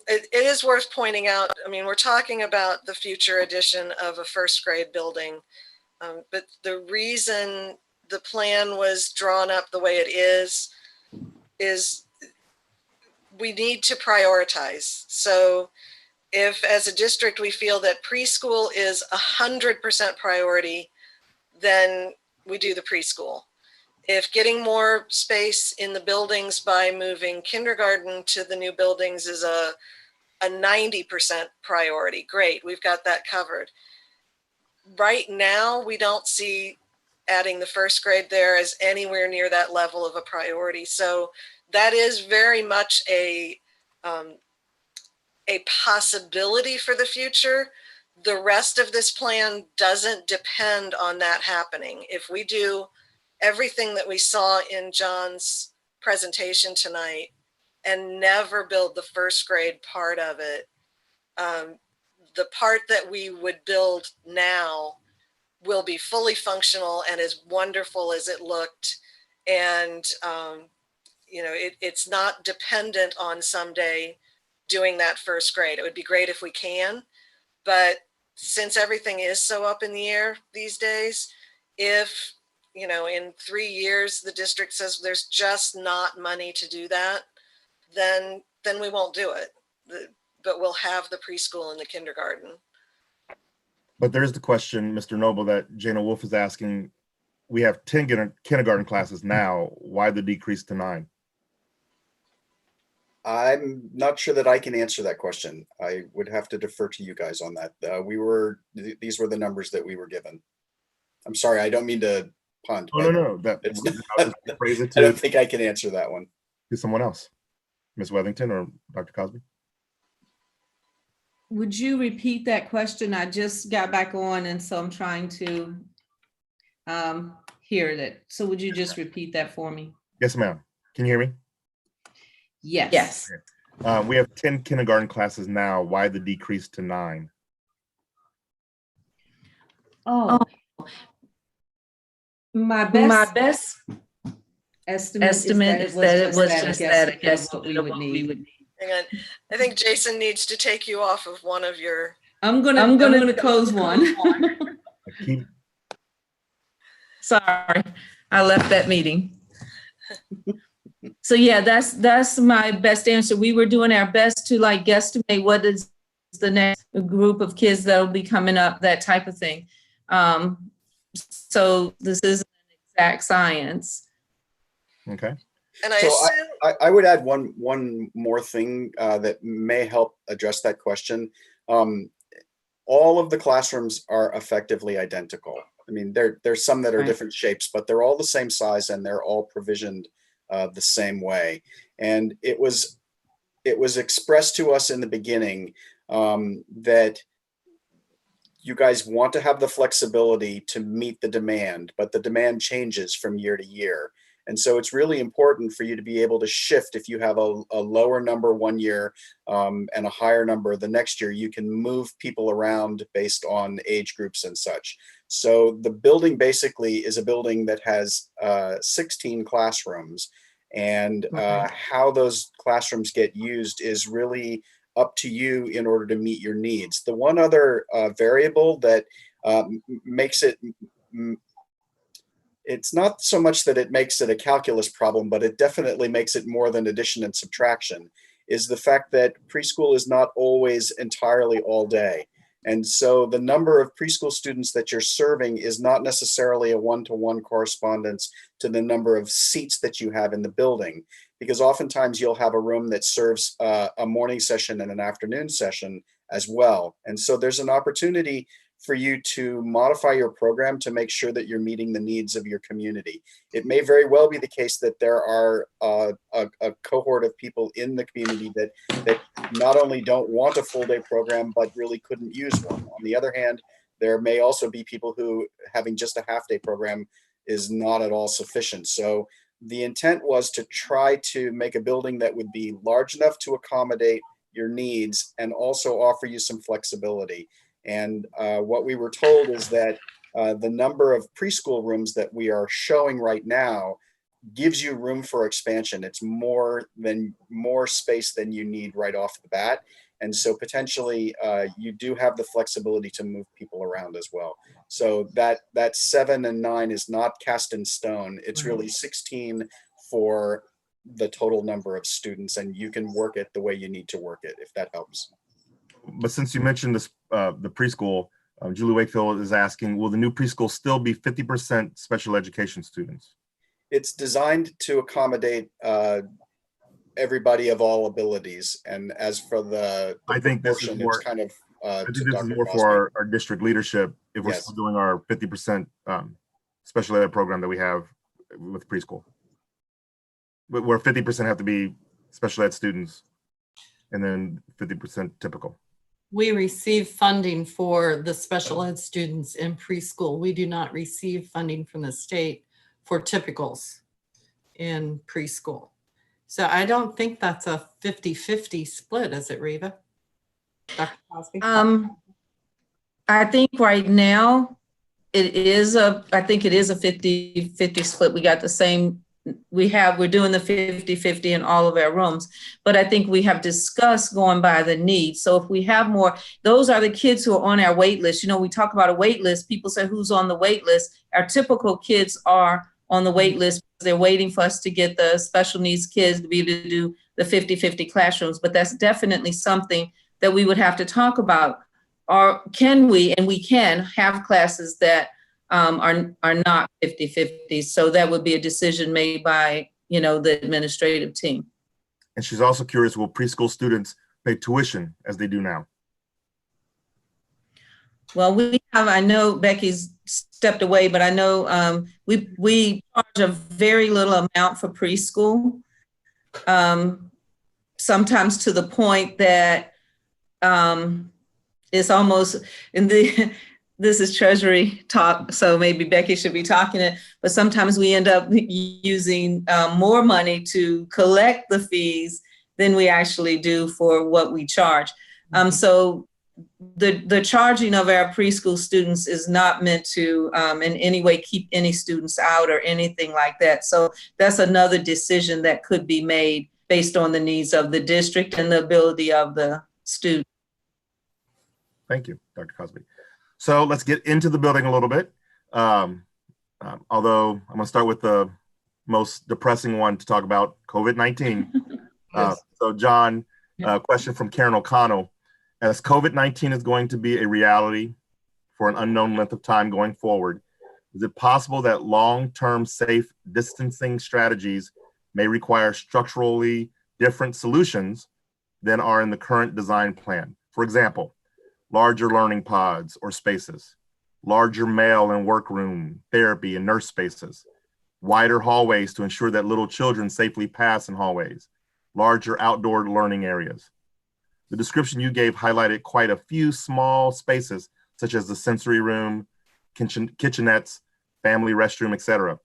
It is worth pointing out, I mean, we're talking about the future addition of a first grade building, but the reason the plan was drawn up the way it is we need to prioritize. So if as a district we feel that preschool is 100% priority, then we do the preschool. If getting more space in the buildings by moving kindergarten to the new buildings is a 90% priority, great, we've got that covered. Right now, we don't see adding the first grade there as anywhere near that level of a priority. So that is very much a possibility for the future. The rest of this plan doesn't depend on that happening. If we do everything that we saw in John's presentation tonight and never build the first grade part of it, the part that we would build now will be fully functional and as wonderful as it looked. And, it's not dependent on someday doing that first grade. It would be great if we can, but since everything is so up in the air these days, if, in 3 years, the district says there's just not money to do that, then we won't do it. But we'll have the preschool and the kindergarten. But there's the question, Mr. Noble, that Jana Wolf is asking. We have 10 kindergarten classes now. Why the decrease to 9? I'm not sure that I can answer that question. I would have to defer to you guys on that. These were the numbers that we were given. I'm sorry, I don't mean to punt. No. I don't think I can answer that one. To someone else, Ms. Wethington or Dr. Cosby. Would you repeat that question? I just got back on, and so I'm trying to hear that. So would you just repeat that for me? Yes, ma'am. Can you hear me? Yes. Okay. We have 10 kindergarten classes now. Why the decrease to 9? Oh. My best estimate is that it was just that, I guess, what we would need. Hang on. I think Jason needs to take you off of one of your. I'm gonna close one. Sorry, I left that meeting. So yeah, that's my best answer. We were doing our best to guesstimate what is the next group of kids that will be coming up, that type of thing. So this isn't an exact science. Okay. And so I would add one more thing that may help address that question. All of the classrooms are effectively identical. I mean, there's some that are different shapes, but they're all the same size and they're all provisioned the same way. And it was expressed to us in the beginning that you guys want to have the flexibility to meet the demand, but the demand changes from year to year. And so it's really important for you to be able to shift. If you have a lower number one year and a higher number the next year, you can move people around based on age groups and such. So the building basically is a building that has 16 classrooms, and how those classrooms get used is really up to you in order to meet your needs. The one other variable that makes it, it's not so much that it makes it a calculus problem, but it definitely makes it more than addition and subtraction, is the fact that preschool is not always entirely all day. And so the number of preschool students that you're serving is not necessarily a one-to-one correspondence to the number of seats that you have in the building, because oftentimes you'll have a room that serves a morning session and an afternoon session as well. And so there's an opportunity for you to modify your program to make sure that you're meeting the needs of your community. It may very well be the case that there are a cohort of people in the community that not only don't want a full day program, but really couldn't use one. On the other hand, there may also be people who having just a half day program is not at all sufficient. So the intent was to try to make a building that would be large enough to accommodate your needs and also offer you some flexibility. And what we were told is that the number of preschool rooms that we are showing right now gives you room for expansion. It's more space than you need right off the bat. And so potentially you do have the flexibility to move people around as well. So that 7 and 9 is not cast in stone. It's really 16 for the total number of students, and you can work it the way you need to work it, if that helps. But since you mentioned this, the preschool, Julie Wakefield is asking, will the new preschool still be 50% special education students? It's designed to accommodate everybody of all abilities. And as for the I think this is more, it's kind of I think this is more for our district leadership if we're still doing our 50% special ed program that we have with preschool. But where 50% have to be special ed students and then 50% typical. We receive funding for the special ed students in preschool. We do not receive funding from the state for typicals in preschool. So I don't think that's a 50-50 split, is it, Reva? Dr. Cosby? I think right now it is a 50-50 split. We got the same, we're doing the 50-50 in all of our rooms, but I think we have discussed going by the needs. So if we have more, those are the kids who are on our wait list. You know, we talk about a wait list, people say who's on the wait list. Our typical kids are on the wait list. They're waiting for us to get the special needs kids to be able to do the 50-50 classrooms, but that's definitely something that we would have to talk about. Or can we, and we can have classes that are not 50-50. So that would be a decision made by, you know, the administrative team. And she's also curious, will preschool students pay tuition as they do now? Well, we have, I know Becky's stepped away, but I know we charge a very little amount for preschool. Sometimes to the point that it's almost in the, this is Treasury talk, so maybe Becky should be talking it, but sometimes we end up using more money to collect the fees than we actually do for what we charge. So the charging of our preschool students is not meant to in any way keep any students out or anything like that. So that's another decision that could be made based on the needs of the district and the ability of the student. Thank you, Dr. Cosby. So let's get into the building a little bit. Although I'm gonna start with the most depressing one to talk about, COVID-19. Yes. So John, question from Karen O'Connell. As COVID-19 is going to be a reality for an unknown length of time going forward, Is it possible that long-term safe distancing strategies may require structurally different solutions than are in the current design plan? For example, larger learning pods or spaces, larger mail and workroom, therapy and nurse spaces, wider hallways to ensure that little children safely pass in hallways, larger outdoor learning areas. The description you gave highlighted quite a few small spaces, such as the sensory room, kitchenettes, family restroom, etc.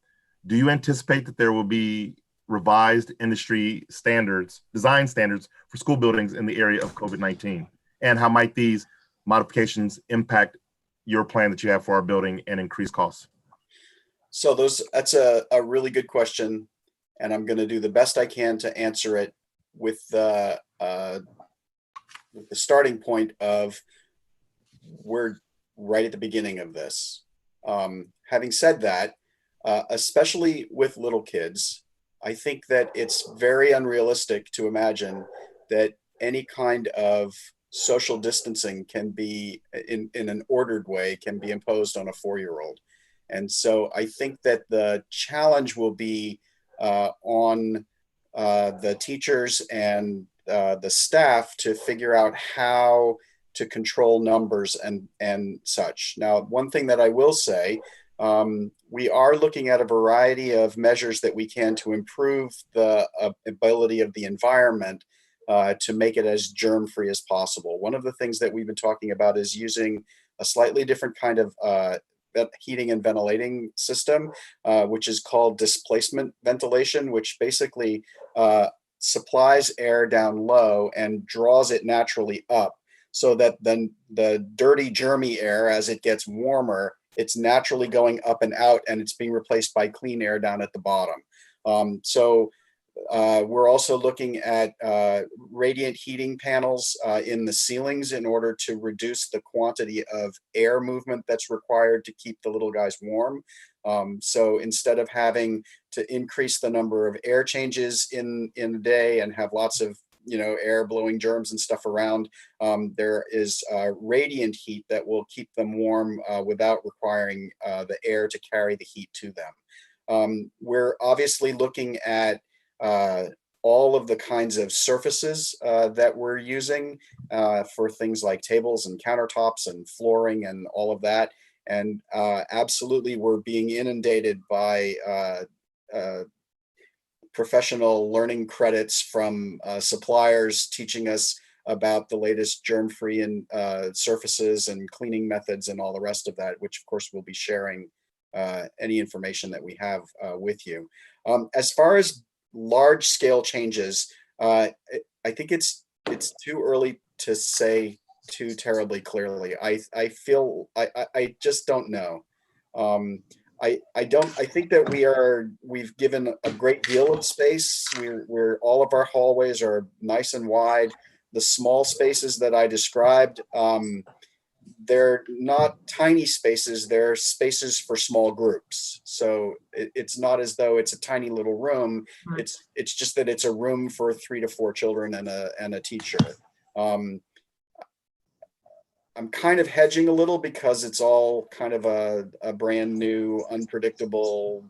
Do you anticipate that there will be revised industry standards, design standards for school buildings in the area of COVID-19? And how might these modifications impact your plan that you have for our building and increase costs? So that's a really good question, and I'm going to do the best I can to answer it with the starting point of we're right at the beginning of this. Having said that, especially with little kids, I think that it's very unrealistic to imagine that any kind of social distancing can be, in an ordered way, can be imposed on a 4-year-old. And so I think that the challenge will be on the teachers and the staff to figure out how to control numbers and such. Now, one thing that I will say, we are looking at a variety of measures that we can to improve the ability of the environment to make it as germ-free as possible. One of the things that we've been talking about is using a slightly different kind of heating and ventilating system, which is called displacement ventilation, which basically supplies air down low and draws it naturally up, so that then the dirty, germy air, as it gets warmer, it's naturally going up and out, and it's being replaced by clean air down at the bottom. We're also looking at radiant heating panels in the ceilings in order to reduce the quantity of air movement that's required to keep the little guys warm. So instead of having to increase the number of air changes in a day and have lots of air blowing germs and stuff around, there is radiant heat that will keep them warm without requiring the air to carry the heat to them. We're obviously looking at all of the kinds of surfaces that we're using for things like tables and countertops and flooring and all of that. And absolutely, we're being inundated by professional learning credits from suppliers teaching us about the latest germ-free and surfaces and cleaning methods and all the rest of that, which of course we'll be sharing any information that we have with you. As far as large scale changes, I think it's too early to say too terribly clearly. I feel I just don't know. I think that we've given a great deal of space. We're all of our hallways are nice and wide. The small spaces that I described, they're not tiny spaces, they're spaces for small groups. So it's not as though it's a tiny little room. Right. It's just that it's a room for 3 to 4 children and a teacher. I'm kind of hedging a little because it's all kind of a brand new, unpredictable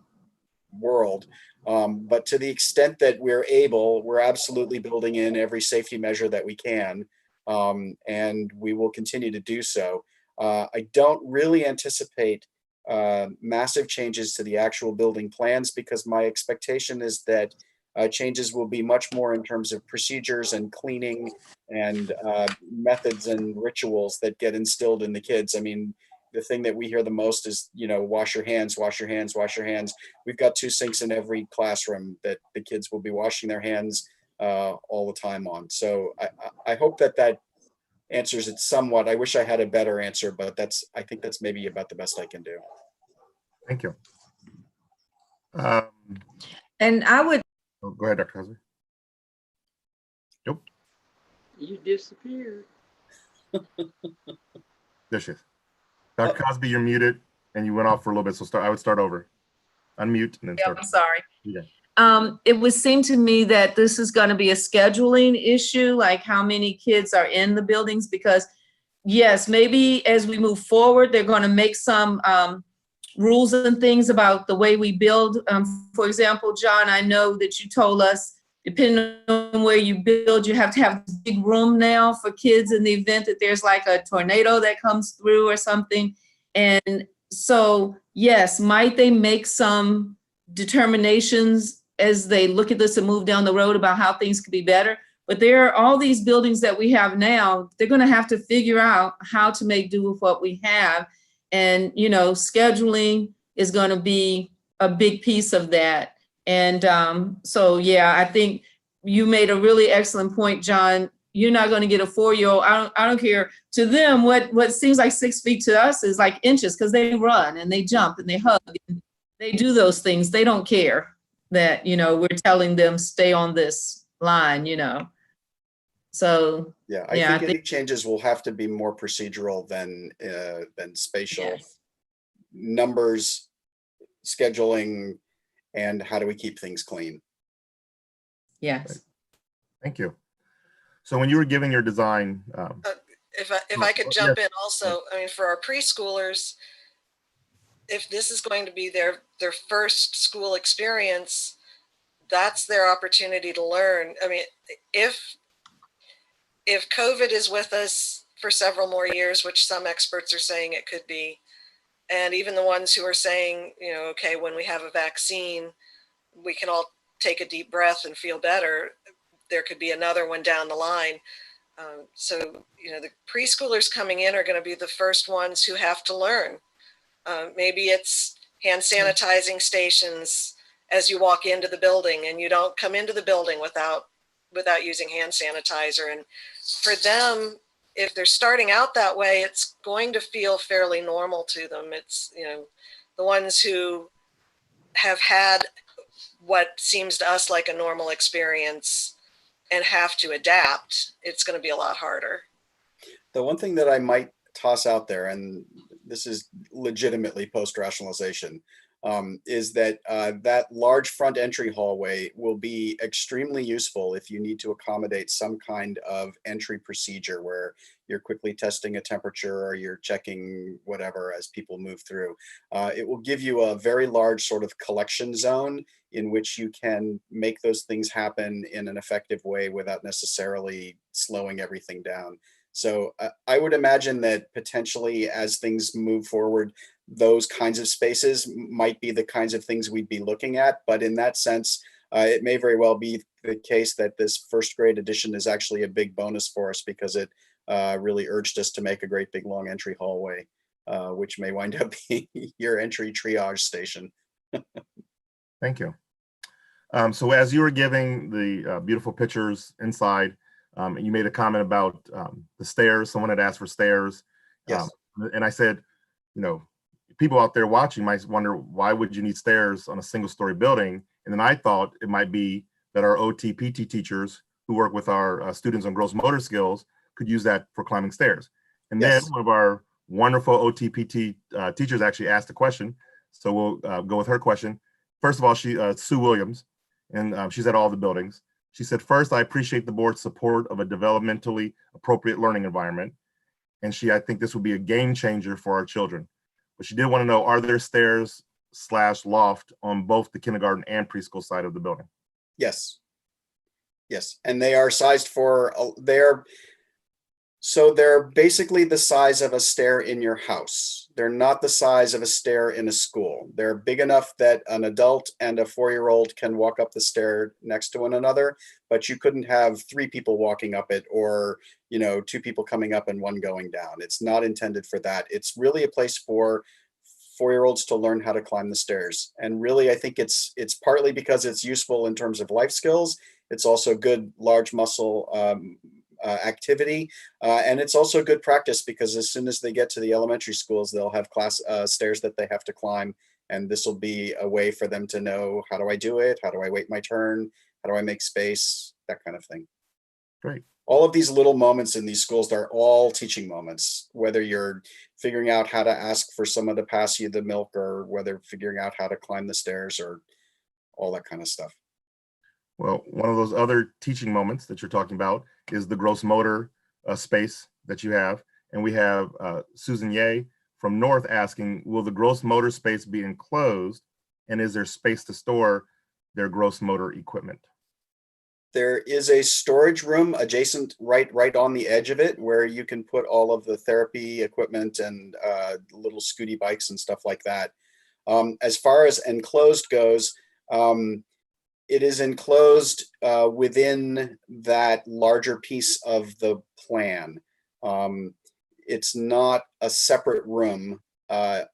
world. But to the extent that we're able, we're absolutely building in every safety measure that we can. And we will continue to do so. I don't really anticipate massive changes to the actual building plans, because my expectation is that changes will be much more in terms of procedures and cleaning and methods and rituals that get instilled in the kids. I mean, the thing that we hear the most is, wash your hands, wash your hands, wash your hands. We've got 2 sinks in every classroom that the kids will be washing their hands all the time on. So I hope that answers it somewhat. I wish I had a better answer, but I think that's maybe about the best I can do. Thank you. And I would. Oh, go ahead, Dr. Cosby. Nope. You disappeared. There she is. Dr. Cosby, you're muted and you went off for a little bit. So I would start over. Unmute and then start. I'm sorry. Yeah. It would seem to me that this is going to be a scheduling issue, like how many kids are in the buildings, because yes, maybe as we move forward, they're going to make some rules and things about the way we build. For example, John, I know that you told us, depending on where you build, you have to have this big room now for kids in the event that there's like a tornado that comes through or something. And so, yes, might they make some determinations as they look at this and move down the road about how things could be better? But there are all these buildings that we have now, they're going to have to figure out how to make do with what we have. And, you know, scheduling is going to be a big piece of that. And so, yeah, I think you made a really excellent point, John. You're not going to get a 4-year-old. I don't care. To them, what seems like 6 feet to us is like inches, because they run and they jump and they hug and they do those things. They don't care that, you know, we're telling them stay on this line, you know. So yeah, I think any changes will have to be more procedural than spatial. Yes. Numbers, scheduling, and how do we keep things clean? Yes. Thank you. So when you were giving your design, if I could jump in also, I mean, for our preschoolers, if this is going to be their first school experience, that's their opportunity to learn. I mean, if COVID is with us for several more years, which some experts are saying it could be, and even the ones who are saying, you know, okay, when we have a vaccine, we can all take a deep breath and feel better, there could be another one down the line. So, you know, the preschoolers coming in are going to be the first ones who have to learn. Maybe it's hand sanitizing stations as you walk into the building, and you don't come into the building without using hand sanitizer. And for them, if they're starting out that way, it's going to feel fairly normal to them. It's, you know, the ones who have had what seems to us like a normal experience and have to adapt, it's going to be a lot harder. The one thing that I might toss out there, and this is legitimately post-rationalization, is that that large front entry hallway will be extremely useful if you need to accommodate some kind of entry procedure where you're quickly testing a temperature or you're checking whatever as people move through. It will give you a very large sort of collection zone in which you can make those things happen in an effective way without necessarily slowing everything down. So I would imagine that potentially as things move forward, those kinds of spaces might be the kinds of things we'd be looking at. But in that sense, it may very well be the case that this first grade edition is actually a big bonus for us because it really urged us to make a great big long entry hallway, which may wind up being your entry triage station. Thank you. So as you were giving the beautiful pictures inside, you made a comment about the stairs. Someone had asked for stairs. Yes. And I said, you know, people out there watching might wonder, why would you need stairs on a single story building? And then I thought it might be that our OT PT teachers who work with our students on gross motor skills could use that for climbing stairs. And Yes. then one of our wonderful OT PT teachers actually asked a question. So we'll go with her question. First of all, Sue Williams, and she's at all the buildings. She said, first, I appreciate the board's support of a developmentally appropriate learning environment. And I think this would be a game changer for our children. But she did want to know, are there stairs/loft on both the kindergarten and preschool side of the building? Yes. Yes. And they are sized for, they're basically the size of a stair in your house. They're not the size of a stair in a school. They're big enough that an adult and a 4-year-old can walk up the stair next to one another, but you couldn't have 3 people walking up it, or, you know, 2 people coming up and 1 going down. It's not intended for that. It's really a place for 4-year-olds to learn how to climb the stairs. And really, I think it's partly because it's useful in terms of life skills. It's also good large muscle activity, and it's also good practice because as soon as they get to the elementary schools, they'll have class stairs that they have to climb, and this will be a way for them to know, how do I do it, how do I wait my turn, how do I make space, that kind of thing. Great. All of these little moments in these schools are all teaching moments, whether you're figuring out how to ask for someone to pass you the milk, or whether figuring out how to climb the stairs, or all that kind of stuff. Well, one of those other teaching moments that you're talking about is the gross motor space that you have. And we have Susan Ye from North asking, will the gross motor space be enclosed? And is there space to store their gross motor equipment? There is a storage room adjacent, right on the edge of it, where you can put all of the therapy equipment and little scooty bikes and stuff like that. As far as enclosed goes, it is enclosed within that larger piece of the plan. It's not a separate room.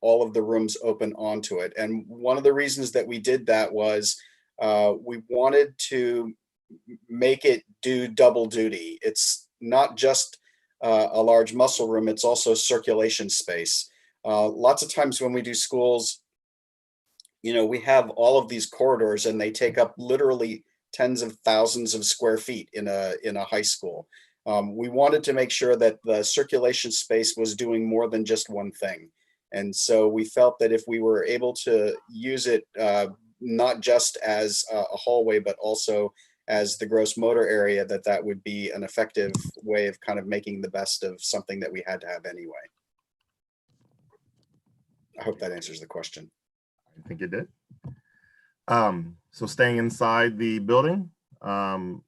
All of the rooms open onto it. And one of the reasons that we did that was we wanted to make it do double duty. It's not just a large muscle room, it's also circulation space. Lots of times when we do schools, you know, we have all of these corridors and they take up literally tens of thousands of square feet in a high school. We wanted to make sure that the circulation space was doing more than just one thing. And so we felt that if we were able to use it not just as a hallway, but also as the gross motor area, that would be an effective way of kind of making the best of something that we had to have anyway. I hope that answers the question. I think it did. So staying inside the building,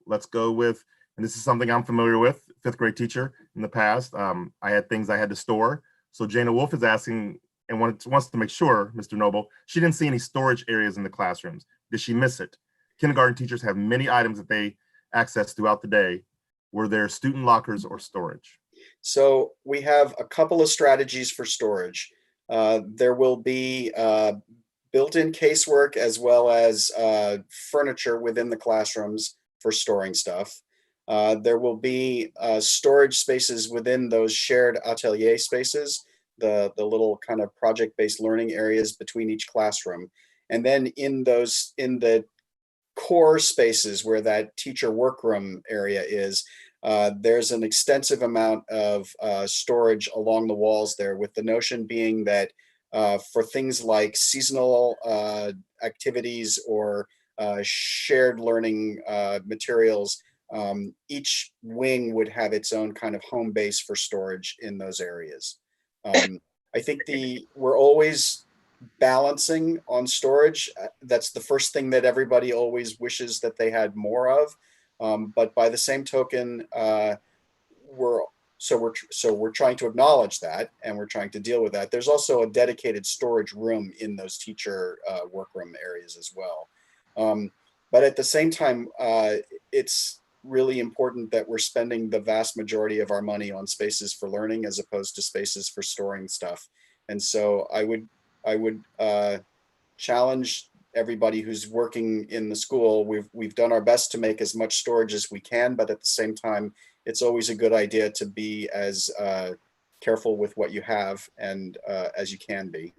let's go with, and this is something I'm familiar with, fifth grade teacher in the past. I had things I had to store. So Jana Wolf is asking and wants to make sure, Mr. Noble, she didn't see any storage areas in the classrooms. Did she miss it? Kindergarten teachers have many items that they access throughout the day. Were there student lockers or storage? So we have a couple of strategies for storage. There will be built-in casework as well as furniture within the classrooms for storing stuff. There will be storage spaces within those shared atelier spaces, the little kind of project-based learning areas between each classroom. And then in the core spaces where that teacher workroom area is, there's an extensive amount of storage along the walls there, with the notion being that for things like seasonal activities or shared learning materials, each wing would have its own kind of home base for storage in those areas. I think we're always balancing on storage. That's the first thing that everybody always wishes that they had more of. But by the same token, we're trying to acknowledge that, and we're trying to deal with that. There's also a dedicated storage room in those teacher workroom areas as well. But at the same time, it's really important that we're spending the vast majority of our money on spaces for learning as opposed to spaces for storing stuff. And so I would challenge everybody who's working in the school. We've done our best to make as much storage as we can, but at the same time, it's always a good idea to be as careful with what you have and as you can be,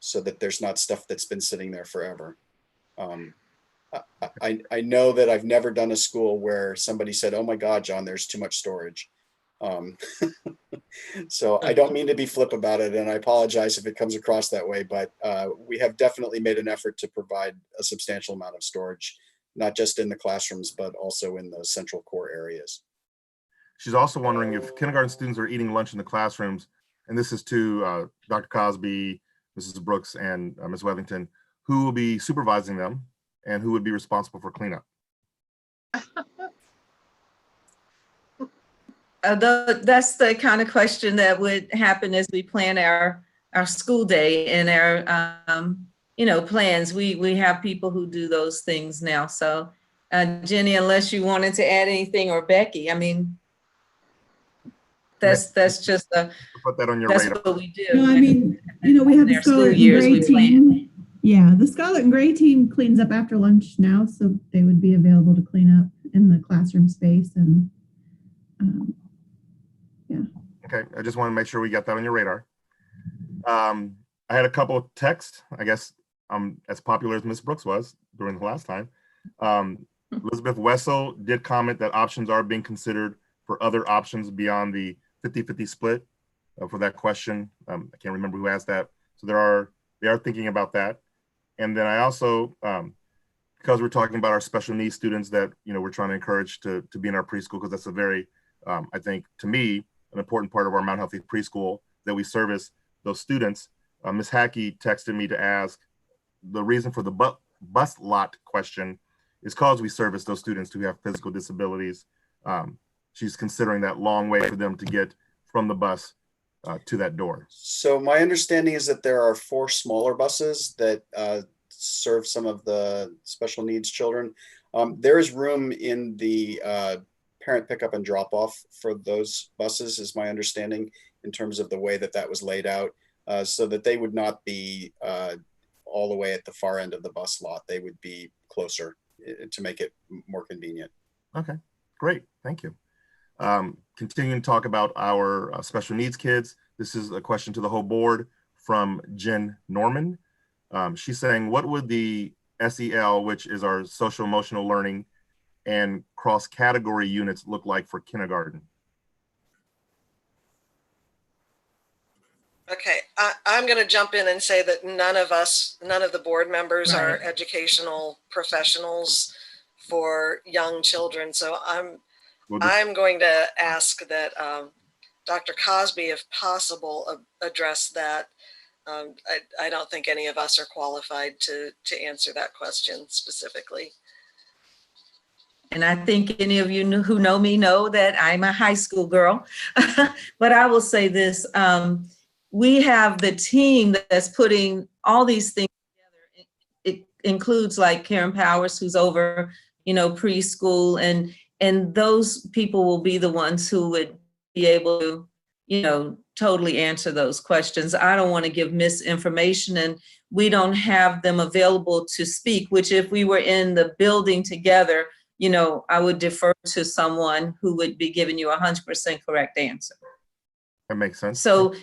so that there's not stuff that's been sitting there forever. I know that I've never done a school where somebody said, "Oh my God, John, there's too much storage." So I don't mean to be flip about it, and I apologize if it comes across that way, but we have definitely made an effort to provide a substantial amount of storage, not just in the classrooms, but also in those central core areas. She's also wondering if kindergarten students are eating lunch in the classrooms, and this is to Dr. Cosby, Mrs. Brooks, and Ms. Wethington, who will be supervising them and who would be responsible for cleanup? That's the kind of question that would happen as we plan our school day and our plans. We have people who do those things now. So Jenny, unless you wanted to add anything, or Becky, I mean, that's just put that on your that's radar. what we do. No, I mean, we have the Scarlet and Gray team. Yeah, the Scarlet and Gray team cleans up after lunch now, so they would be available to clean up in the classroom space. And yeah. Okay, I just want to make sure we got that on your radar. I had a couple of texts, I guess, as popular as Ms. Brooks was during the last time. Elizabeth Wessel did comment that options are being considered for other options beyond the 50-50 split for that question. I can't remember who asked that. So they are thinking about that. And then I also, because we're talking about our special needs students that we're trying to encourage to be in our preschool, because that's a very, I think, to me, an important part of our Mount Healthy preschool that we service those students. Ms. Hackey texted me to ask the reason for the bus lot question is because we service those students who have physical disabilities. She's considering that long way for them to get from the bus to that door. So my understanding is that there are 4 smaller buses that serve some of the special needs children. There is room in the parent pickup and drop off for those buses, is my understanding, in terms of the way that that was laid out, so that they would not be all the way at the far end of the bus lot. They would be closer to make it more convenient. Okay, great, thank you. Continuing to talk about our special needs kids. This is a question to the whole board from Jen Norman. She's saying, what would the SEL, which is our social emotional learning, and cross-category units look like for kindergarten? Okay, I'm going to jump in and say that none of the board members are educational professionals for young children. So I'm going to ask that Dr. Cosby, if possible, address that. I don't think any of us are qualified to answer that question specifically. And I think any of you who know me know that I'm a high school girl. But I will say this, we have the team that's putting all these things together. It includes like Karen Powers, who's over, preschool, and those people will be the ones who would be able to, totally answer those questions. I don't want to give misinformation, and we don't have them available to speak, which if we were in the building together, I would defer to someone who would be giving you 100% correct answer. That makes sense. So,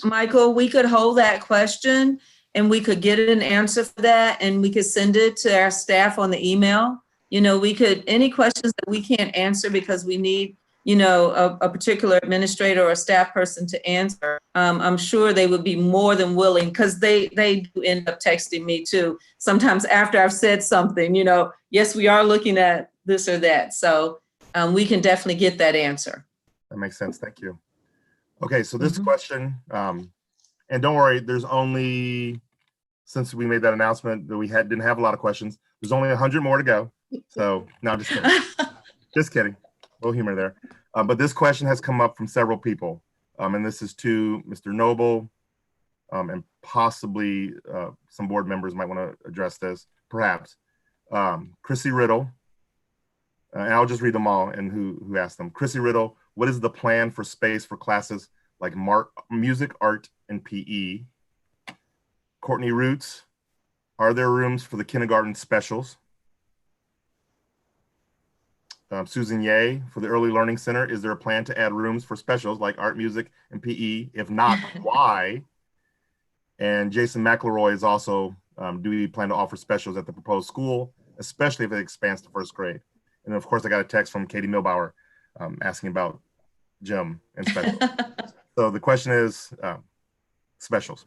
Michael, we could hold that question and we could get an answer for that, and we could send it to our staff on the email. We could, any questions that we can't answer because we need, a particular administrator or a staff person to answer, I'm sure they would be more than willing, because they do end up texting me too. Sometimes after I've said something, yes, we are looking at this or that. So we can definitely get that answer. That makes sense. Thank you. Okay, so this question, and don't worry, there's only, since we made that announcement that we didn't have a lot of questions, there's only 100 more to go. So no, just kidding. Just kidding. A little humor there. But this question has come up from several people. And this is to Mr. Noble, and possibly some board members might want to address this, perhaps. Chrissy Riddle, and I'll just read them all and who asked them. Chrissy Riddle, what is the plan for space for classes like music, art, and PE? Courtney Roots, are there rooms for the kindergarten specials? Susan Ye, for the Early Learning Center, is there a plan to add rooms for specials like art, music, and PE? If not, why? And Jason McElroy is also, do we plan to offer specials at the proposed school, especially if it expands to first grade? And of course, I got a text from Katie Milbauer asking about gym and specials. So the question is specials.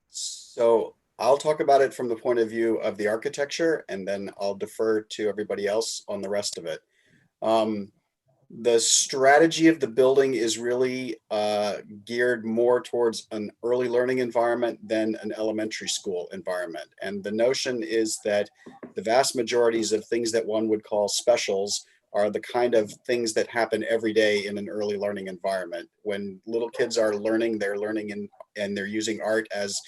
So I'll talk about it from the point of view of the architecture, and then I'll defer to everybody else on the rest of it. The strategy of the building is really geared more towards an early learning environment than an elementary school environment. And the notion is that the vast majorities of things that one would call specials are the kind of things that happen every day in an early learning environment. When little kids are learning, they're learning and they're using art as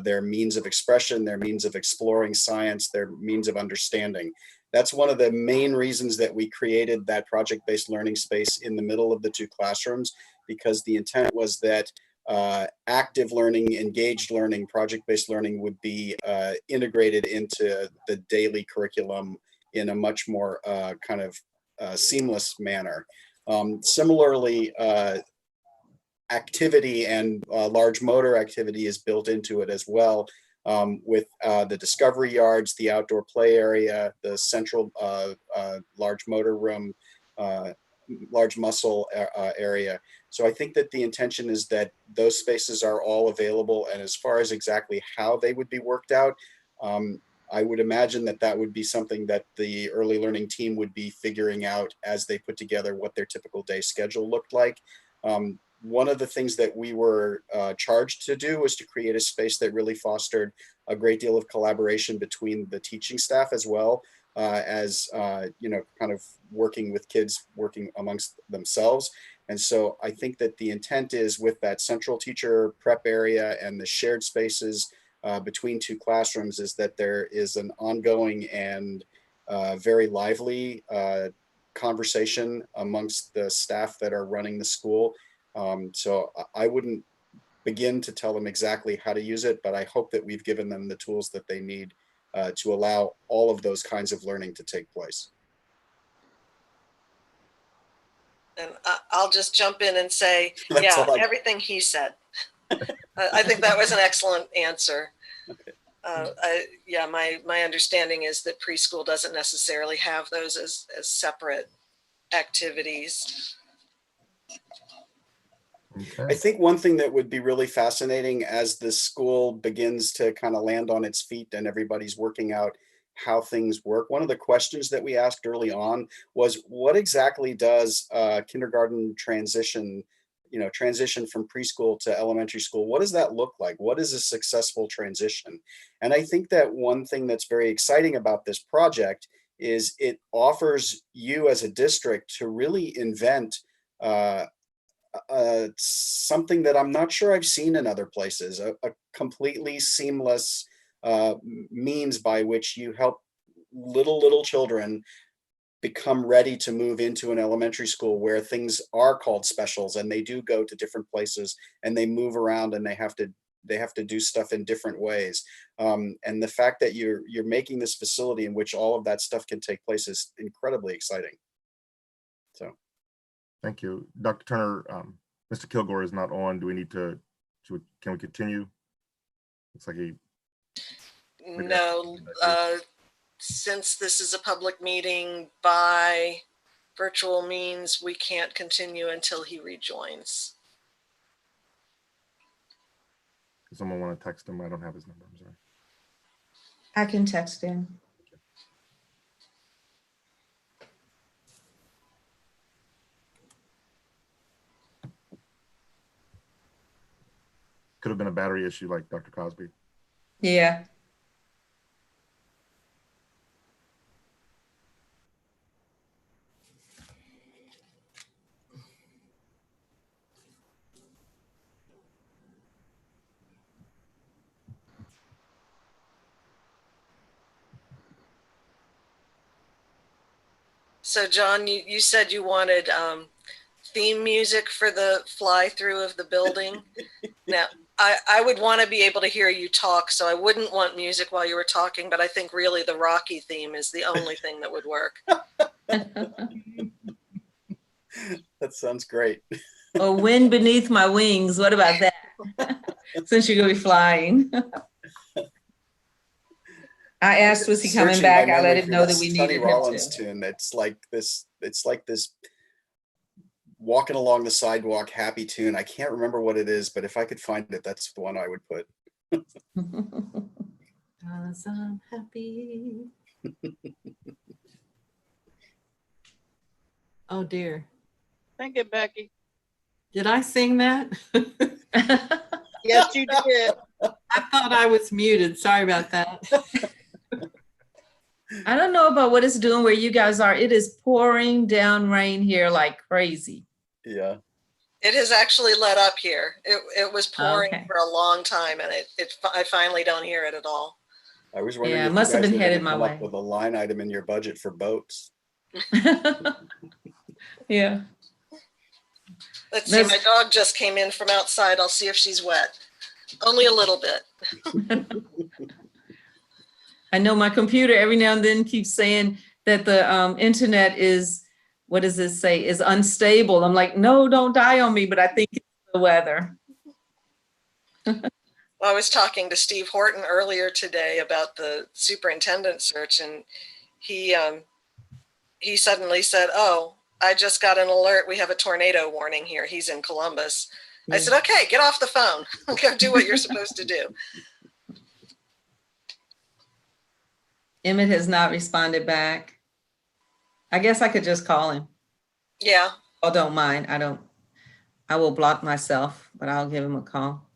their means of expression, their means of exploring science, their means of understanding. That's one of the main reasons that we created that project-based learning space in the middle of the 2 classrooms, because the intent was that active learning, engaged learning, project-based learning would be integrated into the daily curriculum in a much more kind of seamless manner. Similarly, activity and large motor activity is built into it as well, with the discovery yards, the outdoor play area, the central large motor room, large muscle area. So I think that the intention is that those spaces are all available, and as far as exactly how they would be worked out, I would imagine that that would be something that the early learning team would be figuring out as they put together what their typical day schedule looked like. one of the things that we were charged to do was to create a space that really fostered a great deal of collaboration between the teaching staff as well as, you know, kind of working with kids, working amongst themselves. And so I think that the intent is with that central teacher prep area and the shared spaces between two classrooms is that there is an ongoing and very lively conversation amongst the staff that are running the school. So I wouldn't begin to tell them exactly how to use it, but I hope that we've given them the tools that they need to allow all of those kinds of learning to take place. And I'll just jump in and say, yeah, everything he said. I think that was an excellent answer. Okay. Yeah, my understanding is that preschool doesn't necessarily have those as separate activities. Okay. I think one thing that would be really fascinating as the school begins to kind of land on its feet and everybody's working out how things work. One of the questions that we asked early on was, what exactly does kindergarten transition, you know, transition from preschool to elementary school? What does that look like? What is a successful transition? And I think that one thing that's very exciting about this project is it offers you as a district to really invent something that I'm not sure I've seen in other places, a completely seamless means by which you help little children become ready to move into an elementary school where things are called specials and they do go to different places and they move around and they have to do stuff in different ways. And the fact that you're making this facility in which all of that stuff can take place is incredibly exciting. So. Thank you. Dr. Turner, Mr. Kilgore is not on. Do we need to, can we continue? Looks like he. No, since this is a public meeting by virtual means, we can't continue until he rejoins. Does someone want to text him? I don't have his number, I'm sorry. I can text him. Could have been a battery issue like Dr. Cosby. Yeah. So John, you said you wanted theme music for the fly through of the building. Now, I would want to be able to hear you talk, so I wouldn't want music while you were talking, but I think really the Rocky theme is the only thing that would work. That sounds great. Or Wind Beneath My Wings. What about that? Since you're going to be flying. I asked, was he coming back? I let him know that we needed him Rollins to. Tune. It's like this walking along the sidewalk happy tune. I can't remember what it is, but if I could find it, that's the one I would put. 'Cause I'm happy. Oh dear. Thank you, Becky. Did I sing that? Yes, you did. I thought I was muted. Sorry about that. I don't know about what it's doing where you guys are. It is pouring down rain here like crazy. Yeah. It has actually let up here. It was pouring for a long time, and I finally don't hear it at all. I was wondering Yeah, if it must you have guys been were headed gonna my come up way. with a line item in your budget for boats. Yeah. Let's see, my dog just came in from outside. I'll see if she's wet. Only a little bit. I know my computer every now and then keeps saying that the internet is, what does it say, is unstable. I'm like, no, don't die on me, but I think it's the weather. Well, I was talking to Steve Horton earlier today about the superintendent search, and he suddenly said, oh, I just got an alert. We have a tornado warning here. He's in Columbus. I said, okay, get off the phone. Go do what you're supposed to do. Emmett has not responded back. I guess I could just call him. Yeah. Oh, don't mind. I will block myself, but I'll give him a call.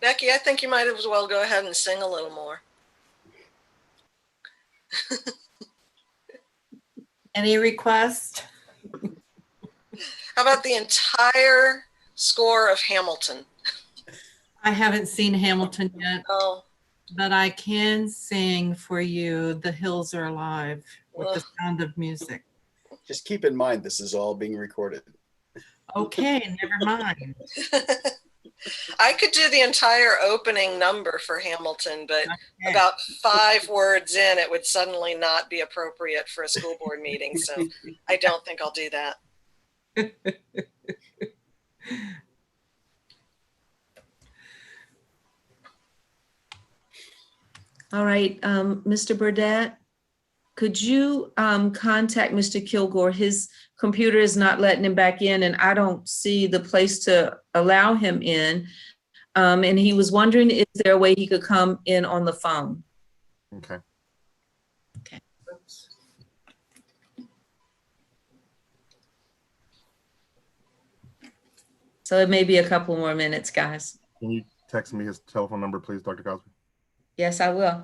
Becky, I think you might as well go ahead and sing a little more. Any requests? How about the entire score of Hamilton? I haven't seen Hamilton yet, Oh, but I can sing for you The Hills Are Alive with the Sound of Music. Just keep in mind, this is all being recorded. Okay, never mind. I could do the entire opening number for Hamilton, but about 5 words in, it would suddenly not be appropriate for a school board meeting. So I don't think I'll do that. All right, Mr. Burdett, could you contact Mr. Kilgore? His computer is not letting him back in, and I don't see the place to allow him in. And he was wondering, is there a way he could come in on the phone? Okay. Okay. So it may be a couple more minutes, guys. Can you text me his telephone number, please, Dr. Cosby? Yes, I will.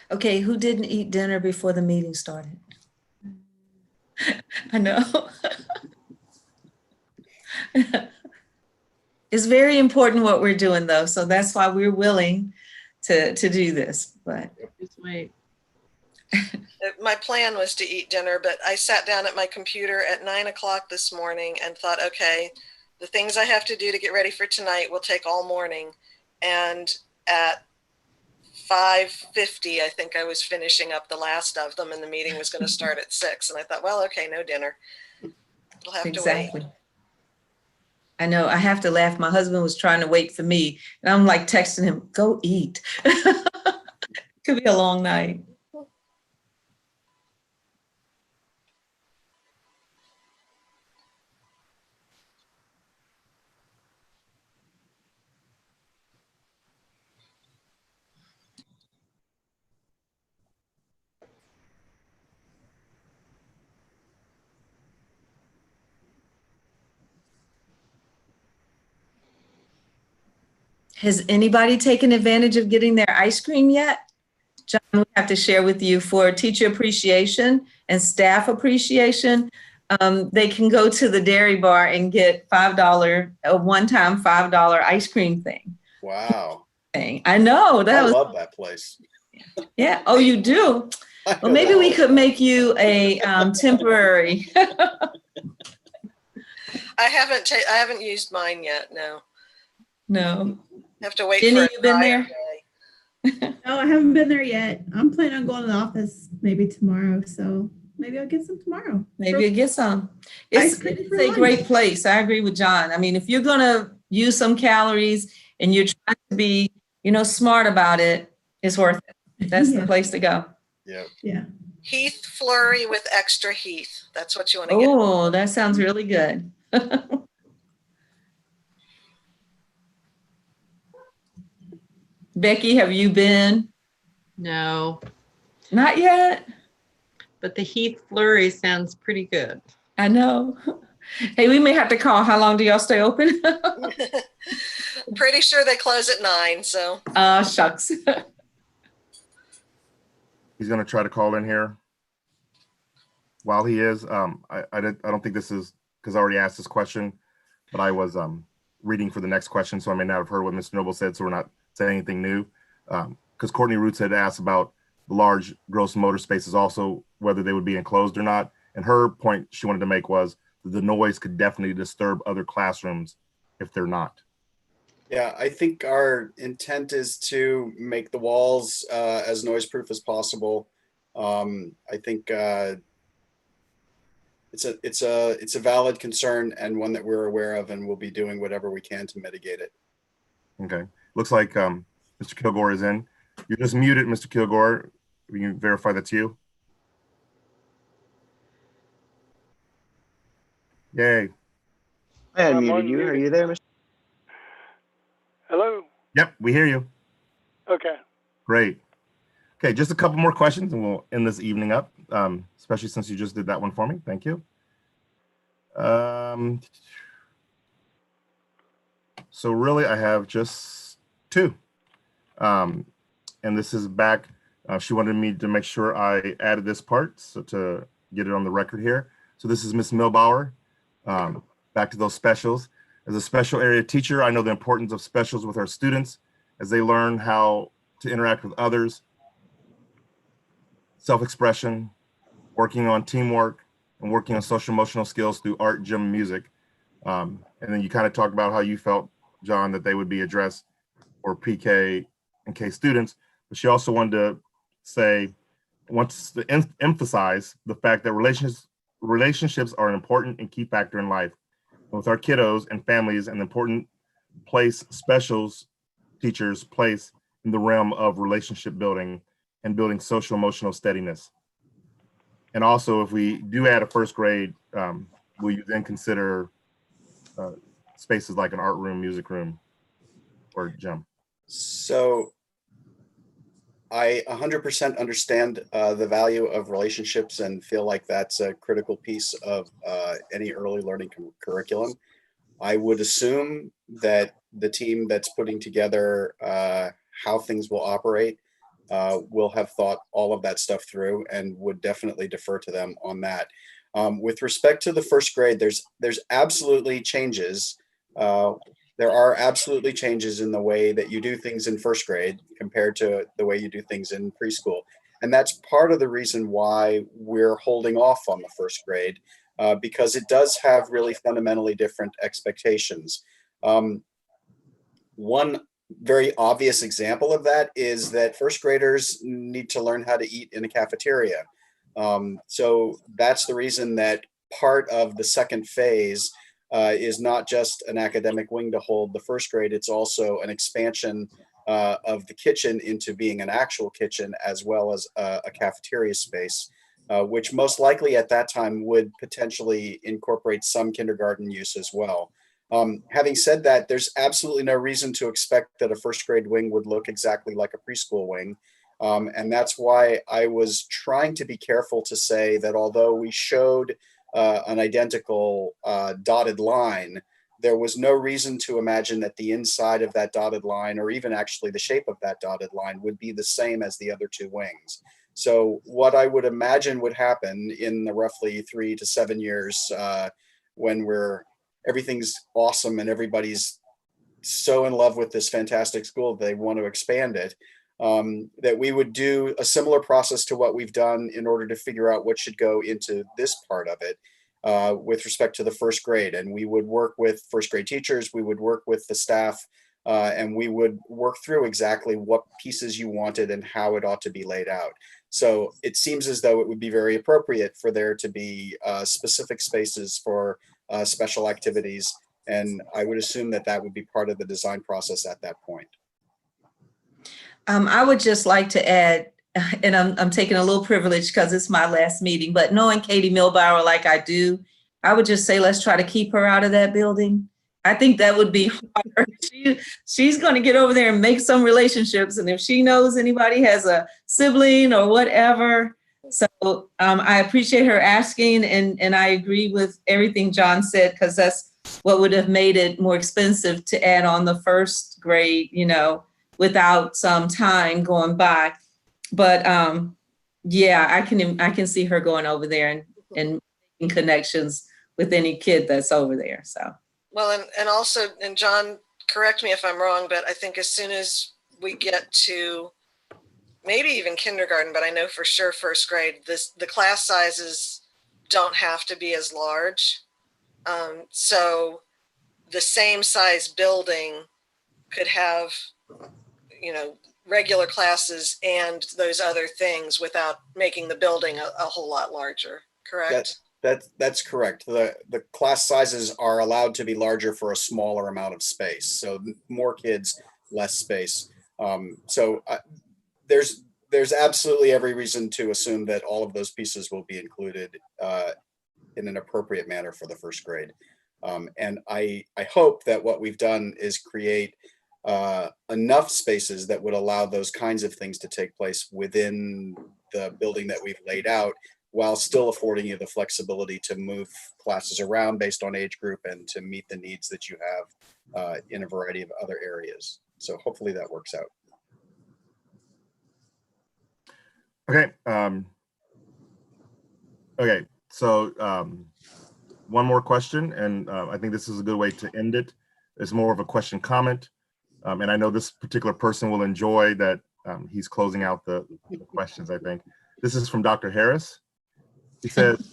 Okay, who didn't eat dinner before the meeting started? I know. It's very important what we're doing, though, so that's why we're willing to do this. But just wait. My plan was to eat dinner, but I sat down at my computer at 9 o'clock this morning and thought, okay, the things I have to do to get ready for tonight will take all morning. And at 5:50, I think I was finishing up the last of them, and the meeting was going to start at 6. And I thought, well, okay, no dinner. We'll have to wait. I know, I have to laugh. My husband was trying to wait for me, and I'm like texting him, go eat. Could be a long night. Has anybody taken advantage of getting their ice cream yet? John, we have to share with you for teacher appreciation and staff appreciation. They can go to the dairy bar and get a one-time $5 ice cream thing. Wow. I know. I love that place. Yeah. Oh, you do? Well, maybe we could make you a temporary. I haven't used mine yet. No. No. Have to wait. Jenny, for you been there? No, I haven't been there yet. I'm planning on going to the office maybe tomorrow, so maybe I'll get some tomorrow. Maybe you'll get some. It's a great place. I agree with John. I mean, if you're gonna use some calories and you're trying to be, smart about it, it's worth it. That's the place to go. Yeah. Yeah. Heath flurry with extra Heath. That's what you want to get. Oh, that sounds really good. Becky, have you been? No. Not yet. But the Heath flurry sounds pretty good. I know. Hey, we may have to call. How long do y'all stay open? I'm pretty sure they close at 9, so. Shucks. He's going to try to call in here. While he is, I don't think this is, because I already asked this question, but I was reading for the next question, so I may not have heard what Mr. Noble said, so we're not saying anything new. Because Courtney Roots had asked about the large gross motor spaces also, whether they would be enclosed or not. And her point she wanted to make was that the noise could definitely disturb other classrooms if they're not. Yeah, I think our intent is to make the walls as noise proof as possible. I think it's a valid concern and one that we're aware of, and we'll be doing whatever we can to mitigate it. Okay, looks like Mr. Kilgore is in. You're just muted, Mr. Kilgore. Will you verify that's you? Yay. I unmuted you. Are you there, Mr.? Hello? Yep, we hear you. Okay. Great. Okay, just a couple more questions and we'll end this evening up, especially since you just did that one for me. Thank you. So really, I have just two. And this is back. She wanted me to make sure I added this part so to get it on the record here. So this is Miss Milbauer. Back to those specials. As a special area teacher, I know the importance of specials with our students as they learn how to interact with others, self-expression, working on teamwork, and working on social emotional skills through art, gym, and music. And then you kind of talked about how you felt, John, that they would be addressed for PK and K students. But she also wanted to say, wants to emphasize the fact that relationships are an important and key factor in life. With our kiddos and families, an important place specials teachers place in the realm of relationship building and building social emotional steadiness. And also, if we do add a first grade, will you then consider spaces like an art room, music room, or gym? So I 100% understand the value of relationships and feel like that's a critical piece of any early learning curriculum. I would assume that the team that's putting together how things will operate will have thought all of that stuff through and would definitely defer to them on that. With respect to the first grade, there's absolutely changes. There are absolutely changes in the way that you do things in first grade compared to the way you do things in preschool. And that's part of the reason why we're holding off on the first grade, because it does have really fundamentally different expectations. One very obvious example of that is that first graders need to learn how to eat in a cafeteria. So that's the reason that part of the second phase is not just an academic wing to hold the first grade, it's also an expansion of the kitchen into being an actual kitchen as well as a cafeteria space, which most likely at that time would potentially incorporate some kindergarten use as well. Having said that, there's absolutely no reason to expect that a first grade wing would look exactly like a preschool wing. And that's why I was trying to be careful to say that although we showed an identical dotted line, there was no reason to imagine that the inside of that dotted line, or even actually the shape of that dotted line, would be the same as the other two wings. So what I would imagine would happen in the roughly 3 to 7 years when everything's awesome and everybody's so in love with this fantastic school they want to expand it, that we would do a similar process to what we've done in order to figure out what should go into this part of it with respect to the first grade. And we would work with first grade teachers, we would work with the staff, and we would work through exactly what pieces you wanted and how it ought to be laid out. So it seems as though it would be very appropriate for there to be specific spaces for special activities. And I would assume that that would be part of the design process at that point. I would just like to add, and I'm taking a little privilege because it's my last meeting, but knowing Katie Milbauer like I do, I would just say, let's try to keep her out of that building. I think that would be hard. She's going to get over there and make some relationships. And if she knows anybody has a sibling or whatever. So I appreciate her asking. And I agree with everything John said, because that's what would have made it more expensive to add on the first grade, you know, without some time going by. But yeah, I can see her going over there and making connections with any kid that's over there. So well, and also, and John, correct me if I'm wrong, but I think as soon as we get to maybe even kindergarten, but I know for sure first grade, the class sizes don't have to be as large. So the same size building could have, you know, regular classes and those other things without making the building a whole lot larger, correct? That's correct. The class sizes are allowed to be larger for a smaller amount of space. So more kids, less space. There's absolutely every reason to assume that all of those pieces will be included in an appropriate manner for the first grade. And I hope that what we've done is create enough spaces that would allow those kinds of things to take place within the building that we've laid out, while still affording you the flexibility to move classes around based on age group and to meet the needs that you have in a variety of other areas. So hopefully that works out. Okay. Okay. So one more question, and I think this is a good way to end it. It's more of a question comment. And I know this particular person will enjoy that he's closing out the questions, I think. This is from Dr. Harris. He says,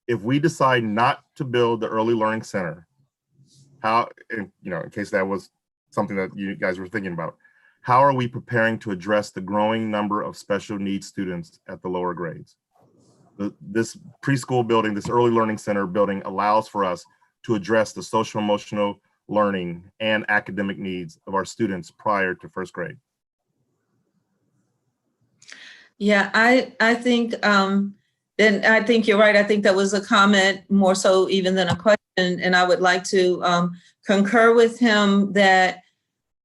if we decide not to build the Early Learning Center, how, in case that was something that you guys were thinking about, how are we preparing to address the growing number of special needs students at the lower grades? This preschool building, this Early Learning Center building allows for us to address the social emotional learning and academic needs of our students prior to first grade. Yeah, I think, and I think you're right. I think that was a comment more so even than a question. And I would like to concur with him that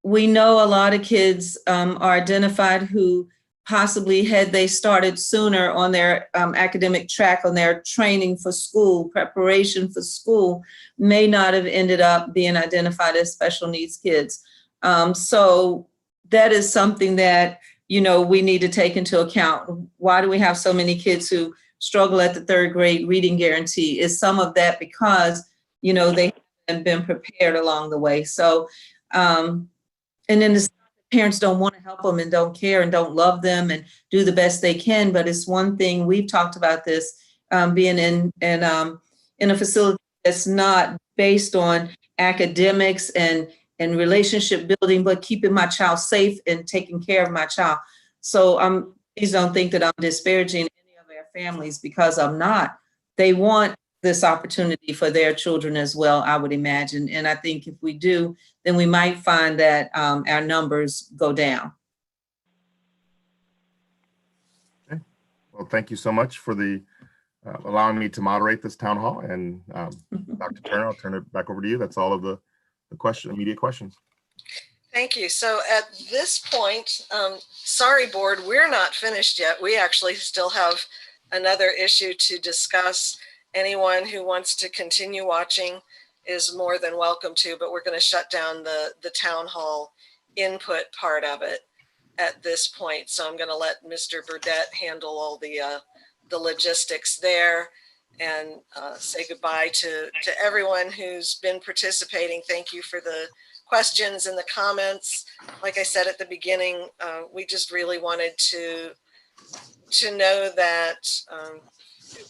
we know a lot of kids are identified who possibly, had they started sooner on their academic track, on their training for school, preparation for school, may not have ended up being identified as special needs kids. So that is something that, we need to take into account. Why do we have so many kids who struggle at the third grade reading guarantee? Is some of that because, they haven't been prepared along the way. So, and then the parents don't want to help them and don't care and don't love them and do the best they can. But it's one thing, we've talked about this, being in a facility that's not based on academics and relationship building, but keeping my child safe and taking care of my child. So please don't think that I'm disparaging any of our families, because I'm not. They want this opportunity for their children as well, I would imagine. And I think if we do, then we might find that our numbers go down. Okay. Well, thank you so much for allowing me to moderate this town hall. And Dr. Turner, I'll turn it back over to you. That's all of the immediate questions. Thank you. So at this point, sorry, board, we're not finished yet. We actually still have another issue to discuss. Anyone who wants to continue watching is more than welcome to, but we're going to shut down the town hall input part of it at this point. So I'm going to let Mr. Burdett handle all the logistics there, and say goodbye to everyone who's been participating. Thank you for the questions and the comments. Like I said at the beginning, we just really wanted to know that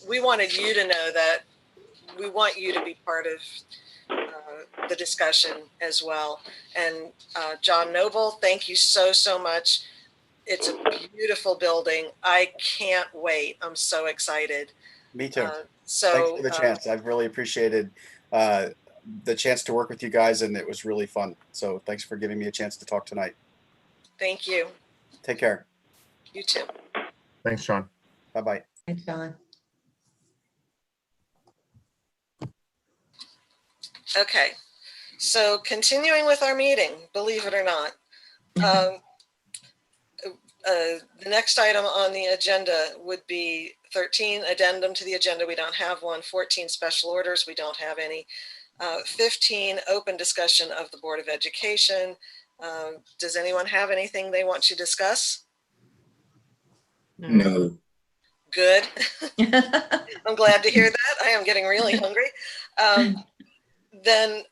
we wanted you to know that we want you to be part of the discussion as well. And John Noble, thank you so much. It's a beautiful building. I can't wait. I'm so excited. Me too. So thanks for the chance. I've really appreciated the chance to work with you guys, and it was really fun. So thanks for giving me a chance to talk tonight. Thank you. Take care. You too. Thanks, Sean. Bye-bye. Thanks, Sean. Okay, so continuing with our meeting, believe it or not. The next item on the agenda would be 13, addendum to the agenda. We don't have one. 14, special orders. We don't have any. 15, open discussion of the Board of Education. Does anyone have anything they want to discuss? No. Good. I'm glad to hear that. I am getting really hungry. Then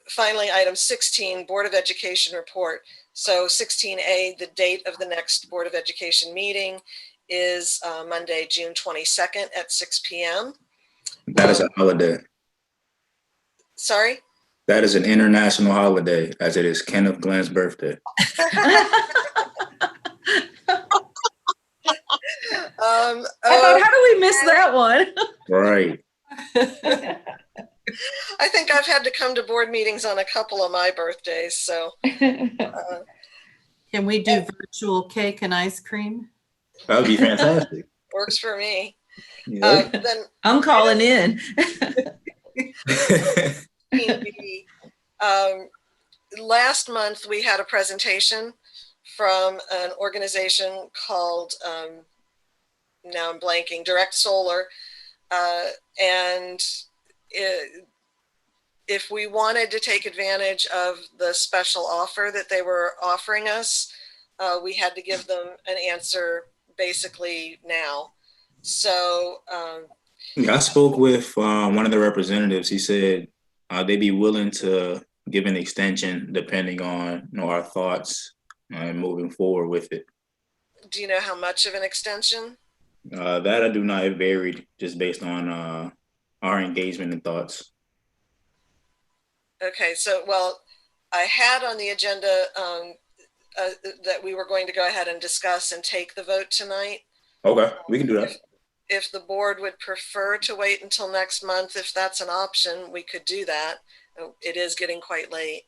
finally, item 16, Board of Education report. So 16A, the date of the next Board of Education meeting is Monday, June 22nd at 6 p.m. That is a holiday. Sorry? That is an international holiday, as it is Kenneth Glenn's birthday. I thought, how do we miss that one? Right. I think I've had to come to board meetings on a couple of my birthdays, so. Can we do virtual cake and ice cream? That would be fantastic. Works for me. Yep. Then I'm calling in. Last month, we had a presentation from an organization called, now I'm blanking, Direct Solar. And if we wanted to take advantage of the special offer that they were offering us, we had to give them an answer basically now. So I spoke with one of the representatives. He said they'd be willing to give an extension depending on our thoughts and moving forward with it. Do you know how much of an extension? That I do not. It varied just based on our engagement and thoughts. Okay, so, well, I had on the agenda that we were going to go ahead and discuss and take the vote tonight. Okay, we can do that. If the board would prefer to wait until next month, if that's an option, we could do that. It is getting quite late.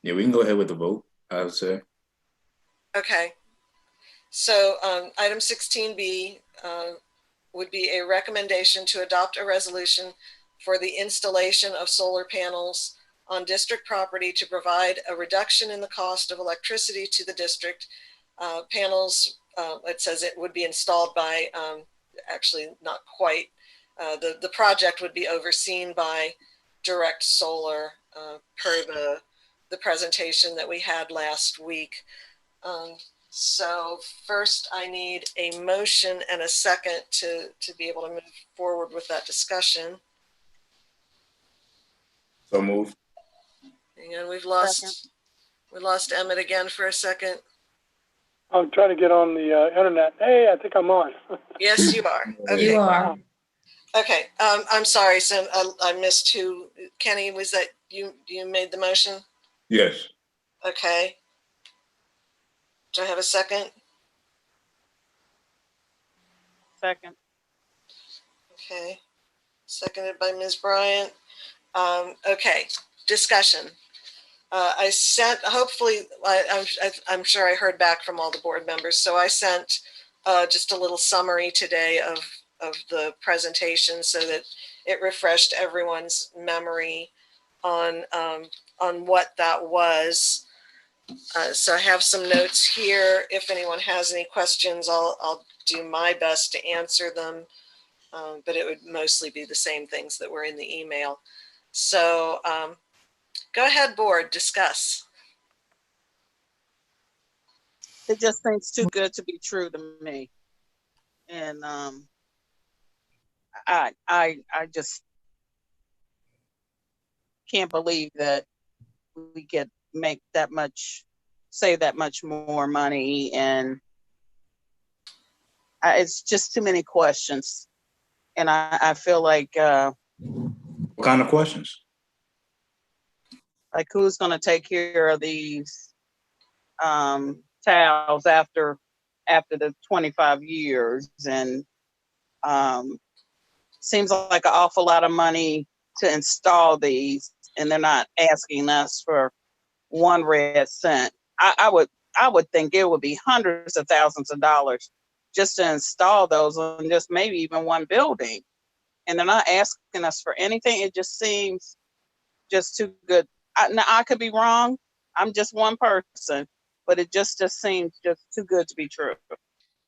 Yeah, we can go ahead with the vote, I would say. Okay. So item 16B would be a recommendation to adopt a resolution for the installation of solar panels on district property to provide a reduction in the cost of electricity to the district. Panels, it says it would be installed by, actually not quite, the project would be overseen by Direct Solar per the presentation that we had last week. So first I need a motion and a second to be able to move forward with that discussion. So moved. And we lost Emmett again for a second. I'm trying to get on the internet. Hey, I think I'm on. Yes, you are. Okay. You are. Okay. I'm sorry, so I missed who. Kenny, was that you made the motion? Yes. Okay. Do I have a second? Second. Okay. Seconded by Ms. Bryant. Okay. Discussion. I sent, hopefully, I'm sure I heard back from all the board members. So I sent just a little summary today of the presentation so that it refreshed everyone's memory on what that was. So I have some notes here. If anyone has any questions, I'll do my best to answer them. But it would mostly be the same things that were in the email. So go ahead, board, discuss. It just seems too good to be true to me. And I just can't believe that we get save that much more money, and it's just too many questions. And I feel like what kind of questions? Like, who's going to take care of these towels after the 25 years? And seems like an awful lot of money to install these, and they're not asking us for one red cent. I would think it would be hundreds of thousands of dollars just to install those on just maybe even one building. And they're not asking us for anything. It just seems just too good. Now, I could be wrong. I'm just one person, but it just seems just too good to be true.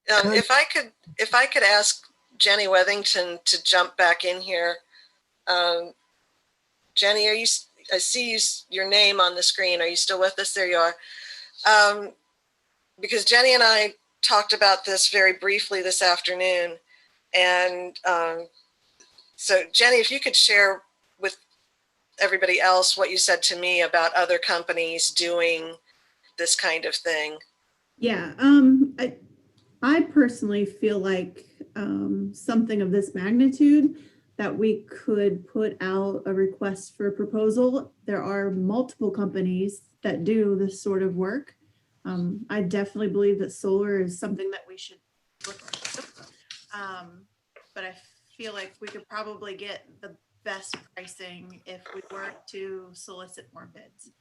If I could ask Jenny Wethington to jump back in here Jenny, I see your name on the screen. Are you still with us? There you are. Because Jenny and I talked about this very briefly this afternoon. And so Jenny, if you could share with everybody else what you said to me about other companies doing this kind of thing. Yeah, I personally feel like something of this magnitude that we could put out a request for a proposal. There are multiple companies that do this sort of work. I definitely believe that solar is something that we should look at. But I feel like we could probably get the best pricing if we were to solicit more bids.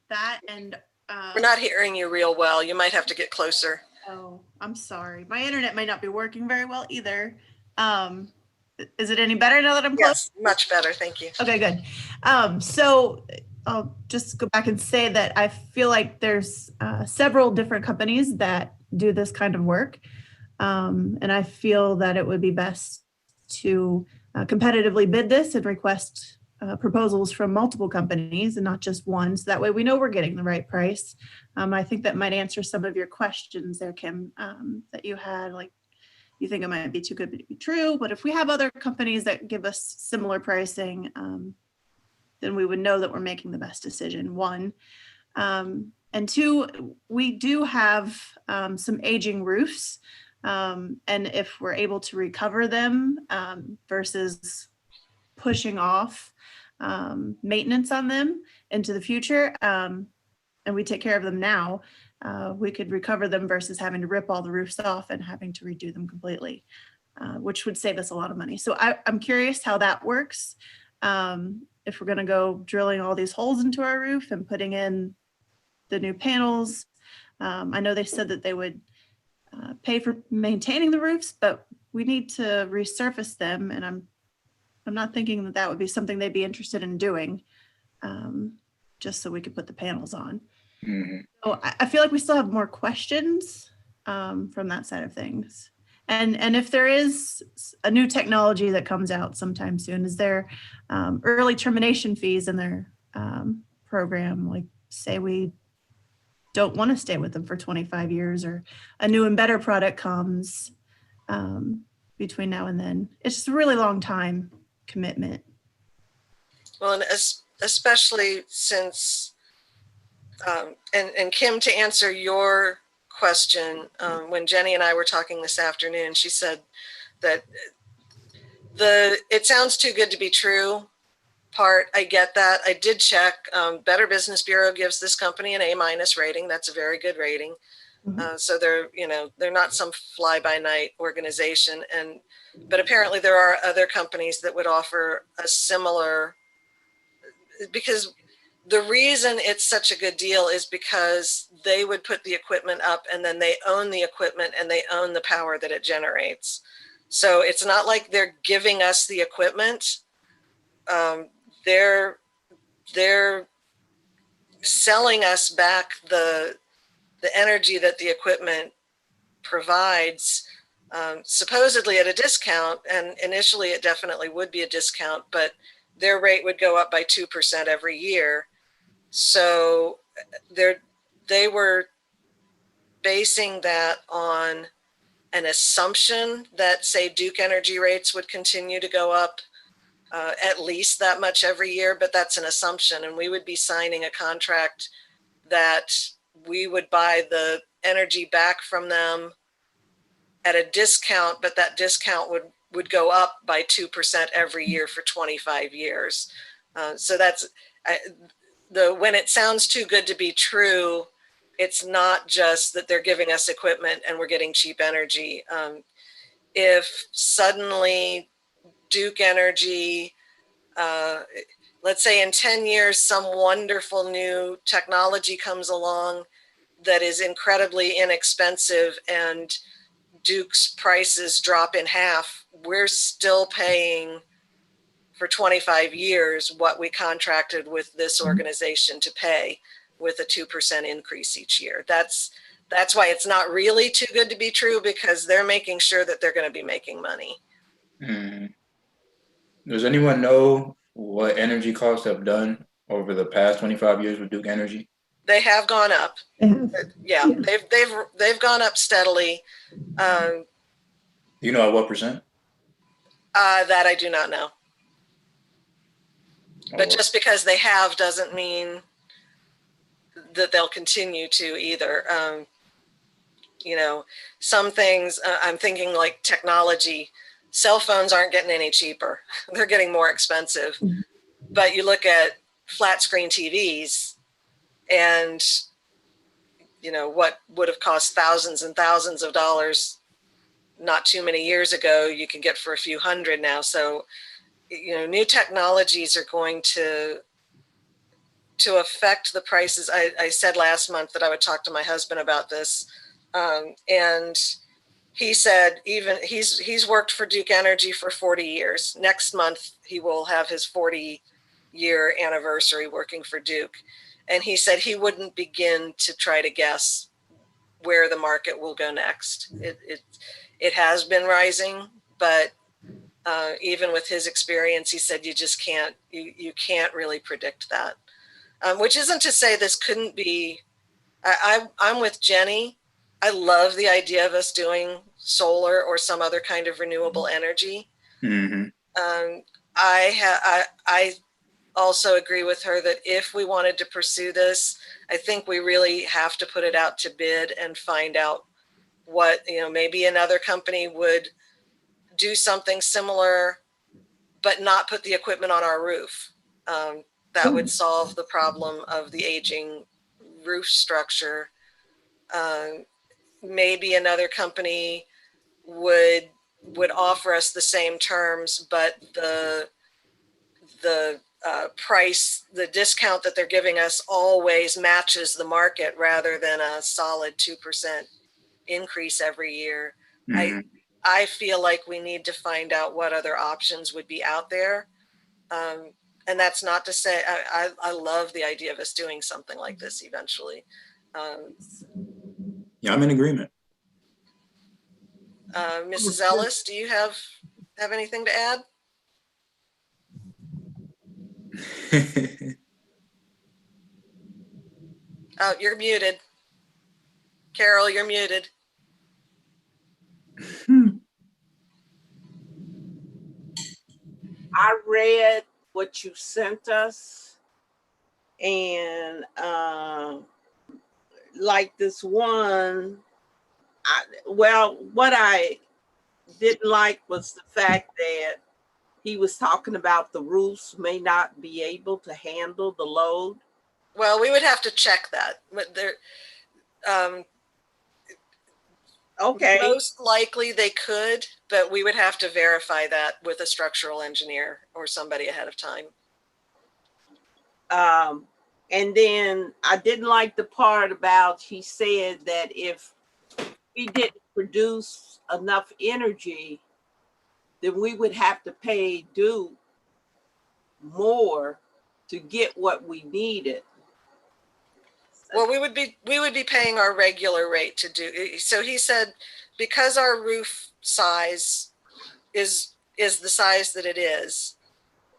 That and we're not hearing you real well. You might have to get closer. Oh, I'm sorry. My internet might not be working very well either. Is it any better now that I'm close? Yes, much better. Thank you. Okay, good. So I'll just go back and say that I feel like there's several different companies that do this kind of work. And I feel that it would be best to competitively bid this and request proposals from multiple companies and not just one. So that way we know we're getting the right price. I think that might answer some of your questions there, Kim, that you had, like you think it might be too good to be true, but if we have other companies that give us similar pricing, then we would know that we're making the best decision, one. And two, we do have some aging roofs. And if we're able to recover them versus pushing off maintenance on them into the future, and we take care of them now, we could recover them versus having to rip all the roofs off and having to redo them completely, which would save us a lot of money. So I'm curious how that works. If we're going to go drilling all these holes into our roof and putting in the new panels, I know they said that they would pay for maintaining the roofs, but we need to resurface them, and I'm not thinking that that would be something they'd be interested in doing, just so we could put the panels on. Mm-hmm. So I feel like we still have more questions from that side of things. And if there is a new technology that comes out sometime soon, is there early termination fees in their program? Like, say we don't want to stay with them for 25 years, or a new and better product comes between now and then. It's just a really long time commitment. Well, and especially since, and Kim, to answer your question, when Jenny and I were talking this afternoon, she said that it sounds too good to be true part. I get that. I did check. Better Business Bureau gives this company an A- rating. That's a very good rating. Mm-hmm. So they're not some fly-by-night organization, but apparently there are other companies that would offer a similar, because the reason it's such a good deal is because they would put the equipment up, and then they own the equipment and they own the power that it generates. So it's not like they're giving us the equipment. They're selling us back the energy that the equipment provides, supposedly at a discount. And initially it definitely would be a discount, but their rate would go up by 2% every year. So they were basing that on an assumption that, say, Duke Energy rates would continue to go up at least that much every year, but that's an assumption. And we would be signing a contract that we would buy the energy back from them at a discount, but that discount would go up by 2% every year for 25 years. So that's when it sounds too good to be true, it's not just that they're giving us equipment and we're getting cheap energy. If suddenly Duke Energy, let's say in 10 years, some wonderful new technology comes along that is incredibly inexpensive and Duke's prices drop in half, we're still paying for 25 years what we contracted with this organization to pay, with a 2% increase each year. That's why it's not really too good to be true, because they're making sure that they're going to be making money. Mm. Does anyone know what energy costs have done over the past 25 years with Duke Energy? They have gone up. Yeah, they've gone up steadily. Do you know at what percent? That I do not know. But just because they have doesn't mean that they'll continue to either. You know, some things, I'm thinking like technology, cell phones aren't getting any cheaper. They're getting more expensive. But you look at flat screen TVs and, you know, what would have cost thousands and thousands of dollars not too many years ago, you can get for a few hundred now. So, you know, new technologies are going to affect the prices. I said last month that I would talk to my husband about this. And he said even he's worked for Duke Energy for 40 years. Next month, he will have his 40-year anniversary working for Duke. And he said he wouldn't begin to try to guess where the market will go next. It has been rising, but even with his experience, he said you just can't, you can't really predict that. Which isn't to say this couldn't be, I'm with Jenny. I love the idea of us doing solar or some other kind of renewable energy. Mm-hmm. I also agree with her that if we wanted to pursue this, I think we really have to put it out to bid and find out what, you know, maybe another company would do something similar, but not put the equipment on our roof. That would solve the problem of the aging roof structure. Maybe another company would offer us the same terms, but the price, the discount that they're giving us always matches the market rather than a solid 2% increase every year. Mm-hmm. I feel like we need to find out what other options would be out there. And that's not to say, I love the idea of us doing something like this eventually. Yeah, I'm in agreement. Mrs. Ellis, do you have anything to add? Oh, you're muted. Carol, you're muted. I read what you sent us, and like this one, what I didn't like was the fact that he was talking about the roofs may not be able to handle the load. Well, we would have to check that. But there, okay. Most likely they could, but we would have to verify that with a structural engineer or somebody ahead of time. And then I didn't like the part about, he said that if we didn't produce enough energy, then we would have to pay Duke more to get what we needed. Well, we would be paying our regular rate to do. So he said, because our roof size is the size that it is,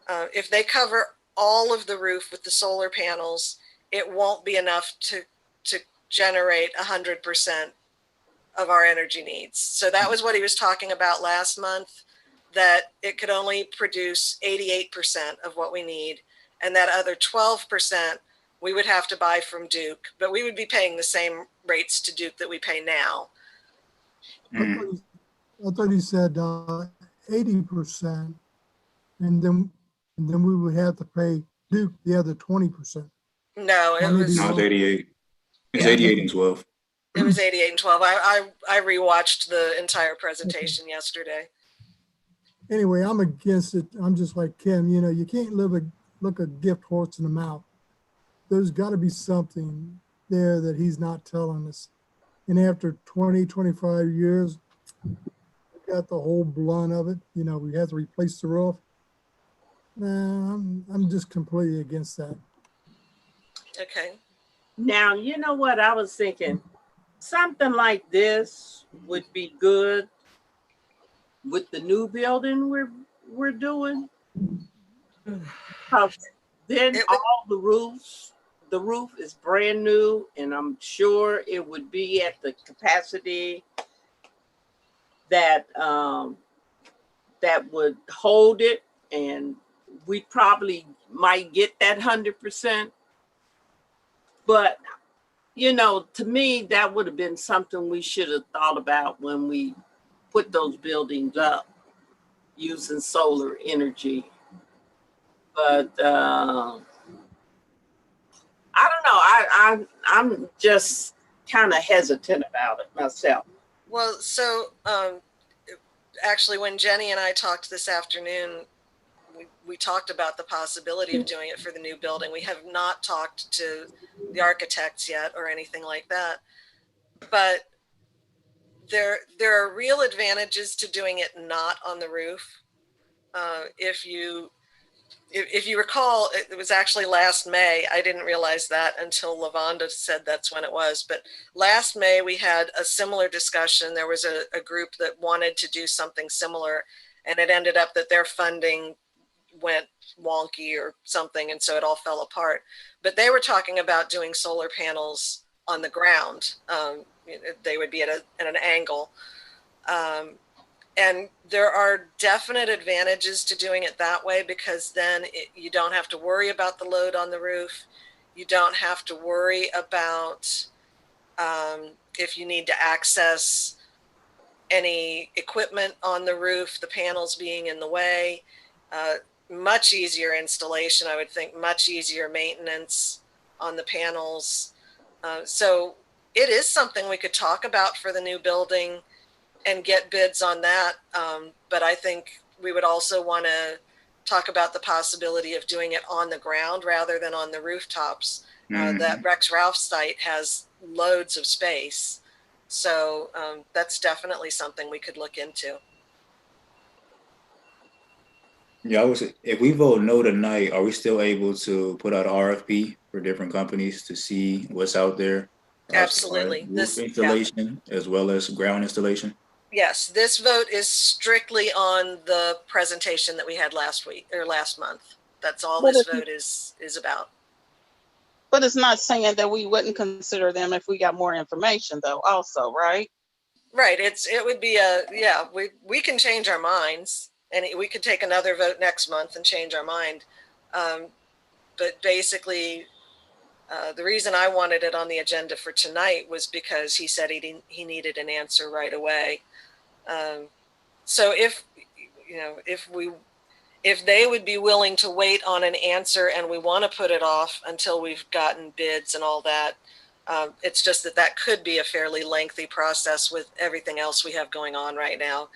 if they cover all of the roof with the solar panels, it won't be enough to generate 100% of our energy needs. So that was what he was talking about last month, that it could only produce 88% of what we need. And that other 12% we would have to buy from Duke, but we would be paying the same rates to Duke that we pay now. I thought he said 80%, and then we would have to pay Duke the other 20%. No, it's 88. It's 88 and 12. It was 88 and 12. I rewatched the entire presentation yesterday. Anyway, I'm against it. I'm just like Kim. You know, you can't look a gift horse in the mouth. There's got to be something there that he's not telling us. And after 20, 25 years, we got the whole blunt of it. You know, we have to replace the roof. I'm just completely against that. Okay. Now, you know what I was thinking? Something like this would be good with the new building we're doing. Then all the roof is brand new, and I'm sure it would be at the capacity that that would hold it, and we probably might get that 100%. But you know, to me, that would have been something we should have thought about when we put those buildings up using solar energy. But I don't know. I'm just kind of hesitant about it myself. Well, so actually, when Jenny and I talked this afternoon, we talked about the possibility of doing it for the new building. We have not talked to the architects yet or anything like that, but there are real advantages to doing it not on the roof. If you recall, it was actually last May. I didn't realize that until Lavonda said that's when it was. But last May, we had a similar discussion. There was a group that wanted to do something similar, and it ended up that their funding went wonky or something, and so it all fell apart. But they were talking about doing solar panels on the ground. They would be at an angle. And there are definite advantages to doing it that way, because then you don't have to worry about the load on the roof. You don't have to worry about if you need to access any equipment on the roof, the panels being in the way. Much easier installation, I would think, much easier maintenance on the panels. So it is something we could talk about for the new building and get bids on that. But I think we would also want to talk about the possibility of doing it on the ground rather than on the rooftops. That Rex Ralph site has loads of space. So that's definitely something we could look into. Yeah, if we vote no tonight, are we still able to put out an RFP for different companies to see what's out there? Absolutely. Roof installation as well as ground installation? Yes, this vote is strictly on the presentation that we had last week or last month. That's all this vote is about. But it's not saying that we wouldn't consider them if we got more information, though, also, right? Right. It would be we can change our minds, and we could take another vote next month and change our mind. But basically, the reason I wanted it on the agenda for tonight was because he said he needed an answer right away. So if they would be willing to wait on an answer, and we want to put it off until we've gotten bids and all that, it's just that could be a fairly lengthy process with everything else we have going on right now,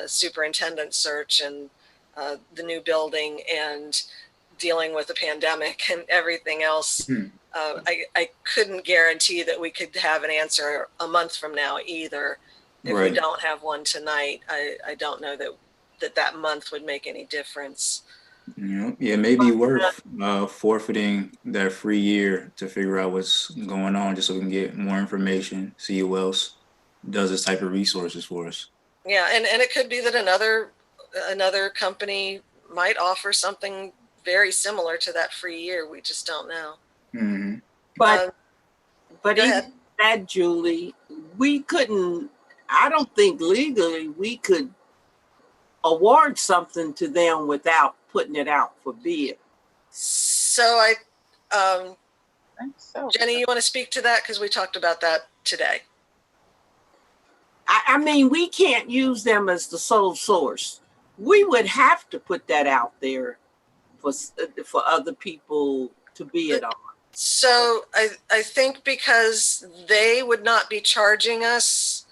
superintendent search and the new building and dealing with the pandemic and everything else. I couldn't guarantee that we could have an answer a month from now either. If we don't have one tonight, I don't know that month would make any difference. Yeah, maybe worth forfeiting that free year to figure out what's going on, just so we can get more information, see who else does this type of resources for us. Yeah, and it could be that another company might offer something very similar to that free year. We just don't know. Mm-hmm. But even that, Julie, we couldn't. I don't think legally we could award something to them without putting it out for bid. So Jenny, you want to speak to that? Because we talked about that today. I mean, we can't use them as the sole source. We would have to put that out there for other people to bid on. So I think because they would not be charging us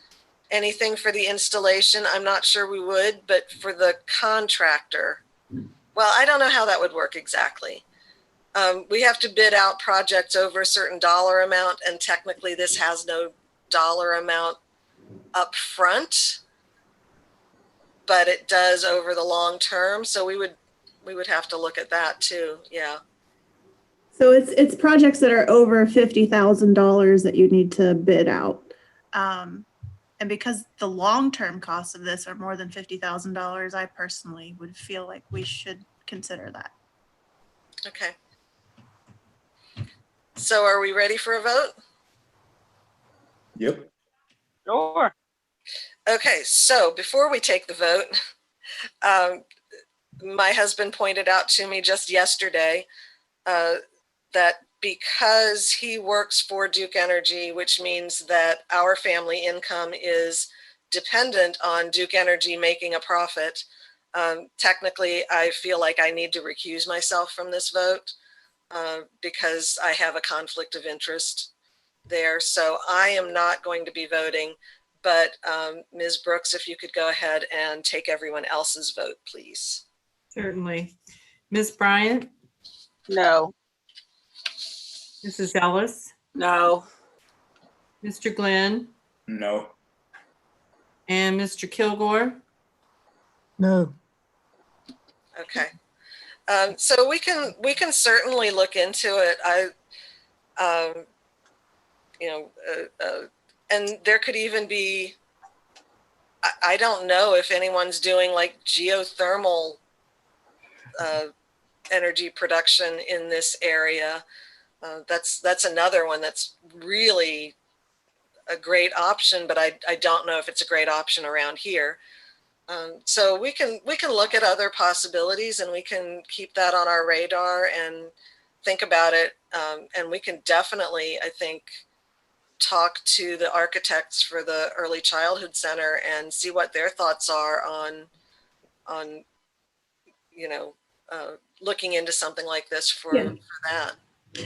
anything for the installation, I'm not sure we would, but for the contractor, well, I don't know how that would work exactly. We have to bid out projects over a certain dollar amount, and technically this has no dollar amount up front, but it does over the long term. So we would have to look at that too. Yeah. So it's projects that are over $50,000 that you need to bid out. And because the long-term costs of this are more than $50,000, I personally would feel like we should consider that. Okay. So are we ready for a vote? Yep. Sure. Okay, so before we take the vote, my husband pointed out to me just yesterday that because he works for Duke Energy, which means that our family income is dependent on Duke Energy making a profit, technically I feel like I need to recuse myself from this vote because I have a conflict of interest there. So I am not going to be voting, but Ms. Brooks, if you could go ahead and take everyone else's vote, please. Certainly. Ms. Bryant? No. Mrs. Ellis? No. Mr. Glenn? No. And Mr. Kilgore? No. Okay. So we can certainly look into it. And there could even be, I don't know if anyone's doing like geothermal energy production in this area. That's another one that's really a great option, but I don't know if it's a great option around here. So we can look at other possibilities, and we can keep that on our radar and think about it. And we can definitely, I think, talk to the architects for the Early Childhood Center and see what their thoughts are on looking into something like this for that.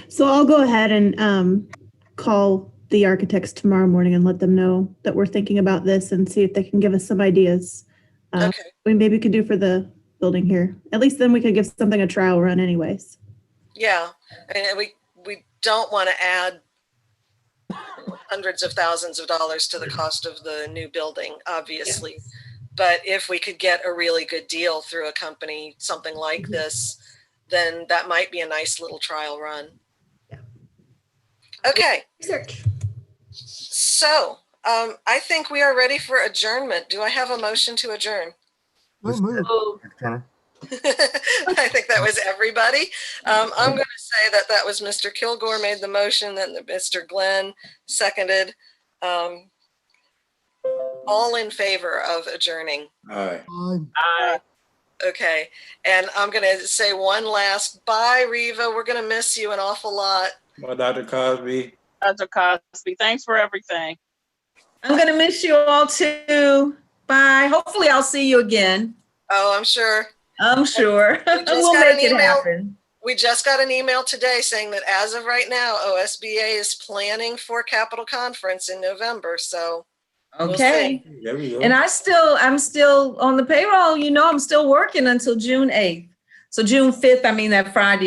So I'll go ahead and call the architects tomorrow morning and let them know that we're thinking about this and see if they can give us some ideas. Okay. We maybe could do for the building here. At least then we could give something a trial run anyways. Yeah, and we don't want to add hundreds of thousands of dollars to the cost of the new building, obviously. Yes. But if we could get a really good deal through a company, something like this, then that might be a nice little trial run. Yeah. Okay. Research. So I think we are ready for adjournment. Do I have a motion to adjourn? I think that was everybody. I'm going to say that was Mr. Kilgore made the motion, then Mr. Glenn seconded. All in favor of adjourning? Aye. Aye. Okay, and I'm going to say one last bye, Reva. We're going to miss you an awful lot. Bye, Dr. Cosby. Dr. Cosby, thanks for everything. I'm going to miss you all too. Bye. Hopefully I'll see you again. Oh, I'm sure. I'm sure. We'll make it happen. We just got an email today saying that as of right now, OSBA is planning for Capitol Conference in November. So okay. We'll there we go. And I'm still on the payroll. I'm still working until June 8th. So June 5th, I mean that Friday.